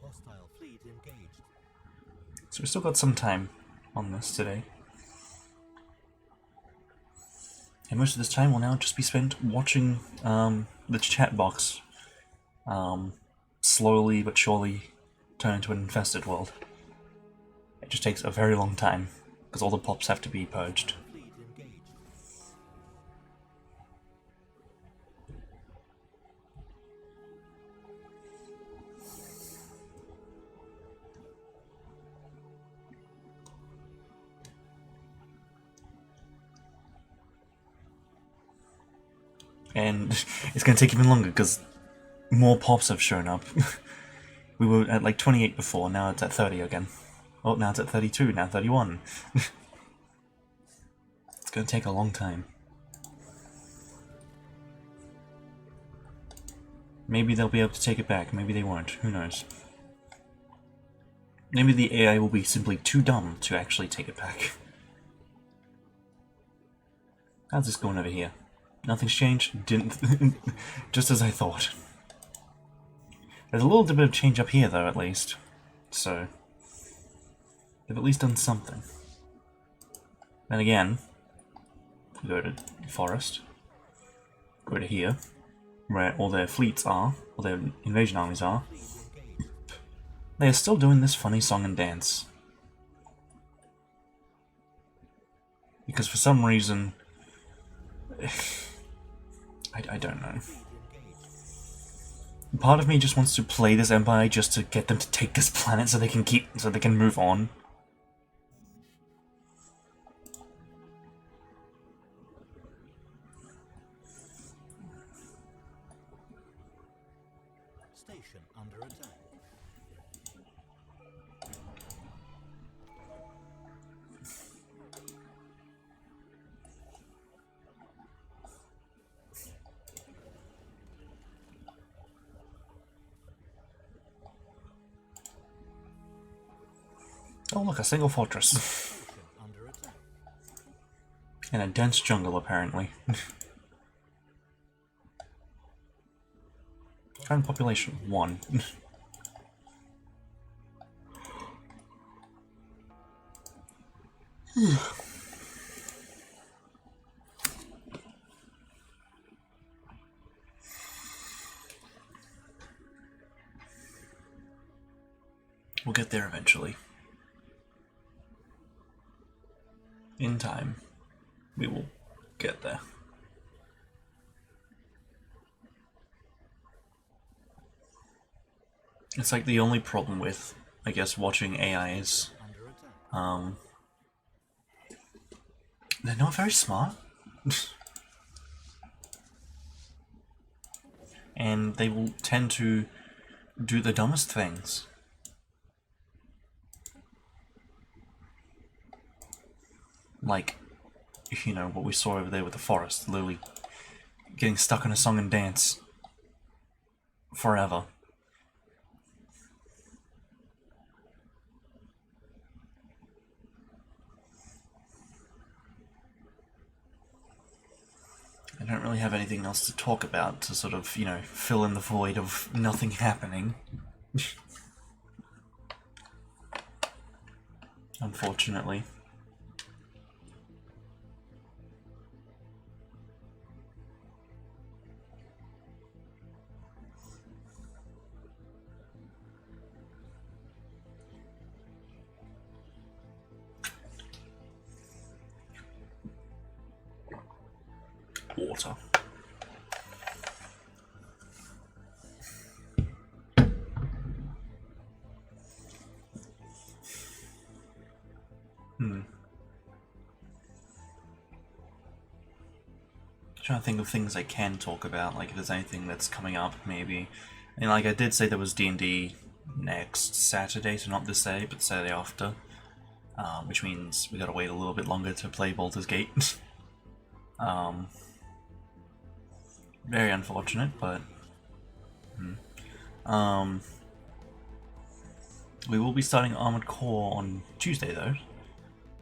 Hostile fleet engaged.
So we've still got some time on this today. And most of this time will now just be spent watching the chat box slowly but surely turn into an infested world. It just takes a very long time, because all the pops have to be purged.
Fleet engaged.
And it's going to take even longer, because more pops have shown up. We were at like 28 before, now it's at 30 again. Oh, now it's at 32, now 31. It's going to take a long time. Maybe they'll be able to take it back, maybe they won't, who knows. Maybe the AI will be simply too dumb to actually take it back. How's this going over here? Nothing's changed? Didn't... just as I thought. There's a little bit of change up here though, at least. So... they've at least done something. Then again... we go to Forest. Go to here. Where all their fleets are. All their invasion armies are. They are still doing this funny song and dance. Because for some reason... I don't know. Part of me just wants to play this empire just to get them to take this planet so they can move on.
Station under attack.
Oh look, a single fortress.
Station under attack.
In a dense jungle, apparently. Current population, 1. We'll get there eventually. In time, we will get there. It's like the only problem with, I guess, watching AIs.
Under attack.
They're not very smart. And they will tend to do the dumbest things. Like, you know, what we saw over there with the forest, literally getting stuck in a song and dance forever. I don't really have anything else to talk about to sort of, you know, fill in the void of nothing happening. Unfortunately. Water. Trying to think of things I can talk about, like if there's anything that's coming up, maybe. And like I did say there was D&D next Saturday, so not this Saturday, but Saturday after. Which means we gotta wait a little bit longer to play Baldur's Gate. Very unfortunate, but um, we will be starting Armored Core on Tuesday though.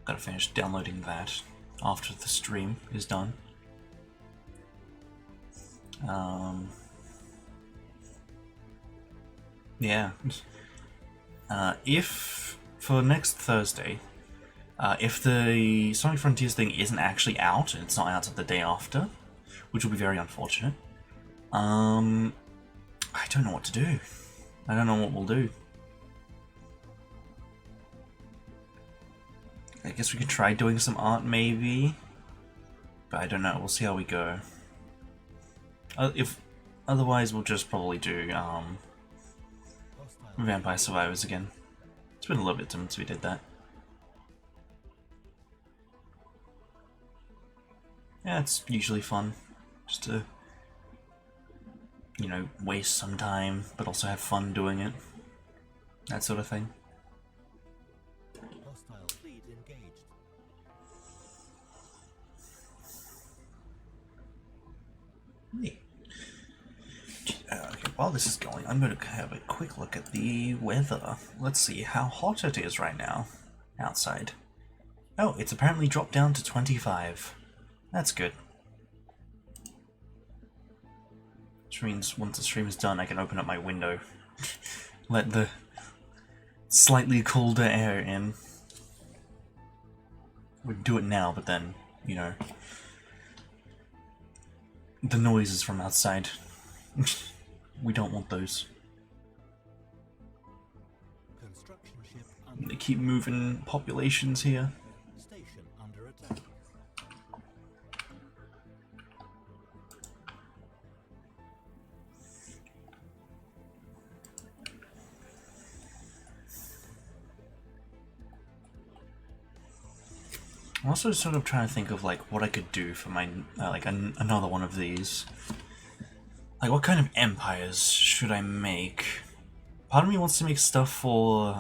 Gotta finish downloading that after the stream is done. Yeah. If for next Thursday, if the Sonic Frontiers thing isn't actually out, and it's not out until the day after, which will be very unfortunate, I don't know what to do. I don't know what we'll do. I guess we could try doing some art, maybe, but I don't know. We'll see how we go. If otherwise, we'll just probably do Vampire Survivors again. It's been a little bit since we did that. Yeah, it's usually fun, just to, you know, waste some time, but also have fun doing it. That sort of thing.
Hostile fleet engaged.
Okay, while this is going, I'm going to have a quick look at the weather. Let's see how hot it is right now outside. Oh, it's apparently dropped down to 25. That's good. Which means once the stream is done, I can open up my window. Let the slightly colder air in. We'd do it now, but then, you know, the noises from outside. We don't want those.
Construction ship under
They keep moving populations here.
station under attack.
I'm also sort of trying to think of like what I could do for my another one of these. Like, what kind of empires should I make? Part of me wants to make stuff for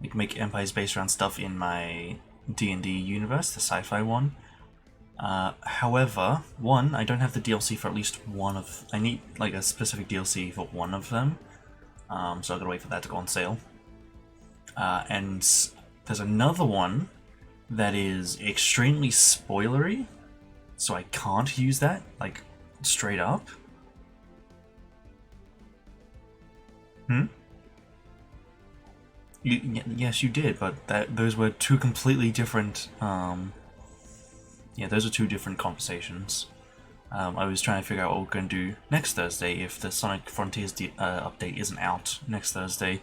make empires based around stuff in my D&D universe, the sci-fi one. However, one, I don't have the DLC for at least one of. I need like a specific DLC for one of them, so I gotta wait for that to go on sale. And there's another one that is extremely spoilery, so I can't use that, like, straight up. Yes, you did, but those were two completely different, yeah, those are two different conversations. I was trying to figure out what we're going to do next Thursday if the Sonic Frontiers update isn't out next Thursday.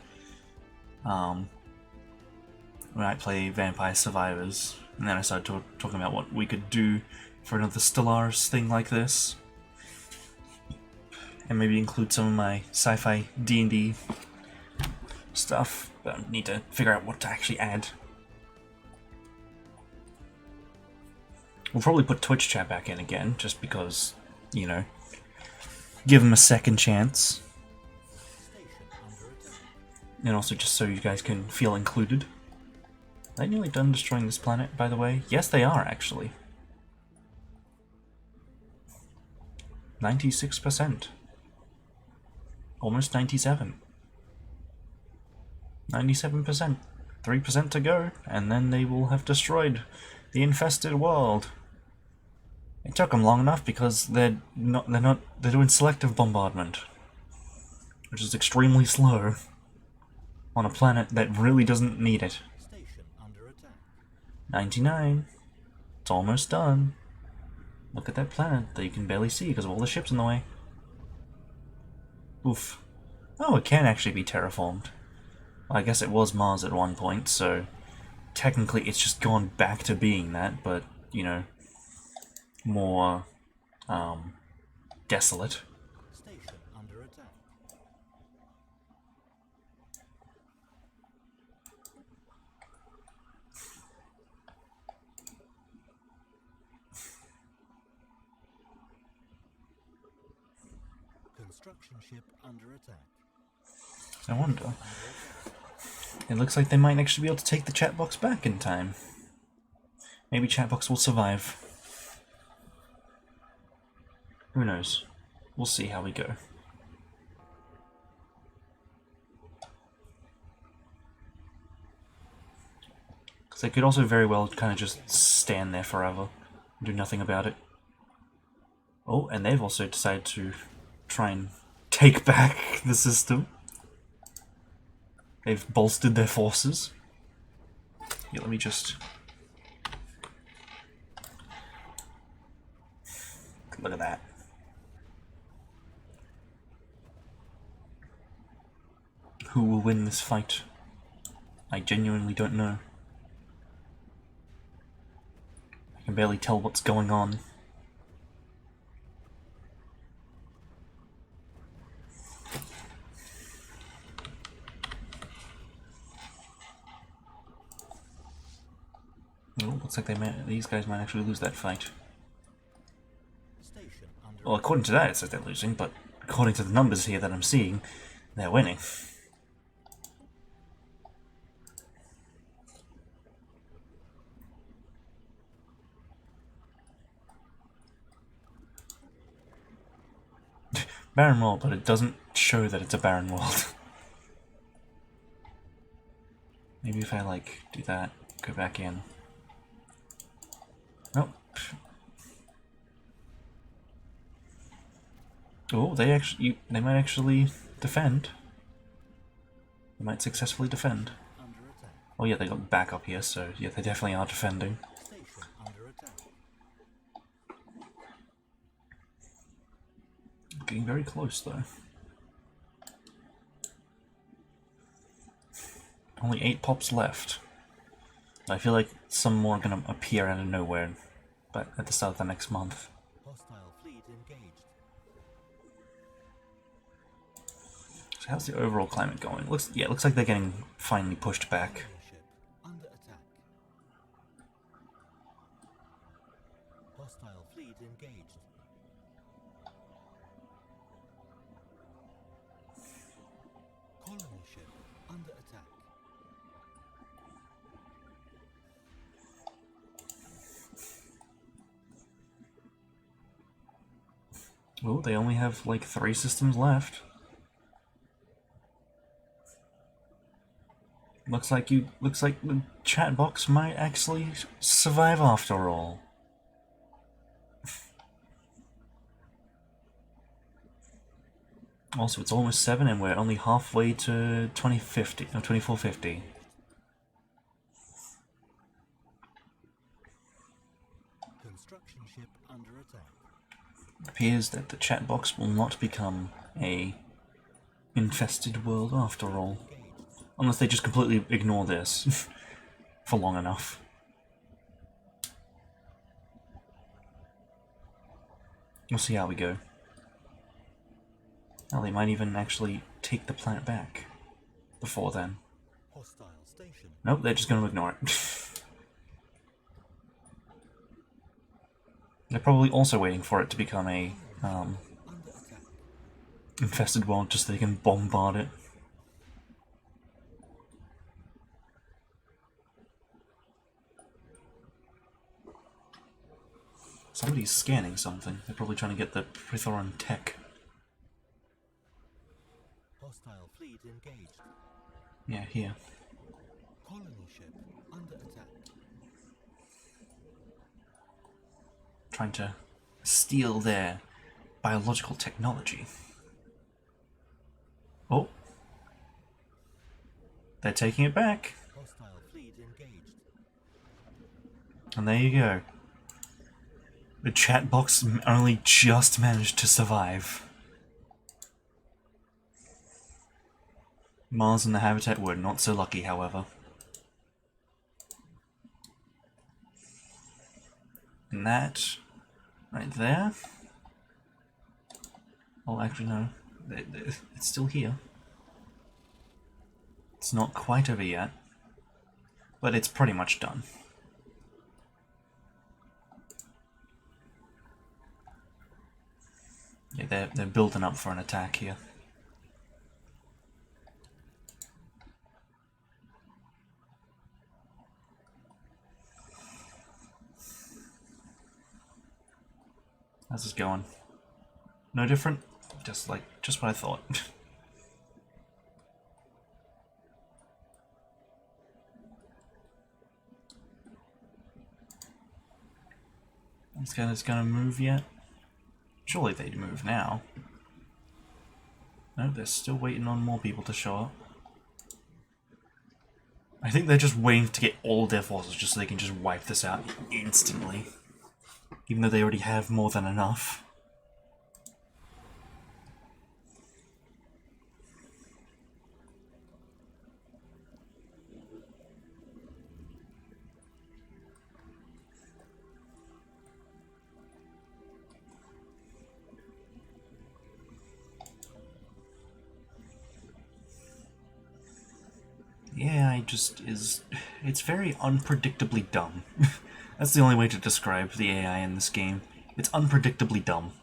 We might play Vampire Survivors, and then I started talking about what we could do for another Stellaris thing like this. And maybe include some of my sci-fi D&D stuff, but I need to figure out what to actually add. We'll probably put Twitch chat back in again, just because, you know, give them a second chance. And also just so you guys can feel included. Are they nearly done destroying this planet, by the way? Yes, they are, actually. 96%. Almost 97. 97%. 3% to go, and then they will have destroyed the infested world. It took them long enough because they're doing selective bombardment, which is extremely slow on a planet that really doesn't need it.
Station under attack.
99. It's almost done. Look at that planet that you can barely see because of all the ships in the way. Oof. Oh, it can actually be terraformed. Well, I guess it was Mars at one point, so technically it's just gone back to being that, but, you know, more, desolate.
Station under attack. Construction ship under attack.
I wonder. It looks like they might actually be able to take the chat box back in time. Maybe chat box will survive. Who knows? We'll see how we go. Because they could also very well kind of just stand there forever and do nothing about it. Oh, and they've also decided to try and take back the system. They've bolstered their forces. Yeah, let me just... Look at that. Who will win this fight? I genuinely don't know. I can barely tell what's going on. Oh, looks like these guys might actually lose that fight.
Station under
Well, according to that, it says they're losing, but according to the numbers here that I'm seeing, they're winning. Barren world, but it doesn't show that it's a barren world. Maybe if I, like, do that, go back in. Nope. Oh, they might actually defend. They might successfully defend.
under attack.
Oh yeah, they got back up here, so yeah, they definitely are defending.
Station under attack.
Getting very close, though. Only 8 pops left. I feel like some more are gonna appear out of nowhere, but at the start of the next month.
Hostile fleet engaged.
So how's the overall climate going? It looks like they're getting finally pushed back.
Colony ship under attack. Hostile fleet engaged. Colony ship under attack.
Oh, they only have like 3 systems left. Looks like the chat box might actually survive after all. Also, it's almost 7 and we're only halfway to 2050, or 2450.
Construction ship under attack.
It appears that the chat box will not become a infested world after all. Unless they just completely ignore this for long enough. We'll see how we go. Well, they might even actually take the planet back before then.
Hostile station.
Nope, they're just going to ignore it. They're probably also waiting for it to become a
Under attack.
infested world just so they can bombard it. Somebody's scanning something. They're probably trying to get the Prithoran tech.
Hostile fleet engaged.
Yeah, here.
Colony ship under attack.
Trying to steal their biological technology. Oh. They're taking it back.
Hostile fleet engaged.
And there you go. The chat box only just managed to survive. Mars and the habitat were not so lucky, however. And that, right there. Oh, actually, no. It's still here. It's not quite over yet, but it's pretty much done. Yeah, they're building up for an attack here. How's this going? No different? Just what I thought. These guys gonna move yet? Surely they'd move now. No, they're still waiting on more people to show up. I think they're just waiting to get all their forces just so they can just wipe this out instantly. Even though they already have more than enough. Yeah, it's very unpredictably dumb. That's the only way to describe the AI in this game. It's unpredictably dumb.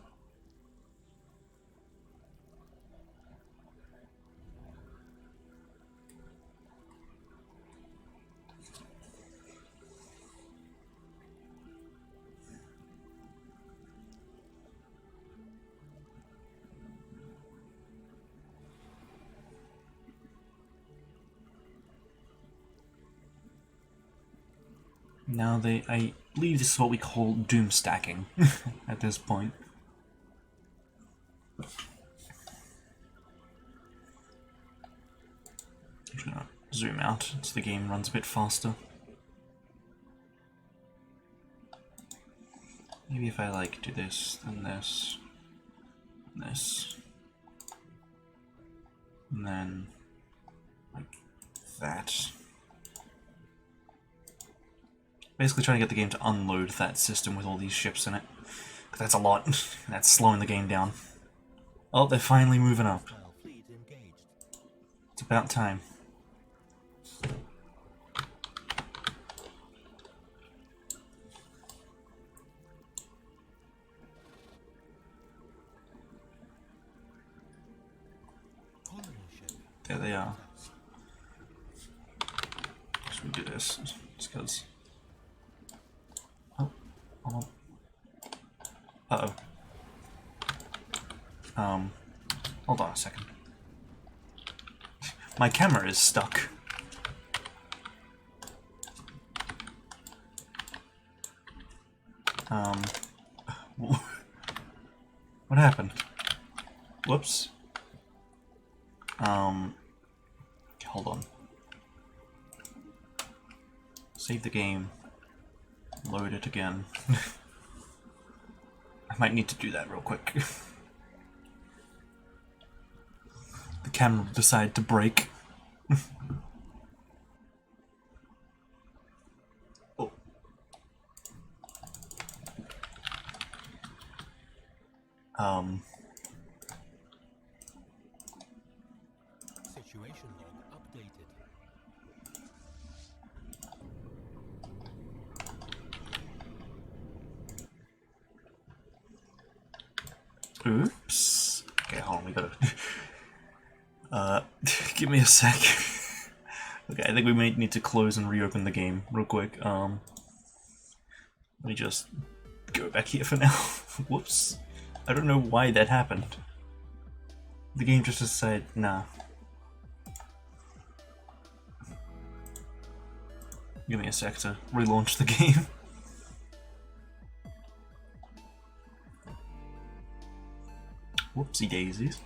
Now I believe this is what we call doom stacking at this point. I'm just gonna zoom out so the game runs a bit faster. Maybe if I do this, then this, and this, and then like that. Basically trying to get the game to unload that system with all these ships in it. 'Cause that's a lot. That's slowing the game down. Oh, they're finally moving up. It's about time. There they are. So we do this just because. Oh. Uh-oh. Hold on a second. My camera is stuck. What happened? Whoops. Hold on. Save the game. Load it again. I might need to do that real quick. The camera decided to break. Oh.
Situation log updated.
Oops. Okay, hold on, we gotta... give me a sec. Okay, I think we may need to close and reopen the game real quick. Let me just go back here for now. Whoops. I don't know why that happened. The game just decided, nah. Give me a sec to relaunch the game. Whoopsie daisies.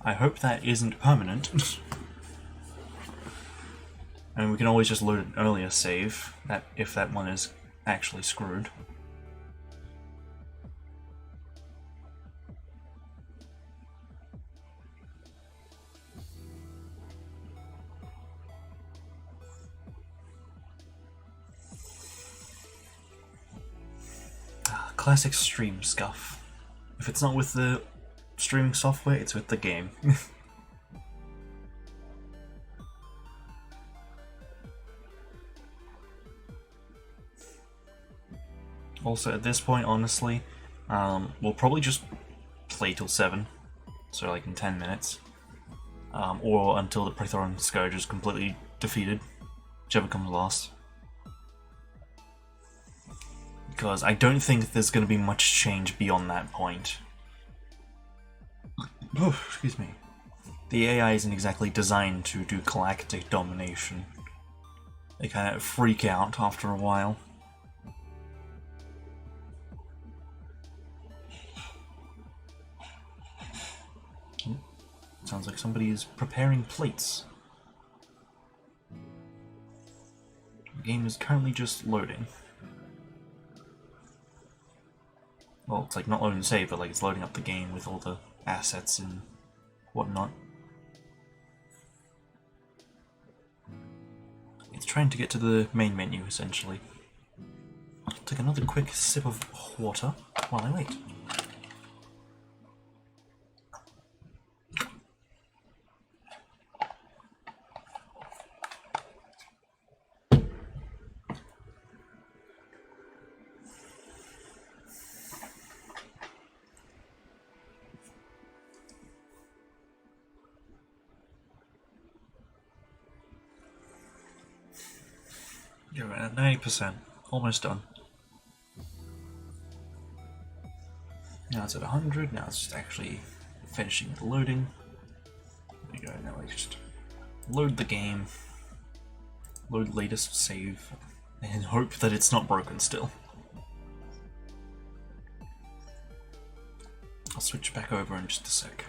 I hope that isn't permanent. And we can always just load an earlier save, if that one is actually screwed. Classic stream scuff. If it's not with the streaming software, it's with the game. Also, at this point, honestly, we'll probably just play till 7, so in 10 minutes. Or until the Praetorian Scourge is completely defeated, whichever comes last. because I don't think there's going to be much change beyond that point. Oh, excuse me. The AI isn't exactly designed to do galactic domination. They kind of freak out after a while. Oh, sounds like somebody is preparing plates. The game is currently just loading. Well, it's like not loading the save, but like it's loading up the game with all the assets and whatnot. It's trying to get to the main menu, essentially. I'll take another quick sip of water while I wait. You're at 90%. Almost done. Now it's at 100. Now it's just actually finishing the loading. There you go. Now I just load the game. Load latest save. And hope that it's not broken still. I'll switch back over in just a sec.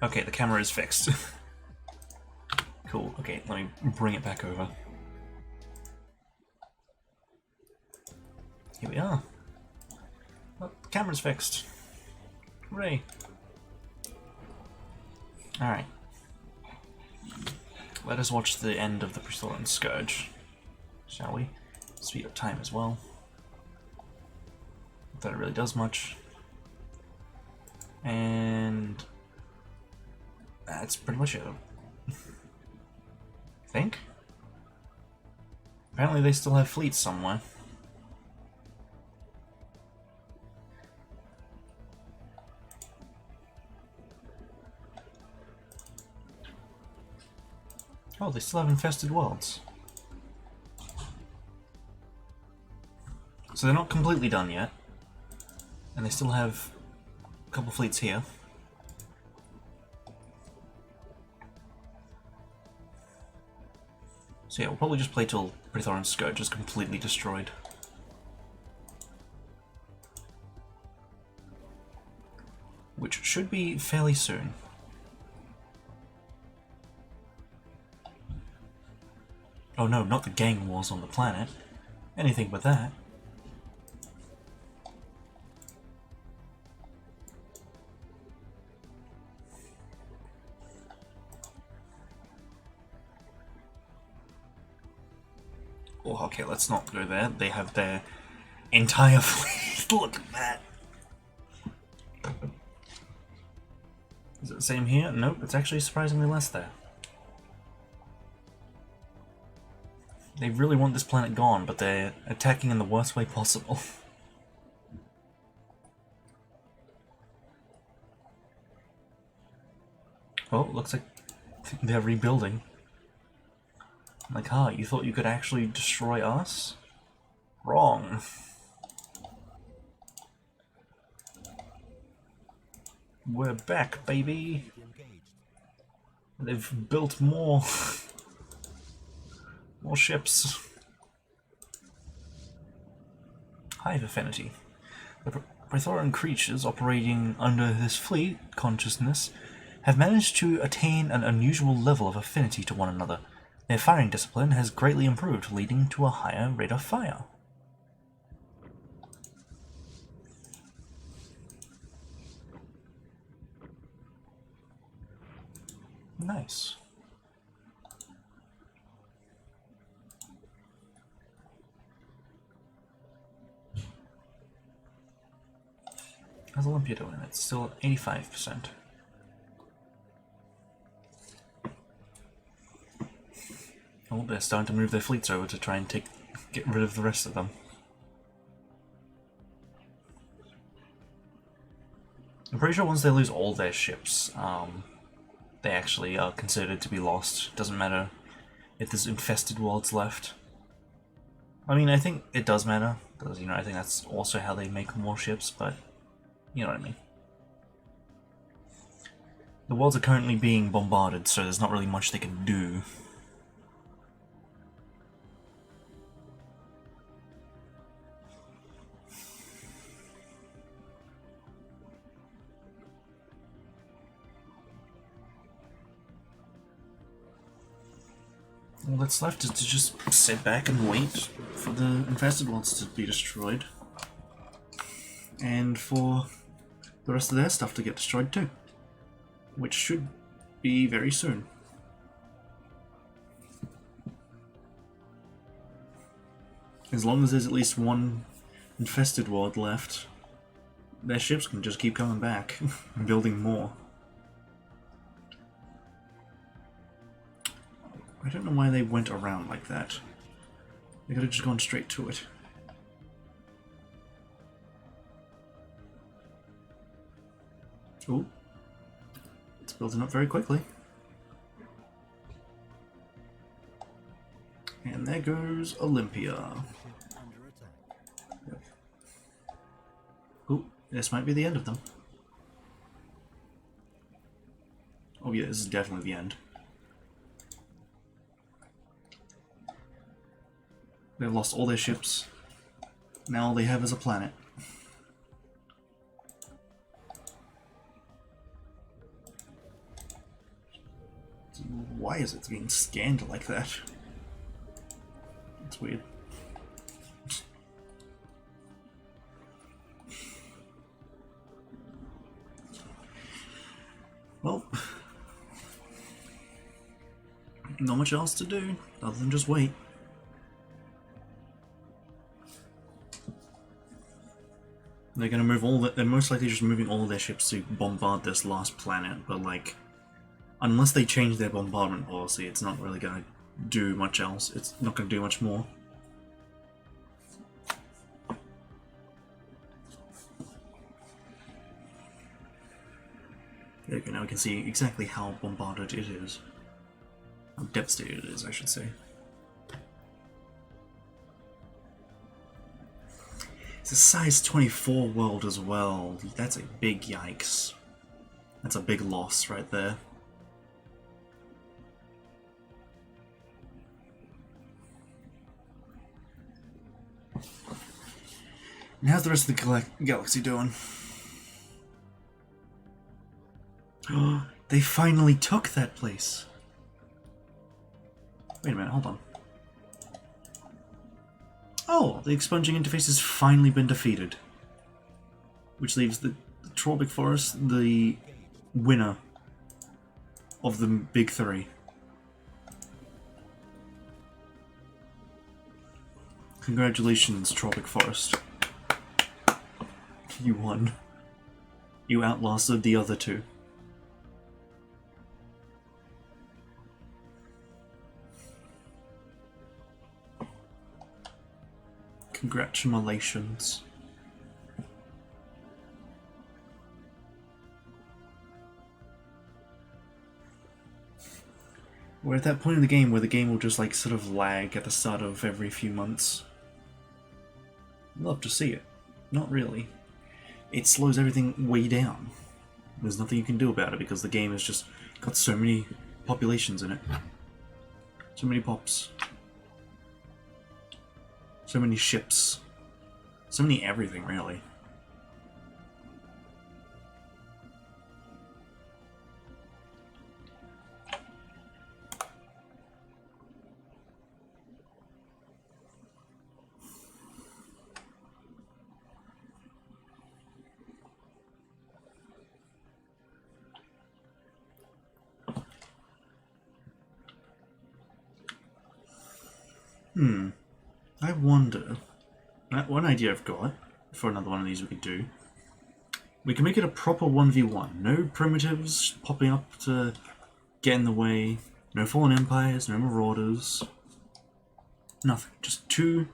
Okay, the camera is fixed. Cool, okay, let me bring it back over. Here we are. Oh, the camera's fixed. Hooray. Alright. Let us watch the end of the Priscillian Scourge, shall we? Speed up time as well. Not that it really does much. And that's pretty much it. Think? Apparently they still have fleets somewhere. Oh, they still have infested worlds. So they're not completely done yet. And they still have a couple fleets here. So yeah, we'll probably just play till Praetorian Scourge is completely destroyed. Which should be fairly soon. Oh no, not the gang wars on the planet. Anything but that. Oh, okay, let's not go there. They have their entire fleet. Look at that. Is it the same here? Nope, it's actually surprisingly less there. They really want this planet gone, but they're attacking in the worst way possible. Oh, looks like they're rebuilding. Like, you thought you could actually destroy us? Wrong. We're back, baby! They've built more... more ships. Hive affinity. The Praetorian creatures operating under this fleet consciousness have managed to attain an unusual level of affinity to one another. Their firing discipline has greatly improved, leading to a higher rate of fire. Nice. How's Olympia doing? It's still at 85%. Oh, they're starting to move their fleets over to try and get rid of the rest of them. I'm pretty sure once they lose all their ships, they actually are considered to be lost. Doesn't matter if there's infested worlds left. I mean, I think it does matter, because, you know, I think that's also how they make more ships, but you know what I mean. The worlds are currently being bombarded, so there's not really much they can do. All that's left is to just sit back and wait for the infested worlds to be destroyed. And for the rest of their stuff to get destroyed too. Which should be very soon. As long as there's at least one infested world left, their ships can just keep coming back and building more. I don't know why they went around like that. They could have just gone straight to it. Ooh. It's building up very quickly. And there goes Olympia.
Under attack.
Yep. Ooh, this might be the end of them. Oh yeah, this is definitely the end. They've lost all their ships. Now all they have is a planet. Why is it being scanned like that? It's weird. Well, not much else to do other than just wait. They're gonna move all they're most likely just moving all of their ships to bombard this last planet, but like, unless they change their bombardment policy, it's not really gonna do much else. It's not gonna do much more. There we go, now we can see exactly how bombarded it is. How devastated it is, I should say. It's a size 24 world as well. That's a big yikes. That's a big loss right there. And how's the rest of the galaxy doing? Oh, they finally took that place. Wait a minute, hold on. Oh, the expunging interface has finally been defeated. Which leaves the Tropic Forest the winner of the big three. Congratulations, Tropic Forest. You won. You outlasted the other two. Congratulations. We're at that point in the game where the game will just like sort of lag at the start of every few months. Love to see it. Not really. It slows everything way down. There's nothing you can do about it because the game has just got so many populations in it. So many pops. So many ships. So many everything, really. I wonder. One idea I've got for another one of these we could do. We can make it a proper 1v1. No primitives popping up to get in the way. No fallen empires, no marauders. Nothing. Just two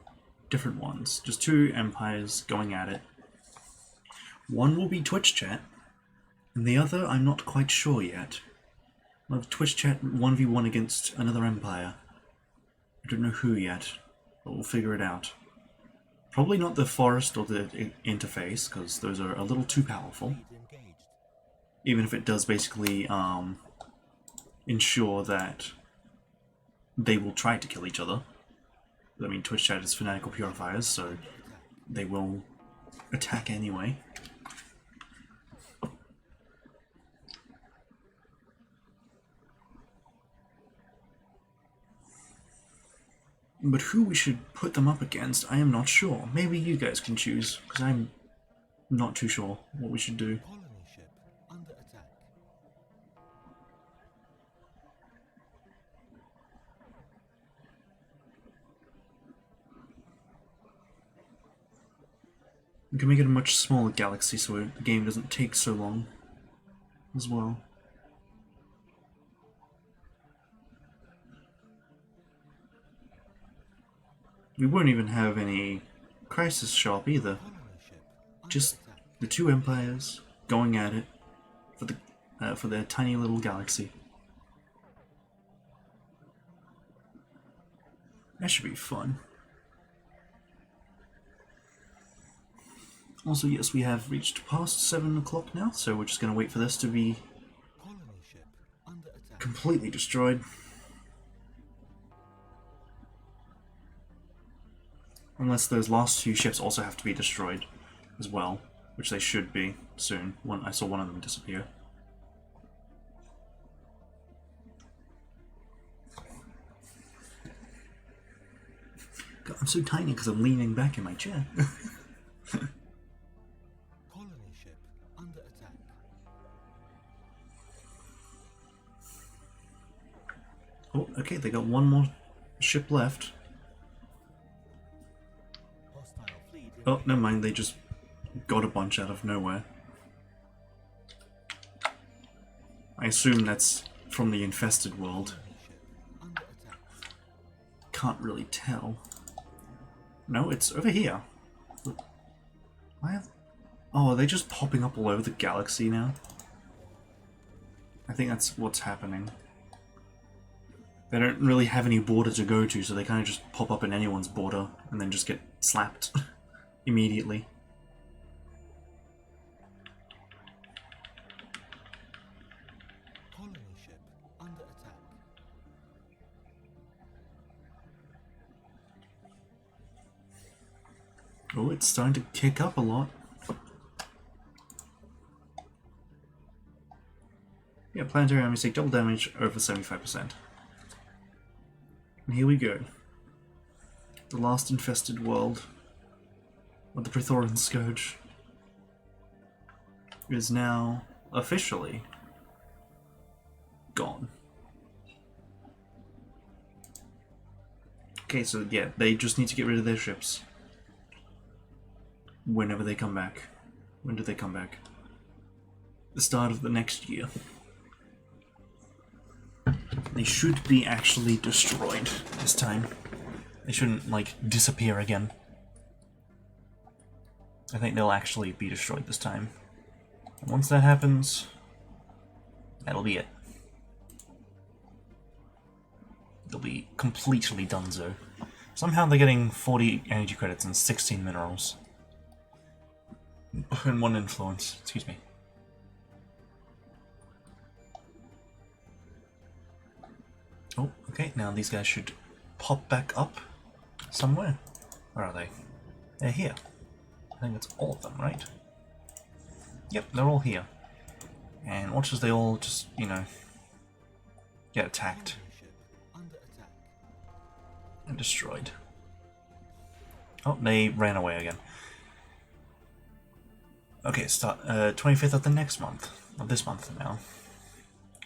different ones. Just two empires going at it. One will be Twitch chat, and the other I'm not quite sure yet. We'll have Twitch chat 1v1 against another empire.
don't know who yet, but we'll figure it out. Probably not the forest or the interface, because those are a little too powerful.
Engaged.
Even if it does basically ensure that they will try to kill each other. I mean, Twitch chat is fanatical purifiers, so they will attack anyway. But who we should put them up against, I am not sure. Maybe you guys can choose, because I'm not too sure what we should do.
Colony ship under attack.
We can make it a much smaller galaxy so the game doesn't take so long as well. We won't even have any crisis show up either.
Colony ship under
Just
attack.
the two empires going at it for their tiny little galaxy. That should be fun. Also, yes, we have reached past 7 o'clock now, so we're just going to wait for this to be
Colony ship under attack.
completely destroyed. Unless those last two ships also have to be destroyed as well, which they should be soon. I saw one of them disappear. God, I'm so tiny because I'm leaning back in my chair.
Colony ship under attack.
Oh, okay, they got one more ship left.
Hostile fleet
Oh, never mind, they just got a bunch out of nowhere. I assume that's from the infested world.
Colony ship under attack.
Can't really tell. No, it's over here. Why have... Oh, are they just popping up all over the galaxy now? I think that's what's happening. They don't really have any border to go to, so they kind of just pop up in anyone's border and then just get slapped immediately.
Colony ship under attack.
Oh, it's starting to kick up a lot. Yeah, planetary enemies take double damage over 75%. And here we go. The last infested world of the Praetorian Scourge is now officially gone. Okay, so yeah, they just need to get rid of their ships. Whenever they come back. When do they come back? The start of the next year. They should be actually destroyed this time.
They shouldn't, like, disappear again. I think they'll actually be destroyed this time. And once that happens, that'll be it. They'll be completely donezo. Somehow they're getting 40 energy credits and 16 minerals. And 1 influence, excuse me. Oh, okay, now these guys should pop back up somewhere. Where are they? They're here. I think it's all of them, right? Yep, they're all here. And watch as they all just, you know, get attacked
Colony ship under attack.
and destroyed. Oh, they ran away again. Okay, start 25th of the next month. Of this month now.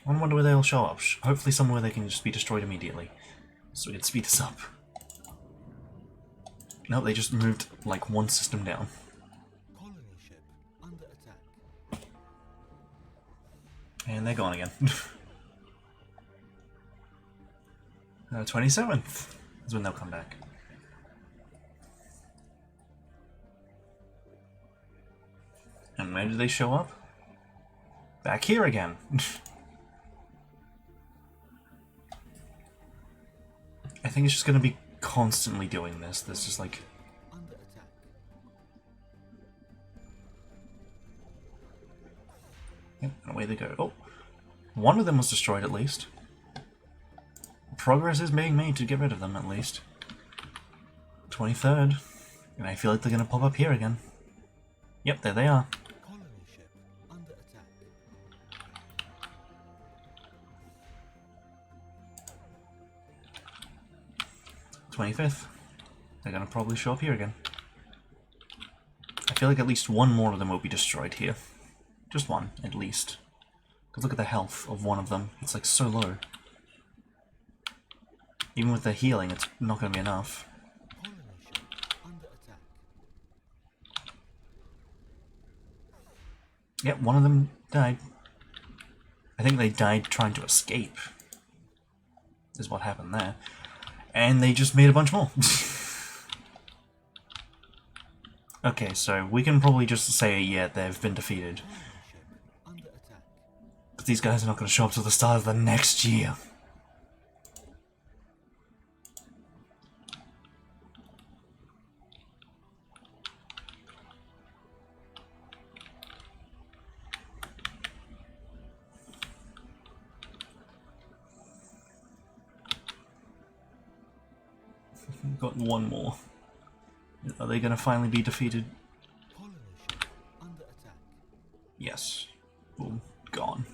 I wonder where they'll show up. Hopefully somewhere they can just be destroyed immediately. So we can speed this up. No, they just moved like one system down.
Colony ship under attack.
And they're gone again. 27th is when they'll come back. And where did they show up? Back here again. I think it's just going to be constantly doing this. There's just like...
Under attack.
Yep, and away they go. Oh, one of them was destroyed at least. Progress is being made to get rid of them at least. 23rd. And I feel like they're going to pop up here again. Yep, there they are.
Colony ship under attack.
25th. They're going to probably show up here again. I feel like at least one more of them will be destroyed here. Just one, at least. Because look at the health of one of them. It's like so low. Even with the healing, it's not going to be enough.
Colony ship under attack.
Yep, one of them died. I think they died trying to escape. Is what happened there. And they just made a bunch more. Okay, so we can probably just say, yeah, they've been defeated.
Colony ship under attack.
But these guys are not going to show up till the start of the next year. We've got one more. Are they going to finally be defeated?
Colony ship under attack.
Yes. Boom. Gone.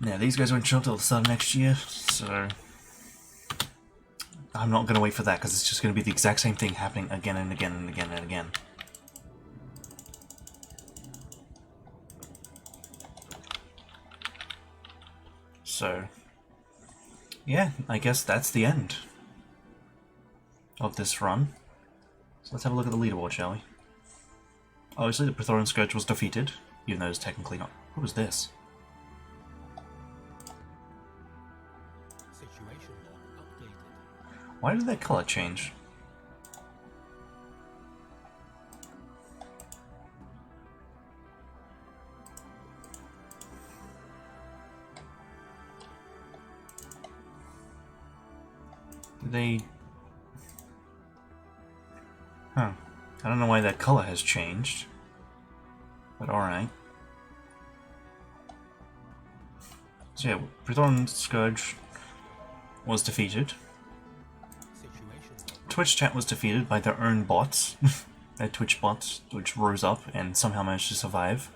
Now, these guys won't show up till the start of next year, so... I'm not going to wait for that, because it's just going to be the exact same thing happening again and again and again and again. So... yeah, I guess that's the end of this run. So let's have a look at the leaderboard, shall we? Obviously, the Praetorian Scourge was defeated, even though it's technically not. What was this?
Situation log updated.
Why did that color change? Did they... Huh. I don't know why that color has changed. But alright. So yeah, Praetorian Scourge was defeated.
Situation log.
Twitch chat was defeated by their own bots. Their Twitch bots, which rose up and somehow managed to survive.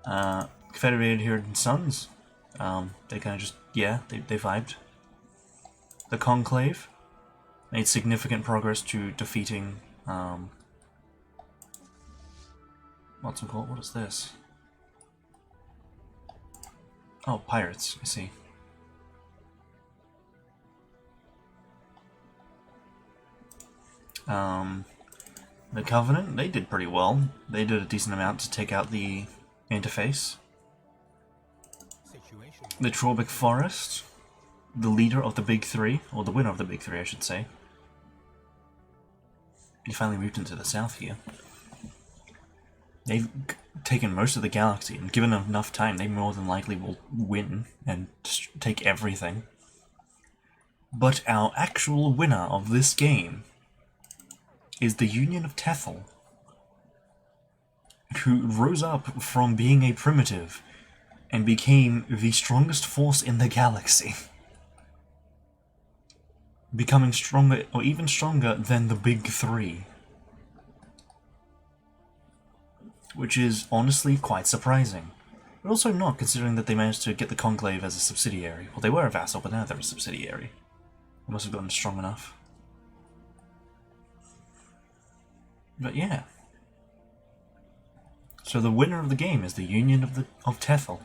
Confederated Heritage Sons. They kind of just, yeah, they vibed. The Conclave made significant progress to defeating, what's it called? What is this? Oh, pirates, I see. The Covenant, they did pretty well. They did a decent amount to take out the interface.
Situation log.
The Tropic Forest, the leader of the Big Three, or the winner of the Big Three, I should say. He finally moved into the south here. They've taken most of the galaxy, and given enough time, they more than likely will win and take everything. But our actual winner of this game is the Union of Tethel, who rose up from being a primitive and became the strongest force in the galaxy. Becoming stronger, or even stronger, than the Big Three. Which is honestly quite surprising. But also not, considering that they managed to get the Conclave as a subsidiary. Well, they were a vassal, but now they're a subsidiary. They must have gotten strong enough. But yeah. So the winner of the game is the Union of Tethel.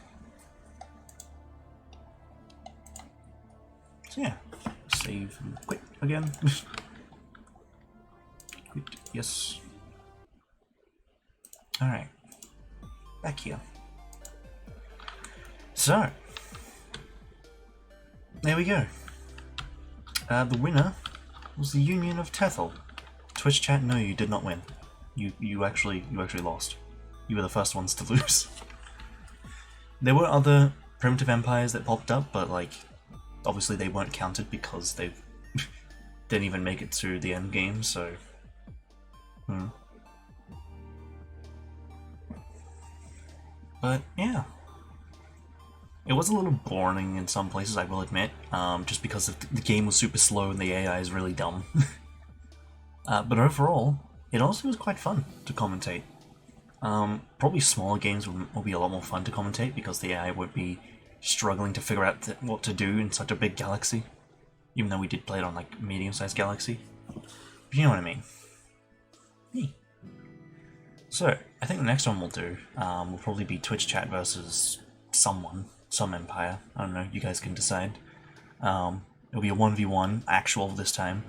So yeah. Save and quit again. Quit, yes. Alright. Back here. So. There we go. The winner was the Union of Tethel. Twitch chat, no, you did not win. You actually lost. You were the first ones to lose. There were other primitive empires that popped up, but like, obviously they weren't counted because they didn't even make it to the end game. So, but yeah, it was a little boring in some places, I will admit, just because the game was super slow and the AI is really dumb. But overall, it also was quite fun to commentate. Probably smaller games will be a lot more fun to commentate because the AI won't be struggling to figure out what to do in such a big galaxy. Even though we did play it on like medium-sized galaxy. But you know what I mean. Yeah. So, I think the next one we'll do will probably be Twitch chat versus someone, some empire. I don't know, you guys can decide. It'll be a 1v1, actual this time.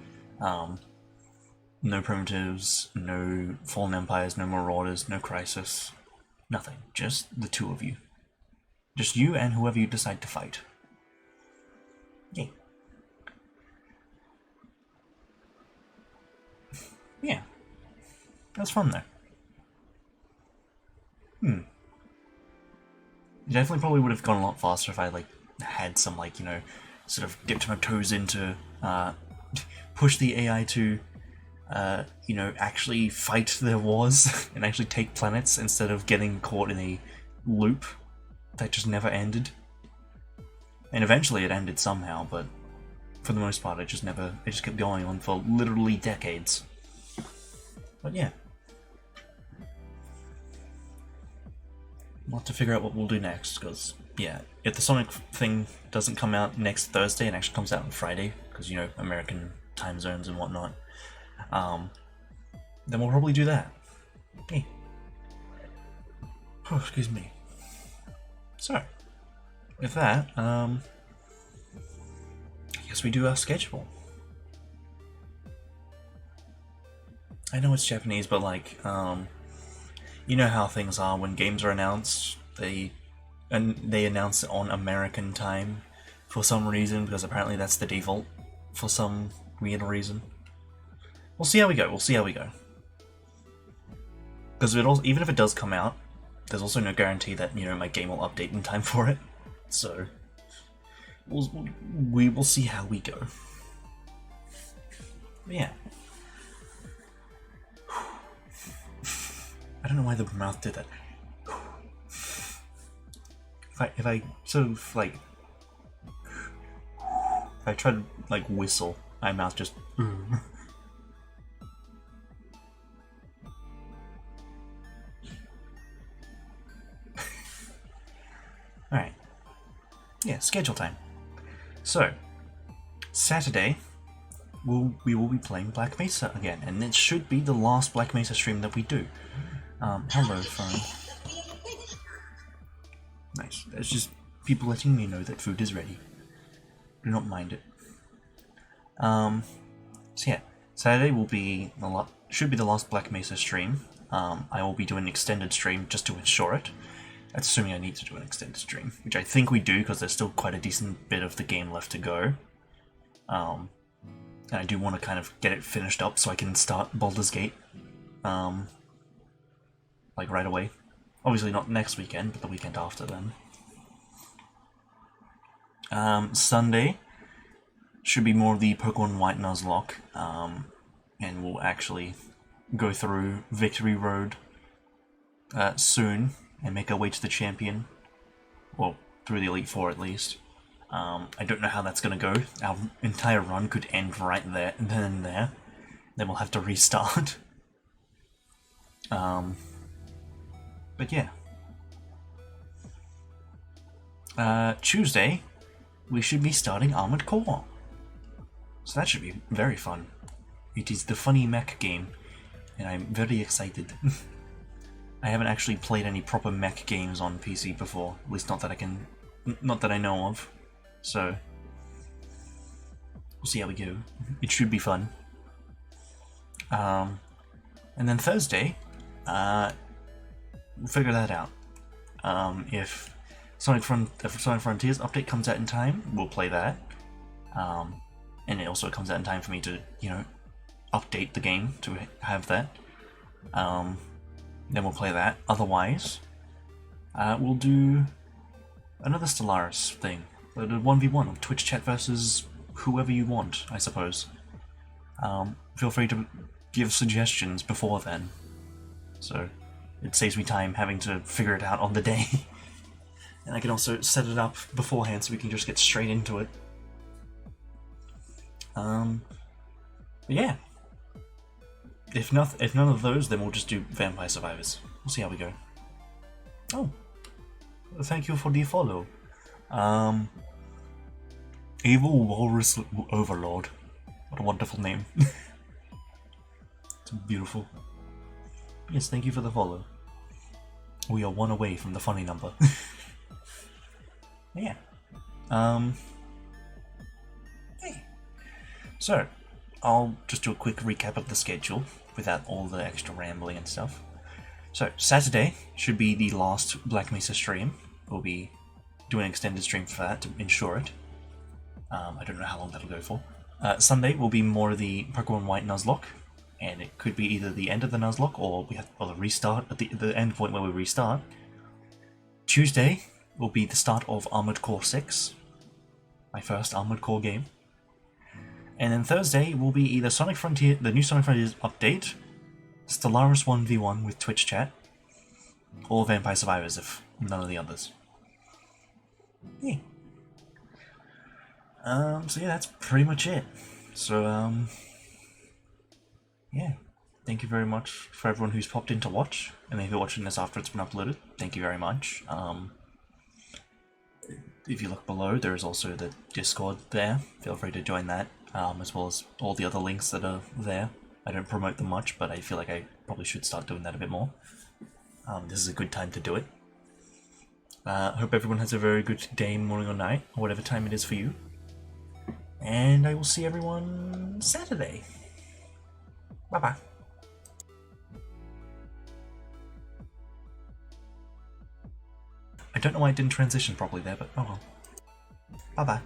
No primitives, no fallen empires, no marauders, no crisis. Nothing. Just the two of you. Just you and whoever you decide to fight. Yay. Yeah. That's fun though. It definitely probably would have gone a lot faster if I like had some like, you know, sort of dipped my toes into push the AI to you know, actually fight their wars and actually take planets instead of getting caught in a loop that just never ended. And eventually it ended somehow, but for the most part it just kept going on for literally decades. But yeah. We'll have to figure out what we'll do next, because, yeah, if the Sonic thing doesn't come out next Thursday and actually comes out on Friday, because, you know, American time zones and whatnot, then we'll probably do that. Hey. Oh, excuse me. So, with that, I guess we do our schedule. I know it's Japanese, but like, you know how things are when games are announced. They announce it on American time for some reason, because apparently that's the default for some weird reason. We'll see how we go. We'll see how we go. Because even if it does come out, there's also no guarantee that, you know, my game will update in time for it. So we will see how we go. But yeah. I don't know why the mouth did that. If I sort of like, if I try to like whistle, my mouth just. Alright. Yeah, schedule time. So, Saturday, we will be playing Black Mesa again, and it should be the last Black Mesa stream that we do. Hello, phone. Nice. That's just people letting me know that food is ready. Do not mind it. So yeah, Saturday will be should be the last Black Mesa stream. I will be doing an extended stream just to ensure it. That's assuming I need to do an extended stream, which I think we do because there's still quite a decent bit of the game left to go. And I do want to kind of get it finished up so I can start Baldur's Gate, like right away. Obviously not next weekend, but the weekend after then. Sunday should be more of the Pokemon White Nuzlocke, and we'll actually go through Victory Road soon and make our way to the champion. Well, through the Elite Four at least. I don't know how that's gonna go. Our entire run could end right there, then and there. Then we'll have to restart. But yeah. Tuesday, we should be starting Armored Core. So that should be very fun. It is the funny mech game, and I'm very excited. I haven't actually played any proper mech games on PC before, at least not that I know of. So we'll see how we go. It should be fun. And then Thursday, we'll figure that out. If Sonic Frontiers update comes out in time, we'll play that. And it also comes out in time for me to, you know, update the game to have that. Then we'll play that. Otherwise, we'll do another Stellaris thing. A 1v1 of Twitch chat versus whoever you want, I suppose. Feel free to give suggestions before then. So it saves me time having to figure it out on the day. And I can also set it up beforehand so we can just get straight into it. But yeah. If none of those, then we'll just do Vampire Survivors. We'll see how we go. Oh. Thank you for the follow. Evil Walrus Overlord. What a wonderful name. It's beautiful. Yes, thank you for the follow. We are one away from the funny number. Yeah. Hey. So, I'll just do a quick recap of the schedule without all the extra rambling and stuff. So, Saturday should be the last Black Mesa stream. We'll be doing an extended stream for that to ensure it. I don't know how long that'll go for. Sunday will be more of the Pokemon White Nuzlocke, and it could be either the end of the Nuzlocke or the restart at the end point where we restart. Tuesday will be the start of Armored Core 6, my first Armored Core game. And then Thursday will be either Sonic Frontier, the new Sonic Frontiers update, Stellaris 1v1 with Twitch chat, or Vampire Survivors if none of the others. Yeah. So yeah, that's pretty much it. So, yeah. Thank you very much for everyone who's popped in to watch, and if you're watching this after it's been uploaded, thank you very much. If you look below, there is also the Discord there. Feel free to join that, as well as all the other links that are there. I don't promote them much, but I feel like I probably should start doing that a bit more. This is a good time to do it. Hope everyone has a very good day, morning or night, or whatever time it is for you. And I will see everyone Saturday. Bye-bye. I don't know why I didn't transition properly there, but oh well. Bye-bye.